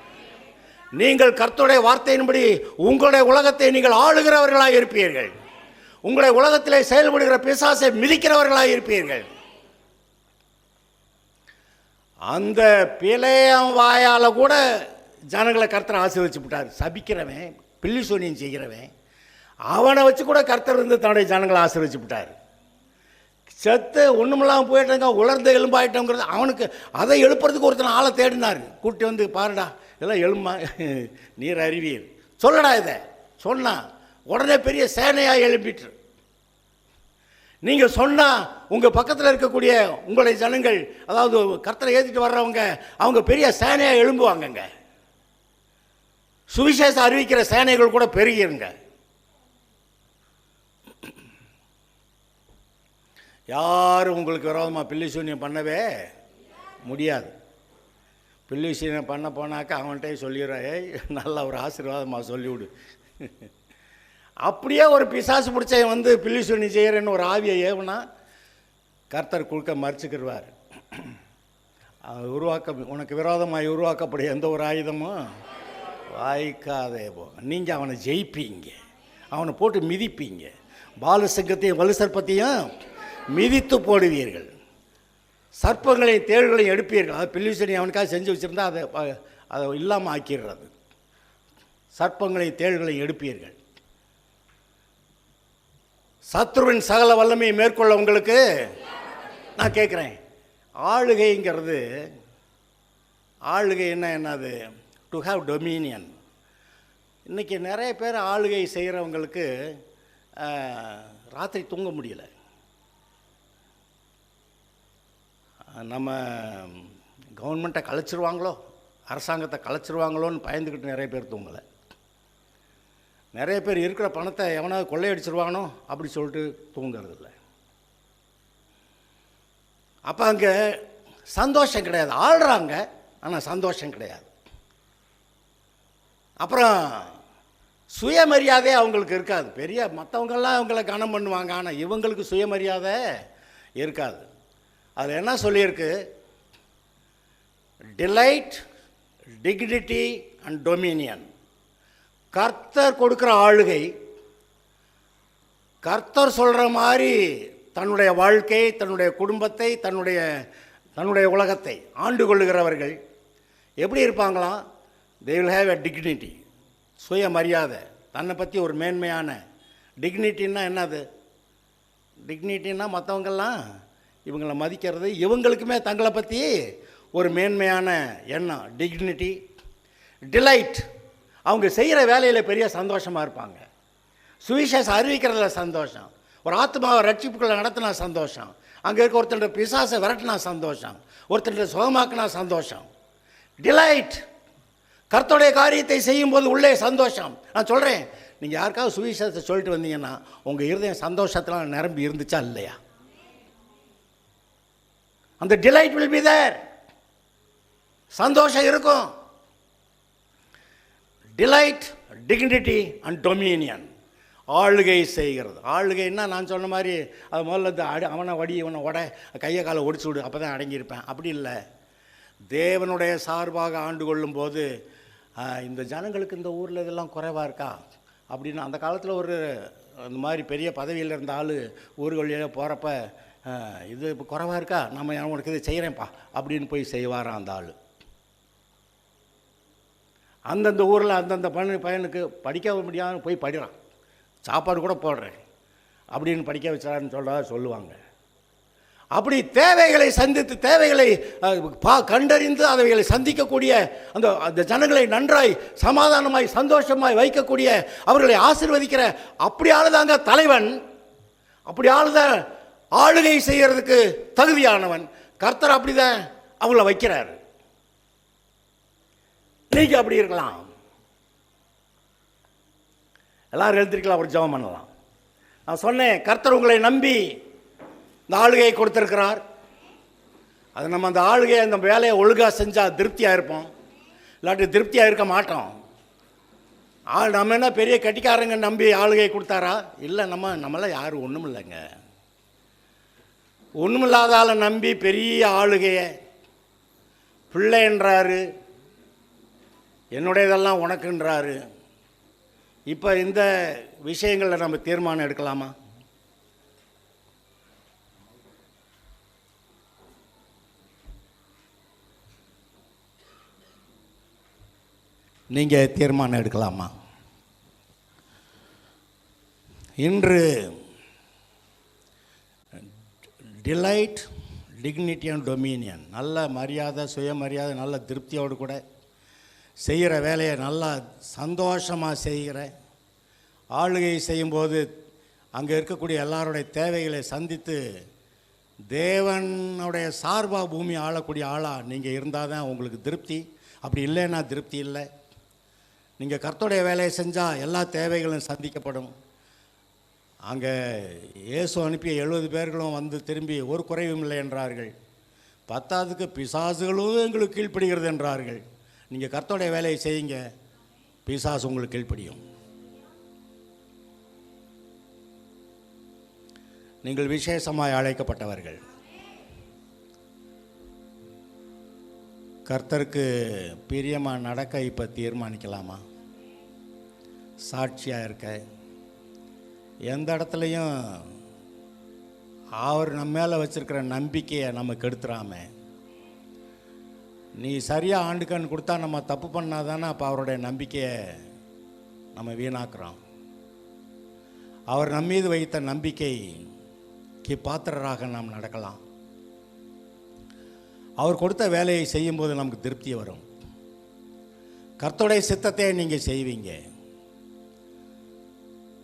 A: நீங்கள் கர்த்தருடைய வார்த்தையின்படி உங்களுடைய உலகத்தை நீங்கள் ஆளுகிறவர்களாக இருப்பீர்கள். உங்களுடைய உலகத்திலே செயல்படுகிற பிசாசை மிதிக்கிறவர்களாக இருப்பீர்கள். அந்த பிழையம் வாயால் கூட ஜனங்களை கர்த்தர் ஆசீர்வதிச்சு விட்டார். சபிக்கிறவன், பில்லி சூனியம் செய்கிறவன், அவனை வச்சு கூட கர்த்தர் வந்து தன்னுடைய ஜனங்களை ஆசீர்வதிச்சு விட்டார். செத்து ஒன்றுமில்லாமல் போயிட்டாங்க, உலர்ந்த எலும்பாயிட்டோங்கிறது அவனுக்கு. அதை எழுப்புறதுக்கு ஒருத்தனை ஆளை தேடினார். கூட்டி வந்து பாருடா, இதெல்லாம் எலும்பா, நீர் அறிவீர், சொல்லடா இதை சொன்னா உடனே பெரிய சேனையாக எழுப்பிட்டு. நீங்கள் சொன்னால் உங்கள் பக்கத்தில் இருக்கக்கூடிய உங்களுடைய ஜனங்கள், அதாவது கர்த்தரை ஏற்றிட்டு வர்றவங்க, அவங்க பெரிய சேனையாக எழும்புவாங்கங்க. சுவிசேஷம் அறிவிக்கிற சேனைகள் கூட பெருகிருங்க. யாரும் உங்களுக்கு விரோதமாக பில்லி சூன்யம் பண்ணவே முடியாது. பில்லி சூன்யம் பண்ண போனாக்கா அவன்கிட்ட சொல்லிடுறா, ஏய் நல்ல ஒரு ஆசீர்வாதமாக சொல்லிவிடு. அப்படியே ஒரு பிசாசு பிடிச்சவன் வந்து பில்லி சூன்யம் செய்கிறேன்னு ஒரு ஆவியை ஏவுனா கர்த்தர் குறுக்க மறிச்சுக்கிடுவார். உனக்கு விரோதமாக உருவாக்கப்படும் எந்த ஒரு ஆயுதமும் வாய்க்காதே போக. நீங்கள் அவனை ஜெயிப்பீங்க, அவனை போட்டு மிதிப்பீங்க. பாலசங்கத்தையும் வலு சர்ப்பத்தையும் மிதித்து போடுவீர்கள். சர்ப்பங்களையும் தேள்களையும் எடுப்பீர்கள். அது பில்லிசனி அவனுக்காக செஞ்சு வச்சுருந்தா அதை இல்லாமல் ஆக்கிடுறது. சர்ப்பங்களையும் தேள்களையும் எடுப்பீர்கள். சத்ருவின் சகல வல்லமையை மேற்கொள்ள உங்களுக்கு நான் கேட்குறேன். ஆளுகைங்கிறது, ஆளுகை என்னது? To have Dominion. இன்றைக்கி நிறைய பேர் ஆளுகை செய்கிறவங்களுக்கு ராத்திரி தூங்க முடியல. நம்ம கவர்மெண்ட்டை கலைச்சிருவாங்களோ, அரசாங்கத்தை கலைச்சிருவாங்களோன்னு பயந்துக்கிட்டு நிறைய பேர் தூங்கலை. நிறைய பேர் இருக்கிற பணத்தை எவனாவது கொள்ளையடிச்சிருவானோ அப்படி சொல்லிட்டு தூங்குறதில்ல. அப்போ அங்கே சந்தோஷம் கிடையாது. ஆள்றாங்க, ஆனால் சந்தோஷம் கிடையாது. அப்புறம் சுயமரியாதை அவங்களுக்கு இருக்காது. பெரிய மற்றவங்கெல்லாம் அவங்கள கனம் பண்ணுவாங்க, ஆனால் இவங்களுக்கு சுயமரியாதை இருக்காது. அதில் என்ன சொல்லியிருக்கு? Delight, dignity and Dominion. கர்த்தர் கொடுக்குற ஆளுகை, கர்த்தர் சொல்கிற மாதிரி தன்னுடைய வாழ்க்கை, தன்னுடைய குடும்பத்தை, தன்னுடைய உலகத்தை ஆண்டு கொள்ளுகிறவர்கள் எப்படி இருப்பாங்களாம்? they will have a dignity, சுயமரியாதை, தன்னை பற்றி ஒரு மேன்மையான. டிக்னிட்டின்னா என்னது? டிக்னிட்டின்னா மற்றவங்கெல்லாம் இவங்களை மதிக்கிறது, இவங்களுக்குமே தங்களை பற்றி ஒரு மேன்மையான எண்ணம், டிக்னிட்டி. டிலைட், அவங்க செய்கிற வேலையில் பெரிய சந்தோஷமாக இருப்பாங்க. சுவிசேஷம் அறிவிக்கிறதுல சந்தோஷம், ஒரு ஆத்மாவை ரட்சிப்புக்குள்ளே நடத்தினா சந்தோஷம், அங்கே இருக்க ஒருத்தருடைய பிசாசை விரட்டினா சந்தோஷம், ஒருத்தருடைய சுகமாக்கினா சந்தோஷம். டிலைட், கர்த்தருடைய காரியத்தை செய்யும்போது உள்ளே சந்தோஷம். நான் சொல்கிறேன், நீங்கள் யாருக்காவது சுவிசேஷத்தை சொல்லிட்டு வந்தீங்கன்னா உங்கள் இருதயம் சந்தோஷத்தில் நிரம்பி இருந்துச்சா இல்லையா? அந்த டிலைட் வில் பி தேர், சந்தோஷம் இருக்கும். டிலைட், டிக்னிட்டி அண்ட் டொமினியன், ஆளுகை செய்கிறது. ஆளுகைன்னா நான் சொன்ன மாதிரி அது முதல்ல அவனை வடி, இவனை உட, கையை காலை ஒடிச்சு விடு, அப்போ தான் அடங்கியிருப்பேன். அப்படி இல்லை. தேவனுடைய சார்பாக ஆண்டு கொள்ளும் போது இந்த ஜனங்களுக்கு இந்த ஊரில் இதெல்லாம் குறைவாக இருக்கா அப்படின்னு அந்த காலத்தில் ஒரு அந்த மாதிரி பெரிய பதவியில் இருந்த ஆள் ஊர்களில் போகிறப்ப இது இப்போ குறைவாக இருக்கா, நம்ம உனக்கு இது செய்கிறேன்ப்பா அப்படின்னு போய் செய்வாராம் அந்த ஆள். அந்தந்த ஊரில் அந்தந்த பையனுக்கு படிக்க முடியாமல் போய் படிக்கிறான், சாப்பாடு கூட போடுறேன் அப்படின்னு படிக்க வச்சான்னு சொல்லுவாங்க. அப்படி தேவைகளை சந்தித்து, தேவைகளை கண்டறிந்து அவைகளை சந்திக்கக்கூடிய அந்த ஜனங்களை நன்றாய் சமாதானமாய் சந்தோஷமாய் வைக்கக்கூடிய, அவர்களை ஆசீர்வதிக்கிற அப்படி ஆளுதாங்க தலைவன். அப்படி ஆளுதான் ஆளுகை செய்கிறதுக்கு தகுதியானவன். கர்த்தர் அப்படிதான் அவங்கள வைக்கிறார். நீங்க அப்படி இருக்கலாம். எல்லாரும் எழுந்திருக்கலாம், ஒரு ஜெபம் பண்ணலாம். நான் சொன்னேன், கர்த்தர் உங்களை நம்பி இந்த ஆளுகையை கொடுத்திருக்கிறார். அது நம்ம அந்த ஆளுகையை, அந்த வேலையை ஒழுங்காக செஞ்சால் திருப்தியாக இருப்போம், இல்லாட்டி திருப்தியாக இருக்க மாட்டோம். நம்ம என்ன பெரிய கட்டிக்காரங்க நம்பி ஆளுகை கொடுத்தாரா? இல்லை, நம்மளாம் யாரும் ஒன்றும் இல்லைங்க. ஒன்றுமில்லாத ஆளை நம்பி பெரிய ஆளுகையை பிள்ளைன்றாரு, என்னுடையதெல்லாம் உனக்குன்றாரு. இப்போ இந்த விஷயங்களில் நம்ம தீர்மானம் எடுக்கலாமா? நீங்கள் தீர்மானம் எடுக்கலாமா? இன்று டிலைட், டிக்னிட்டி அண்ட் டொமினியன், நல்ல மரியாதை, சுயமரியாதை, நல்ல திருப்தியோடு கூட செய்கிற வேலையை நல்லா சந்தோஷமாக செய்கிற ஆளுகை செய்யும்போது அங்கே இருக்கக்கூடிய எல்லாருடைய தேவைகளை சந்தித்து தேவனுடைய சார்பாக பூமி ஆளக்கூடிய ஆளாக நீங்கள் இருந்தால் தான் உங்களுக்கு திருப்தி. அப்படி இல்லைன்னா திருப்தி இல்லை. நீங்கள் கர்த்தருடைய வேலையை செஞ்சால் எல்லா தேவைகளும் சந்திக்கப்படும். அங்கே இயேசு அனுப்பிய 70 பேர்களும் வந்து திரும்பி ஒரு குறைவும் இல்லை என்றார்கள். 10க்கு பிசாசுகளும் எங்களுக்கு கீழ்ப்படுகிறது என்றார்கள். நீங்கள் கர்த்தருடைய வேலையை செய்யுங்க, பிசாசு உங்களுக்கு கீழ்ப்படியும். நீங்கள் விசேஷமாய் அழைக்கப்பட்டவர்கள். கர்த்தருக்கு பிரியமாக நடக்க இப்போ தீர்மானிக்கலாமா? சாட்சியாக இருக்க, எந்த இடத்துலையும் அவர் நம்ம மேலே வச்சுருக்கிற நம்பிக்கையை நம்ம கெடுத்துடாம, நீ சரியாக ஆண்டுக்கண் கொடுத்தா நம்ம தப்பு பண்ணால் தானே அப்போ அவருடைய நம்பிக்கையை நம்ம வீணாக்குறோம். அவர் நம்மீது வைத்த நம்பிக்கைக்கு பாத்திரராக நாம் நடக்கலாம். அவர் கொடுத்த வேலையை செய்யும்போது நமக்கு திருப்தி வரும். கர்த்தருடைய சித்தத்தை நீங்கள் செய்வீங்க.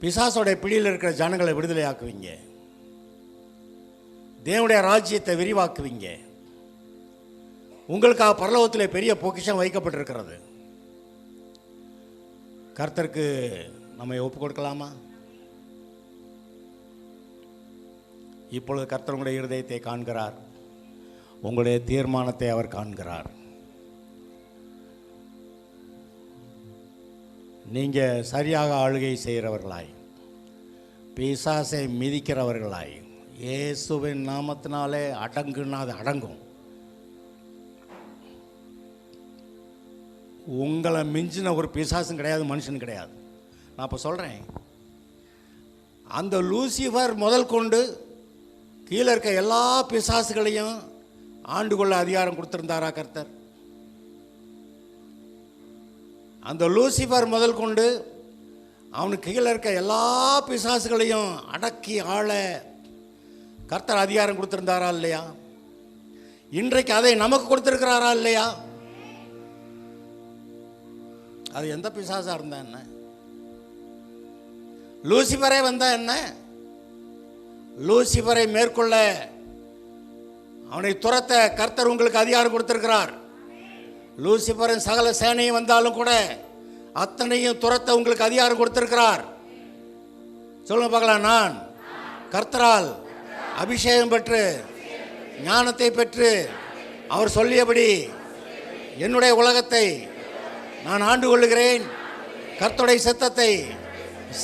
A: பிசாசோடைய பிடியில் இருக்கிற ஜனங்களை விடுதலை ஆக்குவீங்க. தேவனுடைய ராஜ்யத்தை விரிவாக்குவீங்க. உங்களுக்காக பரலோகத்தில் பெரிய பொக்கிஷம் வைக்கப்பட்டிருக்கிறது. கர்த்தருக்கு நம்ம ஒப்பு கொடுக்கலாமா? இப்பொழுது கர்த்தர் உங்களுடைய இருதயத்தை காண்கிறார். உங்களுடைய தீர்மானத்தை அவர் காண்கிறார். நீங்கள் சரியாக ஆளுகை செய்கிறவர்களாய், பிசாசை மிதிக்கிறவர்களாய், இயேசுவின் நாமத்தினாலே அடங்குன்னா அது அடங்கும். உங்களை மிஞ்சின ஒரு பிசாசும் கிடையாது, மனுஷன் கிடையாது. நான் இப்போ சொல்கிறேன், அந்த லூசிஃபர் முதல் கொண்டு கீழே இருக்க எல்லா பிசாசுகளையும் ஆண்டு கொள்ள அதிகாரம் கொடுத்திருந்தாரா கர்த்தர்? அந்த லூசிஃபர் முதல் கொண்டு அவனுக்கு கீழே இருக்க எல்லா பிசாசுகளையும் அடக்கி ஆள கர்த்தர் அதிகாரம் கொடுத்திருந்தாரா இல்லையா? இன்றைக்கு அதை நமக்கு கொடுத்திருக்கிறாரா இல்லையா? அது எந்த பிசாசா இருந்தா என்ன, லூசிஃபரே வந்தா என்ன, லூசிஃபரை மேற்கொள்ள அவனை துரத்த கர்த்தர் உங்களுக்கு அதிகாரம் கொடுத்திருக்கிறார். லூசிஃபரின் சகல சேனையும் வந்தாலும் கூட அத்தனையும் துரத்த உங்களுக்கு அதிகாரம் கொடுத்திருக்கிறார். சொல்லுங்க பார்க்கலாம். நான் கர்த்தரால் அபிஷேகம் பெற்று ஞானத்தை பெற்று அவர் சொல்லியபடி என்னுடைய உலகத்தை நான் ஆண்டு கொள்ளுகிறேன். கர்த்தருடைய சித்தத்தை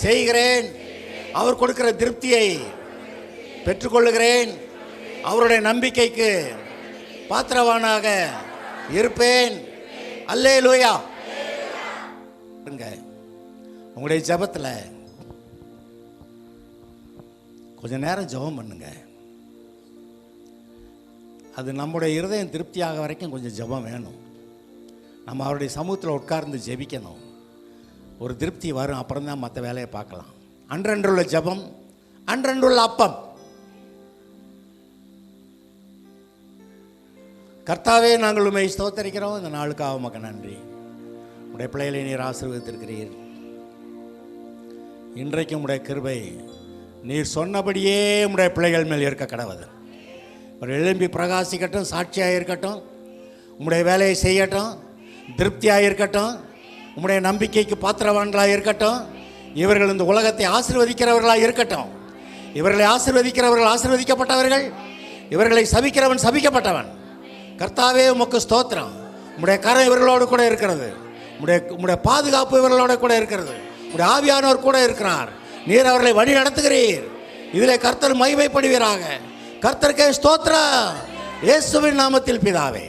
A: செய்கிறேன். அவர் கொடுக்கிற திருப்தியை பெற்றுக்கொள்ளுகிறேன். அவருடைய நம்பிக்கைக்கு பாத்திரவானாக இருப்பேன். அல்லேலூயா. உங்களுடைய ஜெபத்தில் கொஞ்ச நேரம் ஜெபம் பண்ணுங்க. அது நம்முடைய இருதயம் திருப்தியாக வரைக்கும் கொஞ்சம் ஜெபம் வேணும். நம்ம அவருடைய சமூகத்தில் உட்கார்ந்து ஜெபிக்கணும். ஒரு திருப்தி வரும், அப்புறம் தான் மற்ற வேலையை பார்க்கலாம். அன்றன்றுள்ள ஜெபம், அன்றன்றுள்ள அப்பம். கர்த்தாவே, நாங்கள் உம்மை ஸ்தோத்தரிக்கிறோம். இந்த நாளுக்காக உமக்கு நன்றி. உடைய பிள்ளைகளை நீர் ஆசீர்வதித்திருக்கிறீர். இன்றைக்கு உடைய கிருபை நீர் சொன்னபடியே உம்முடைய பிள்ளைகள் மேல் இருக்க கடவுது. ஒரு எழும்பி பிரகாசிக்கட்டும், சாட்சியாக இருக்கட்டும், உம்முடைய வேலையை செய்யட்டும், திருப்தியாக இருக்கட்டும், உம்முடைய நம்பிக்கைக்கு பாத்திரவான்களாக இருக்கட்டும். இவர்கள் இந்த உலகத்தை ஆசீர்வதிக்கிறவர்களாக இருக்கட்டும். இவர்களை ஆசீர்வதிக்கிறவர்கள் ஆசீர்வதிக்கப்பட்டவர்கள், இவர்களை சபிக்கிறவன் சபிக்கப்பட்டவன். கர்த்தாவே உமக்கு ஸ்தோத்திரம். உம்முடைய கரம் இவர்களோடு கூட இருக்கிறது. உம்முடைய பாதுகாப்பு இவர்களோட கூட இருக்கிறது. உம்முடைய ஆவியானவர் கூட இருக்கிறார். நீர் அவர்களை வழி நடத்துகிறீர். இதில் கர்த்தர் மகிமைப்படுவீராக. கர்த்தருக்கே ஸ்தோத்திரம். இயேசுவின் நாமத்தில் பிதாவே.